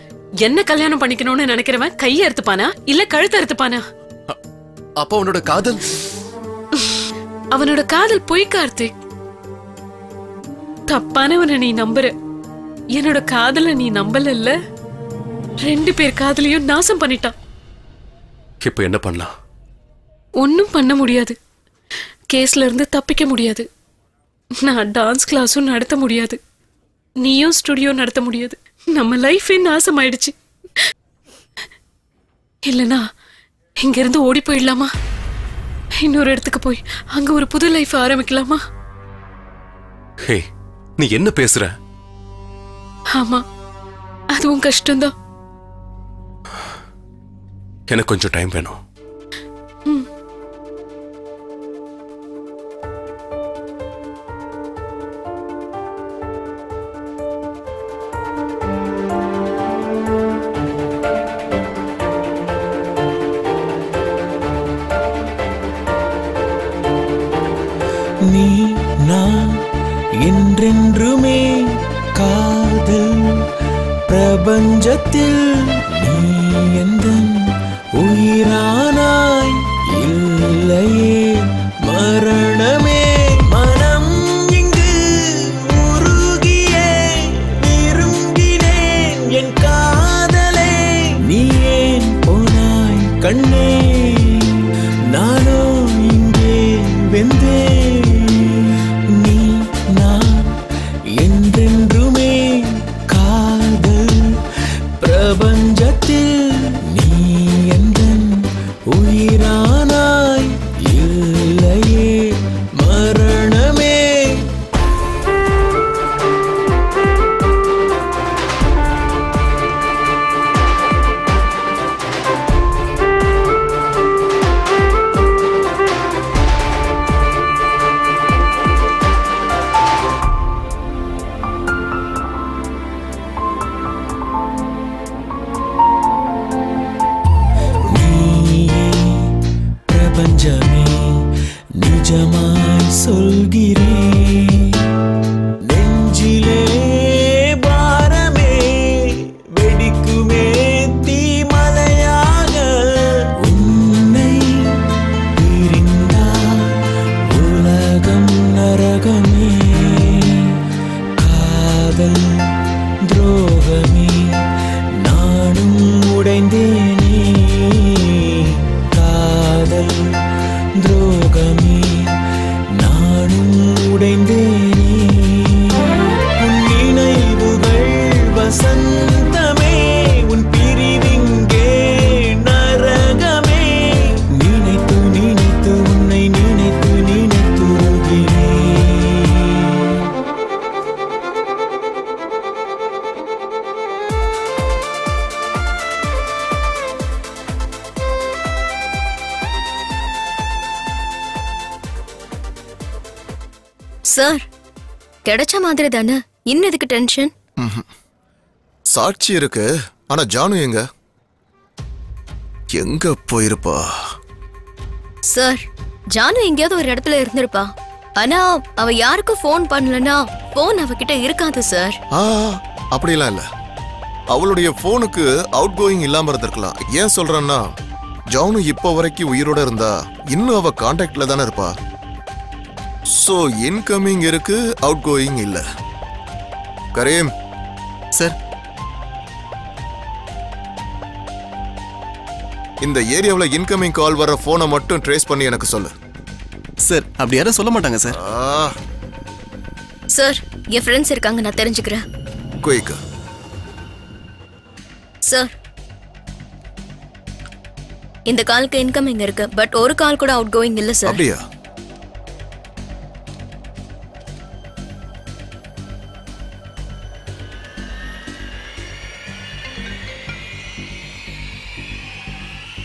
என்ன கல்யாணம் பண்ணிக்கணும்னு நினைக்கிறவன் கையை அறுத்துப்பானா இல்ல கழுத்தை அறுத்துப்பானா? அப்ப அவனோட காதல்? அவனோட காதல் பொய் கார்த்திக். தப்பானவனை நீ நம்புற. என்னோட காதல நீ நம்பல. 2 பேர் காதலையும் நாசம் பண்ணிட்டான். இப்ப என்ன பண்ணலாம்? ஒன்றும் பண்ண முடியாது. கேஸ்ல இருந்து தப்பிக்க முடியாது. நான் டான்ஸ் கிளாஸும் நடத்த முடியாது. நீயும் ஸ்டுடியோ நடத்த முடியாது. நம்ம லைஃபே நாசமாயிடுச்சு. இல்லனா இங்க இருந்து ஓடி போயிடலாமா? இன்னொரு இடத்துக்கு போய் அங்க ஒரு புது லைஃப் ஆரம்பிக்கலாமா? ஹே, நீ என்ன பேசுற? ஆமா, அதுவும் கஷ்டம்தான். எனக்கு கொஞ்சம் டைம் வேணும். நீ நான் என்றென்றுமே காதல் பிரபஞ்சத்தில் நீ எந்தன் உயிரானாய். இல்லையே மரணமே மனம் இங்கு உருகியே விரும்பினேன் என் காதலே. நீ ஏன் போனாய் கண்ணே, நானோ இங்கே வெந்தேன். நீ நான் என்றென்றுமே காதல் பிரபஞ்சத்தில் நீ எந்தன் உயிரானாய். இல்லையே மரணமே. பிரபஞ்சமே நிஜமாய் சொல்கிறேன். நெஞ்சிலே பாரமே வெடிக்குமே தீமலையாக. உன்னை பிரிந்தால் உலகம் நரகமே. காதல் துரோகமே நானும் உடைந்தேனே. காதல் துரோகமே நானும் உடைந்தேனே. உன் நினைவுகள் வசந்தமே, உன் பிரிவிங்கே நரகமே. நினைத்து நினைத்து உன்னை நினைத்து நினைத்துருகிறேன். சார், கிடைச்ச மாதிரி தானே, இன்னும் எதுக்கு டென்ஷன்? சாட்சி இருக்கு, ஆனா ஜானு எங்க எங்க போயிருப்பா? சார், ஜானு எங்கேயாவது ஒரு இடத்துல இருந்திருப்பா. ஆனா அவ யாருக்கும் ஃபோன் பண்ணலனா ஃபோன் அவகிட்ட இருக்காது சார். அப்படிலாம் இல்ல. அவளுடைய போனுக்கு அவுட் கோயிங் இல்லாம இருந்திருக்கலாம். ஏன் சொல்றேன்னா, ஜானு இப்போ வரைக்கும் உயிரோட இருந்தா இன்னும் அவ கான்டாக்ட்ல தானே இருப்பா. சோ இன்கமிங் இருக்கு, அவுட் கோயிங் இல்ல. கரீம் சார், இந்த ஏரியாவுல இன்கமிங் கால் வர போனை மட்டும் ட்ரேஸ் பண்ணி எனக்கு சொல்லு. சார், அப்படி யாரும் சொல்ல மாட்டாங்க சார். சார், என் ஃப்ரெண்ட்ஸ் இருக்காங்க, நான் தெரிஞ்சுக்கிறேன். குயிக். சார், இந்த காலுக்கு இன்கமிங் இருக்கு, பட் ஒரு கால் கூட அவுட் கோயிங் இல்ல சார். அப்படியா?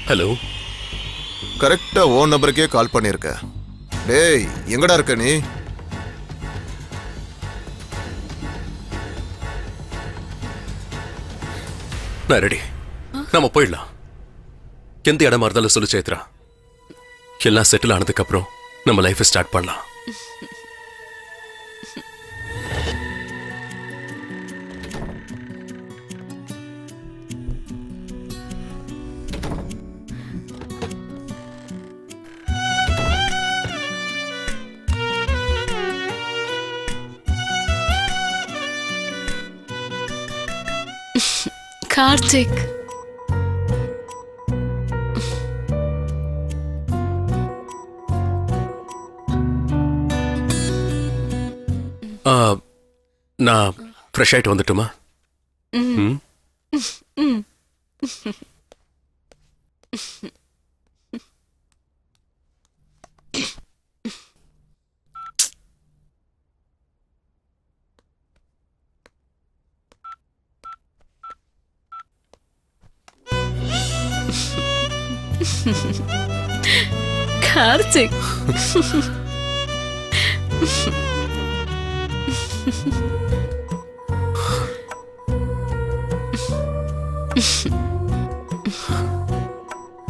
ஹலோ, கரெக்டா ஓன் நம்பருக்கே கால் பண்ணிருக்க. டேய், எங்கடா இருக்க நீ? நான் ரெடி. நாம போயிடலாம். எந்த இடமா இருந்தாலும் சொல்லு சேத்ரா. எல்லாம் செட்டில் ஆனதுக்கு அப்புறம் நம்ம லைஃப் ஸ்டார்ட் பண்ணலாம். கார்த்திக், நான் ஃப்ரெஷ் ஆயிட்டு வந்துட்டுமா? கார்த்திக்,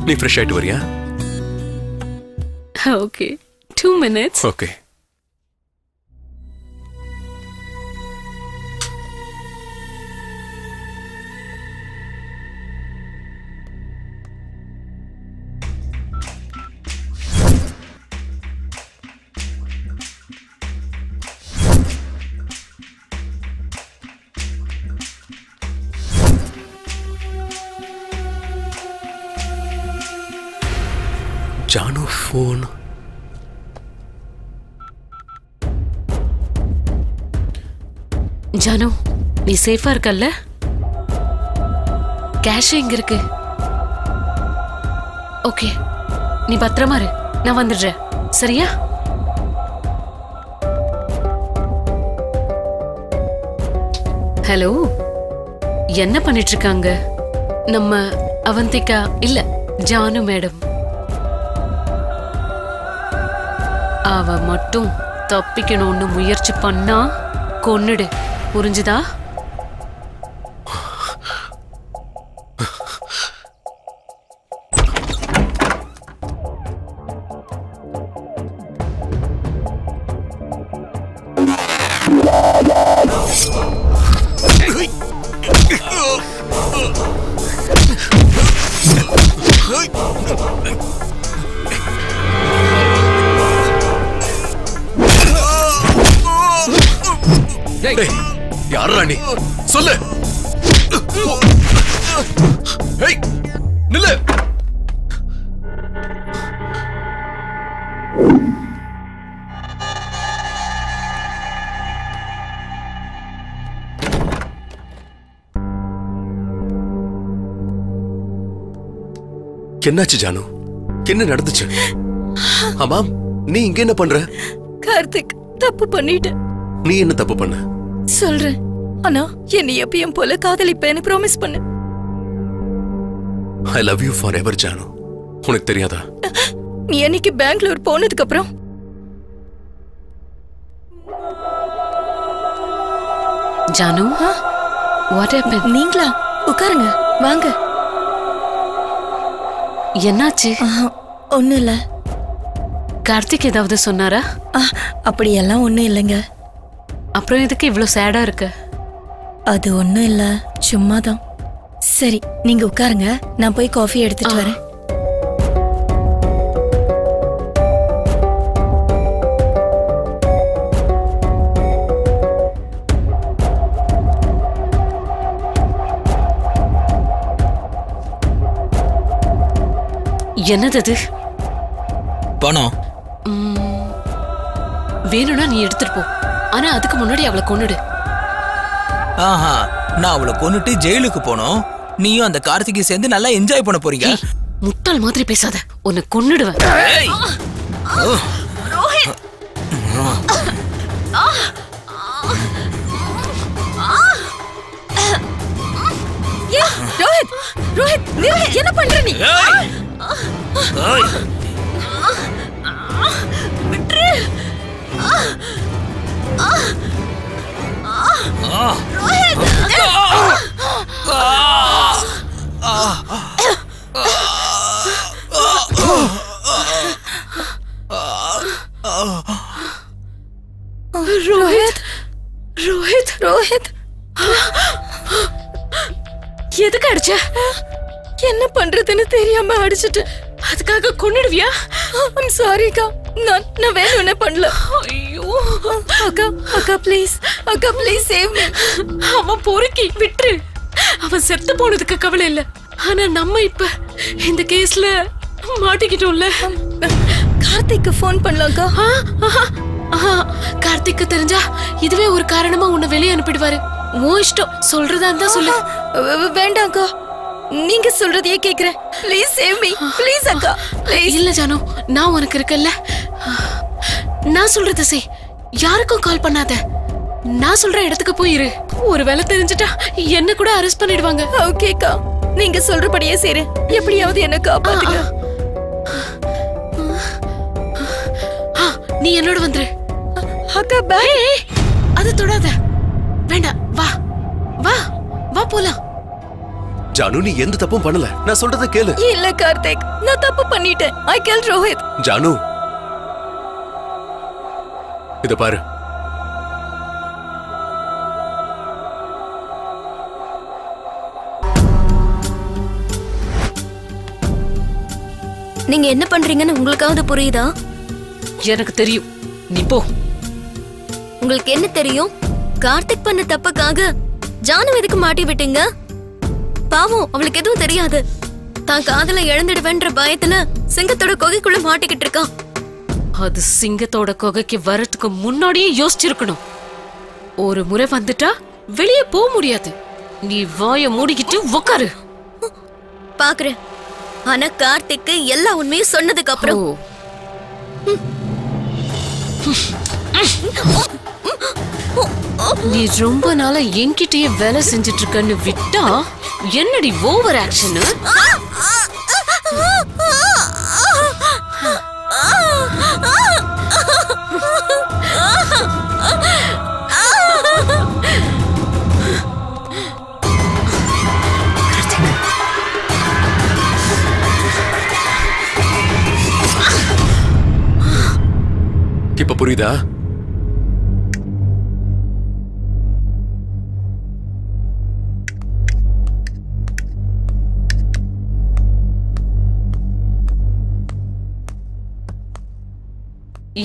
நீ ஃப்ரெஷ் ஆயிட்டு வரியா? Okay 2 minutes. Okay. Janu phone. Janu, நீ சேஃபா இருக்கல்ல? கேஷ் எங்க இருக்கு? ஓகே, நீ பத்திரமா இரு, நான் வந்துடுறேன். சரியா? ஹலோ, என்ன பண்ணிட்டு இருக்காங்க நம்ம அவந்திகா? இல்ல, ஜானு மேடம். அவ மட்டும் தப்பிக்கணும்னு முயற்சி பண்ணா கொன்னுடு, புரிஞ்சுதா? யாரா நீ? சொல்லு. நில்லு. என்னாச்சு ஜானு? என்ன நடந்துச்சு? ஆமாம், நீ இங்க என்ன பண்ற? கார்த்திக், தப்பு பண்ணிட்டேன். நீ என்ன தப்பு பண்ண? சொல்றேன், ஆனா என்னை எப்பயும் போல காதலிப்பேன்னு ப்ராமிஸ் பண்ணு. I love you forever Janu. உனக்கு தெரியாதா? நீ என்னைக்கு பெங்களூர் போனதுக்கு அப்புறம் ஜானு, what happened? நீங்களா? உட்காருங்க, வாங்க. என்னாச்சு? ஒண்ணும் இல்ல. கார்த்திக் ஏதாவது சொன்னாரா? அப்படியெல்லாம் ஒண்ணும் இல்லைங்க. அப்புறம் எதுக்கு இவ்ளோ சேடா இருக்கு? அது ஒண்ணும் இல்ல, சும்மாதான். சரி, நீங்க உட்காருங்க, நான் போய் காஃபி எடுத்துட்டு வரேன். என்னது அது? பணம். வேணும்னா நீ எடுத்துட்டு போ, ஆனா அதுக்கு முன்னாடி அவளை கொன்னுடு. ஆஹா, நான் அவளை கொன்னுட்டு ஜெயிலுக்கு போனோம். நீயும் அந்த கார்த்திகை சேர்ந்து நல்லா என்ஜாய் பண்ண போறீங்க. முட்டாள் மாதிரி பேசாத, உன்னை கொன்னுடுவேன். ரோஹித், ரோஹித், என்ன பண்ற நீ? விட்ரு. ரோஹித். ரோஹித், ரோஹித், ரோஹித், எதுக்கு அடிச்ச? என்ன பண்றதுன்னு தெரியாம அடிச்சிட்டு. அதுக்காக கொன்னுடுவியா? ஐம் சாரிக்கா, நான் வேணும்னே பண்ணல. ஐயோ அக்கா, அக்கா ப்ளீஸ், அக்கா ப்ளீஸ் சேவ் மீ. அவன் பொறுக்கி விட்டுரு. அவன் செத்து போனதுக்கு கவலை இல்ல, ஆனா நம்ம இப்ப இந்த கேஸ்ல மாட்டிக்கிட்டோம்ல. கார்த்திக்கு ஃபோன் பண்ணலாம்க்கா. கார்த்திக்கு தெரிஞ்சா இதுவே ஒரு காரணமா உன்னை வெளியே அனுப்பிடுவாரு. உன் இஷ்டம், சொல்றதா இருந்தா சொல்லு. வேண்டாம் அக்கா, நீங்க சொல்றதையே கேக்குறேன். ப்ளீஸ் சேவ் மீ, ப்ளீஸ் அக்கா, ப்ளீஸ். இல்ல ஜானு, நான் உனக்கு இருக்கல்ல, நான் சொல்றத செய். யாருக்கும் கால் பண்ணாத. நான் சொல்ற இடத்துக்கு போயிரு. ஒருவேளை தெரிஞ்சிட்டா என்ன கூட அரெஸ்ட் பண்ணிடுவாங்க. ஓகேக்கா, நீங்க சொல்றபடியே சரி. எப்படியாவது என்ன காப்பாத்துங்க. நீ என்னோட வந்துரு. அக்கா பை. அது தொடாத, வேண்டாம். வா வா வா போலாம். ஜானு, நீ எந்த தப்பும் பண்ணல. நான் சொல்றத கேளு. இல்ல கார்த்திக், நான் தப்பு பண்ணிட்டேன். ஐ கில் ரோஹித். ஜானு, இத பாரு. நீங்க என்ன பண்றீங்கன்னு உங்களுக்காவது புரியுதா? எனக்கு தெரியும், நீ போ. உங்களுக்கு என்ன தெரியும்? கார்த்திக் பண்ண தப்புக்காக ஜானு எதுக்கு மாட்டி விட்டீங்க? பாவம், அவளுக்கு எதுவும் தெரியாது. தான் காதல இழந்துடுவேன்ற பயத்துல சிங்கத்தோட கொகைக்குள்ள மாட்டிக்கிட்டு இருக்கான். அது சிங்கத்தோட கொகைக்கு வரதுக்கு முன்னாடியே யோசிச்சிருக்கணும். ஒரு முறை வந்துட்டா வெளியே போக முடியாது. நீ வாய மூடிக்கிட்டு உட்காரு. பாக்குறேன். ஆனா கார்த்திக்கு எல்லா உண்மையும் சொன்னதுக்கு அப்புறம் நீ ரொம்ப நாளா என்கிட்டயே வேலை செஞ்சிட்டு இருக்கன்னு விட்டா என்னடி ஓவர் ஆக்ஷன்? இப்ப புரியுதா?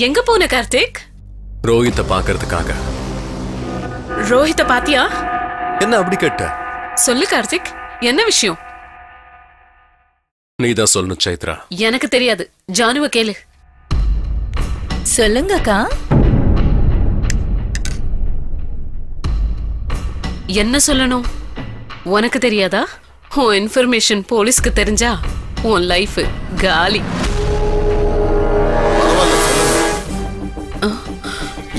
எங்க போன கார்த்திக்? ரோஹித்த பாக்குறதுக்காக. ரோஹித்த பாத்தியா? என்ன அப்படி கேட்ட? சொல்லு கார்த்திக், என்ன விஷயம்? நீதான் சொல்லணும் சைத்ரா. எனக்கு தெரியாது, ஜானுவ கேளு. சொல்லுங்கக்கா. என்ன சொல்லணும்? உனக்கு தெரியாதா? உன் இன்ஃபர்மேஷன் போலீஸ்க்கு தெரிஞ்சா உன் லைஃப் காலி.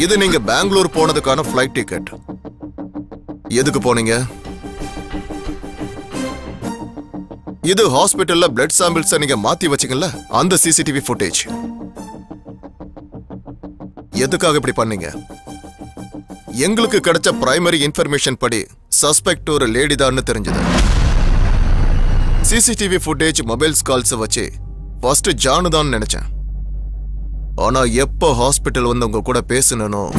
இது நீங்க பெங்களூர் போனதுக்கான ஃப்ளைட் டிக்கெட். எதுக்கு போனீங்க? இது ஹாஸ்பிட்டல்ல பிளட் சாம்பிள்ஸ் நீங்க மாத்தி வச்சீங்கல்ல, அந்த சிசிடிவி ஃபுட்டேஜ். எதுக்காக இப்படி பண்ணீங்க? எங்களுக்கு கிடைச்ச பிரைமரி இன்ஃபர்மேஷன் படி சஸ்பெக்ட் ஒரு லேடி தான் தெரிஞ்சது. சிசிடிவி ஃபுட்டேஜ், மொபைல்ஸ் கால்ஸ் வச்சு ஃபர்ஸ்ட் ஜானு தான் நினைச்சேன். ஆனா எப்போ ஹாஸ்பிட்டல் வந்து உங்க கூட பேசணும்,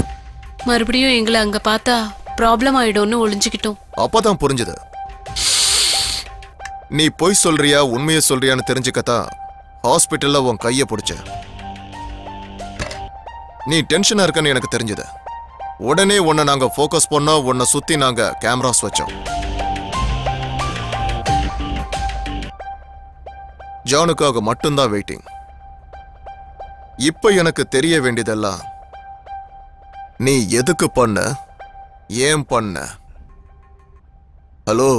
மறுபடியும் எங்களை அங்க பார்த்தா ப்ராப்ளம் ஆயிடும்னு ஒளிஞ்சுக்கிட்டோம். அப்பதான் புரிஞ்சது. நீ பொய் சொல்றியா உண்மையை சொல்றியான்னு தெரிஞ்சுக்கத்தான் ஹாஸ்பிட்டல்ல உன் கைய பிடிச்ச. நீ டென்ஷனா இருக்கன்னு எனக்கு தெரிஞ்சது. உடனே உன்னை நாங்க ஃபோக்கஸ் பண்ணோம். உன்னை சுத்தி நாங்க கேமராஸ் வச்சோம். ஜானுக்காக மட்டும்தான் வெயிட்டிங். இப்ப எனக்கு தெரிய வேண்டியதெல்லாம் நீ எதுக்கு பண்ண, ஏன் பண்ண. Hello,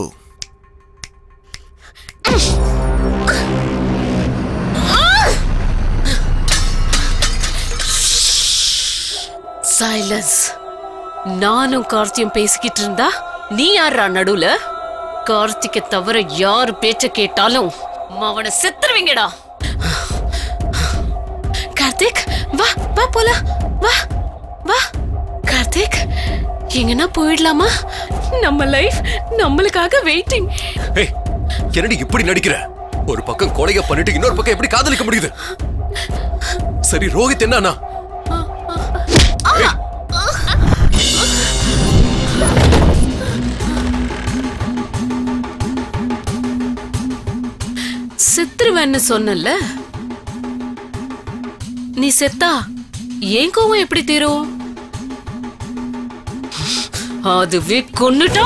silence. நானும் கார்த்தியும் பேசிக்கிட்டு இருந்தா நீ யாரா நடுவுல? கார்த்திகை தவிர யாரு பேச்ச கேட்டாலும் அவனை செத்துருவீங்கடா. கார்த்திக், வா வா போலாம், வா வா. கார்த்திக், எங்கன்னா போயிடலாமா? நம்ம லைஃப் நம்மளுக்காக வெயிட்டிங். ஏய், என்னடி இப்படி நடிக்கிற? ஒரு பக்கம் கொலைய பண்ணிட்டு இன்னொரு பக்கம் எப்படி காதலிக்க முடியுது? சரி, ரோஹித் என்னன்னா? செத்துருவேன்னு சொன்னல, நீ செத்தா ஏன் கோவம் எப்படி தீரும்? அதுவே கொன்னுட்டா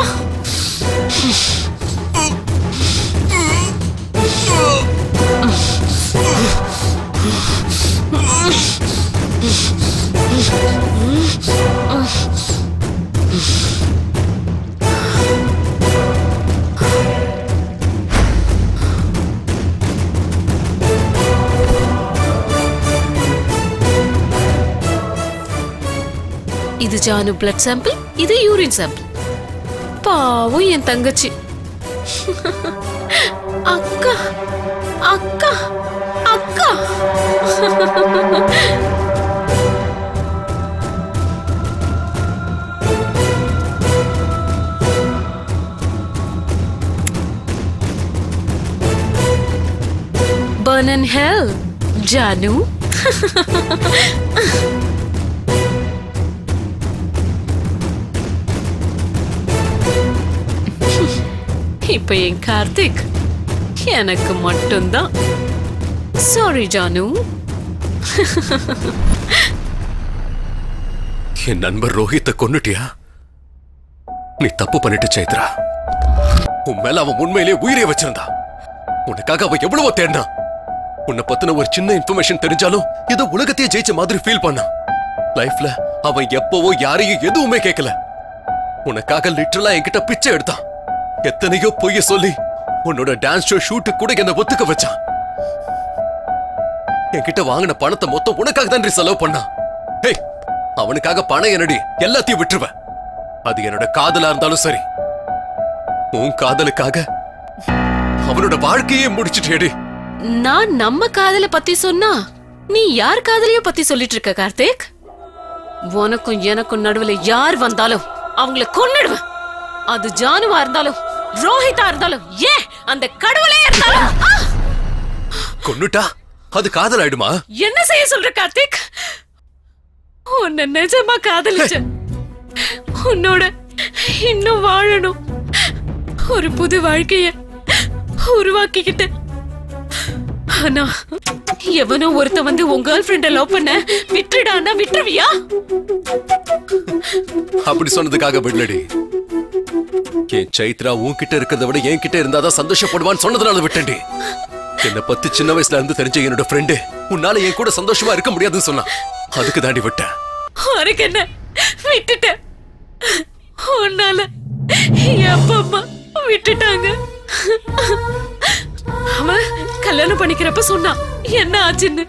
இது ஜானு பிளட் சாம்பிள், இது யூரின் சாம்பிள். பாவம் என் தங்கச்சி. அக்கா அக்கா அக்கா. Burn in hell, Janu. இப்ப என் கார்த்திக் எனக்கு மட்டும்தான். சாரி ஜானு. என் நண்பர் ரோஹித்தை கொன்னுட்டியா? நீ தப்பு பண்ணிட்டு சைத்ரா. உன் மேல அவன் உண்மையிலேயே உயிரை வச்சிருந்தா. உனக்காக அவன் எவ்வளவோ தேடினா. உன்னை பத்தின ஒரு சின்ன இன்ஃபர்மேஷன் தெரிஞ்சாலும் ஏதோ உலகத்தையே ஜெயிச்ச மாதிரி ஃபீல் பண்ணா. லைஃப்ல அவன் எப்பவோ யாரையும் எதுவுமே கேட்கல. உனக்காக லிட்டரலா என்கிட்ட பிச்சை எடுத்தான். எத்தனையோ பொய்ய சொல்லி உன்னோட டான்ஸ் ஷோ ஷூட்டு கூட என்ன ஒத்துக்க வச்சான். என்கிட்ட வாங்கின பணத்தை மொத்தம் உனக்காக தான் செலவு பண்ணான். ஹே, அவனுக்காக பணம் என்னடி எல்லாத்தையும் விட்டுருவேன். அது என்னோட காதலா இருந்தாலும் சரி. உன் காதலுக்காக அவனோட வாழ்க்கையே முடிச்சிட்டேடி. நான் நம்ம காதல பத்தி சொன்னா நீ யார் காதலையோ பத்தி சொல்லிட்டு இருக்க கார்த்திக்? உனக்கும் எனக்கும் நடுவுல யார் வந்தாலும் அவங்கள கொன்னுடுவேன். அது ஜானுவா இருந்தாலும் ரோஹிதா இருந்தாலும் ஏன் அந்த கடவுளே இருந்தாலும். கொன்னுட்டா அது காதல் ஆயிடுமா? என்ன செய்ய சொல்ற கார்த்திக்? உன்னை நிஜமா காதலிச்சேன். உன்னோட இன்னும் வாழணும். ஒரு புது வாழ்க்கைய உருவாக்கிக்கிட்டு. ஆனா எவனோ ஒருத்த வந்து உன் கேர்ள் ஃப்ரெண்ட லவ் பண்ண விட்டுடான்னா விட்டுருவியா? அப்படி சொன்னதுக்காக விடலடி. என் சைத்ரா உன்கிட்ட இருக்கிறத விட என்கிட்ட இருந்தாதான் சந்தோஷப்படுவான்னு சொன்னதுனால விட்டேன்டி. என்னை பத்தி சின்ன வயசுல இருந்து தெரிஞ்ச என்னோட ஃப்ரெண்டு உன்னால என் கூட சந்தோஷமா இருக்க முடியாதுன்னு சொன்னா. அதுக்கு தாண்டி விட்டேன். அதுக்கு என்ன விட்டுட்டேன். உன்னால அப்பா அம்மா விட்டுட்டாங்க. அவன் கல்யாணம் பண்ணிக்கிறப்ப சொன்னான் என்ன ஆச்சுன்னு.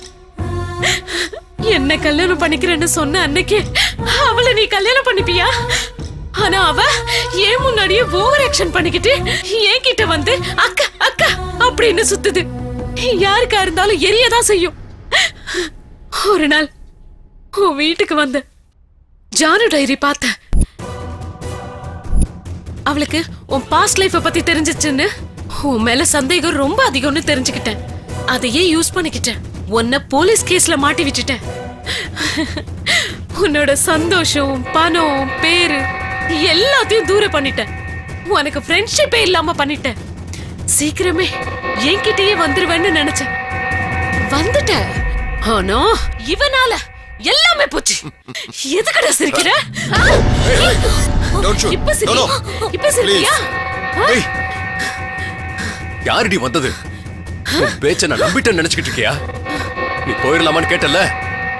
என்ன கல்யாணம் பண்ணிக்கிறேன்னு சொன்ன அன்னைக்கு அவளை நீ கல்யாணம் பண்ணிப்பியா? ஆனா அவ ஏன் முன்னாடியே ஓவர் ஆக்ஷன் பண்ணிக்கிட்டு என் கிட்ட வந்து அக்கா அக்கா அப்படின்னு சுத்துது. யாருக்கா இருந்தாலும் எரியதான் செய்யும். ஒரு நாள் உன் வீட்டுக்கு வந்த ஜானு டைரி பார்த்த. அவளுக்கு உன் பாஸ்ட் லைஃப பத்தி தெரிஞ்சிச்சுன்னு உன் மேல சந்தேகம் ரொம்ப அதிகம்னு தெரிஞ்சுக்கிட்டேன். அதையே யூஸ் பண்ணிக்கிட்டேன். உன்னை போலீஸ் கேஸ்ல மாட்டி விட்டுட்டேன். உன்னோட சந்தோஷம், பணம், பேரு எல்லாத்தையும் தூரம் பண்ணிட்டேன். உனக்கு ஃப்ரெண்ட்ஷிப்பே இல்லாம பண்ணிட்டேன். சீக்கிரமே என்கிட்டயே வந்துருவேன்னு நினைச்சேன். வந்துட்ட. ஆனா இவனால எல்லாமே போச்சு. எதுக்கடா சிரிக்கிற? இப்ப சிரி. இப்ப சிரியா? யாரடி வந்தது? பேச்ச நான் நம்பிட்டேன்னு நினைச்சுக்கிட்டு இருக்கியா? நீ போயிடலாமான்னு கேட்டல,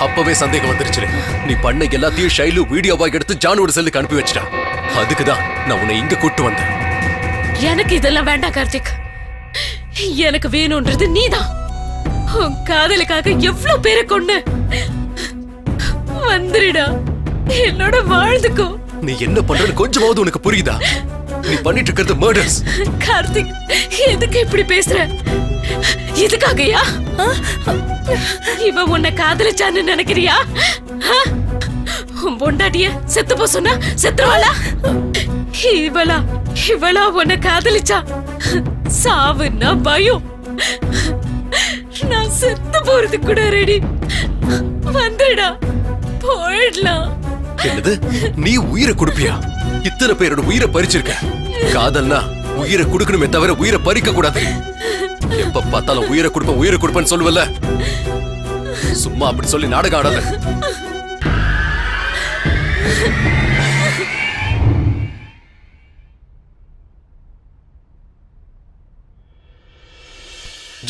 அப்பவே சந்தேகம் வந்துருச்சு. நீ பண்ண எல்லாத்தையும் ஷைலு வீடியோவா எடுத்து ஜானோட செல்லுக்கு அனுப்பி வச்சிட்டா. அதுக்குதான் நான் உன்னை இங்க கூட்டு வந்தேன். எனக்கு இதெல்லாம் வேண்டாம் கார்த்திக். எனக்கு வேணும்ன்றது நீதான். உன் காதலுக்காக எவ்வளவு பேரை கொண்டு வந்துடுடா. என்னோட வாழ்ந்துக்கோ. நீ என்ன பண்றது கொஞ்சமாவது உனக்கு புரியுதா? நீ பண்ணிட்டு இருக்கிறது மர்டர்ஸ். கார்த்திக், எதுக்கு இப்படி பேசுற? இதுக்காகயா இவ உன்னை காதலிச்சான்னு நினைக்கிறியா? உன் பொண்டாட்டிய செத்து போ சொன்னா செத்துருவாளா? இவளா உன்னை காதலிச்சா? சாவுன்னா பயம். நான் செத்து போறது கூட ரெடி. வந்துடா, போயிடலாம். என்னது? நீ உயிரை கொடுப்பியா? இத்தனை பேரோட உயிரை பறிச்சிருக்க. காதல்னா உயிரை கொடுக்கணுமே தவிர உயிரை பறிக்க கூடாது. எப்ப பார்த்தாலும் உயிரை கொடுப்பேன்னு சொல்லுவல்ல. சும்மா அப்படி சொல்லி நாடகம் ஆடாத.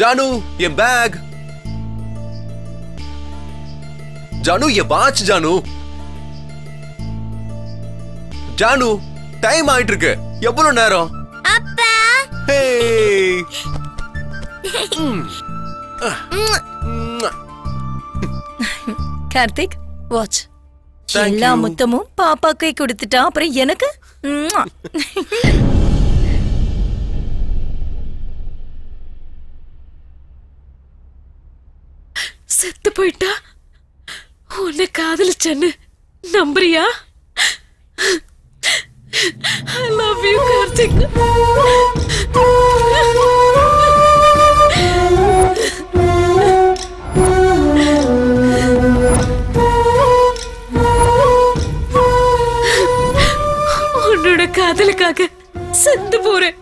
ஜானு, என் பேக். ஜானு ये वाच ஜானு ஜானு டைம் ஆயிட்டு இருக்கு எவ்வளவு நேரம் அப்பா ஹேய் கார்த்திக் வாட்ச் எல்லா முத்தமும் பாப்பாக்கே கொடுத்துட்டா அப்புறம் எனக்கு செத்து போயிட்டா உன்னை காதலிச்சன்னு நம்புறியா? I love you, Karthik. உன்னோட காதலுக்காக செத்து போறேன்.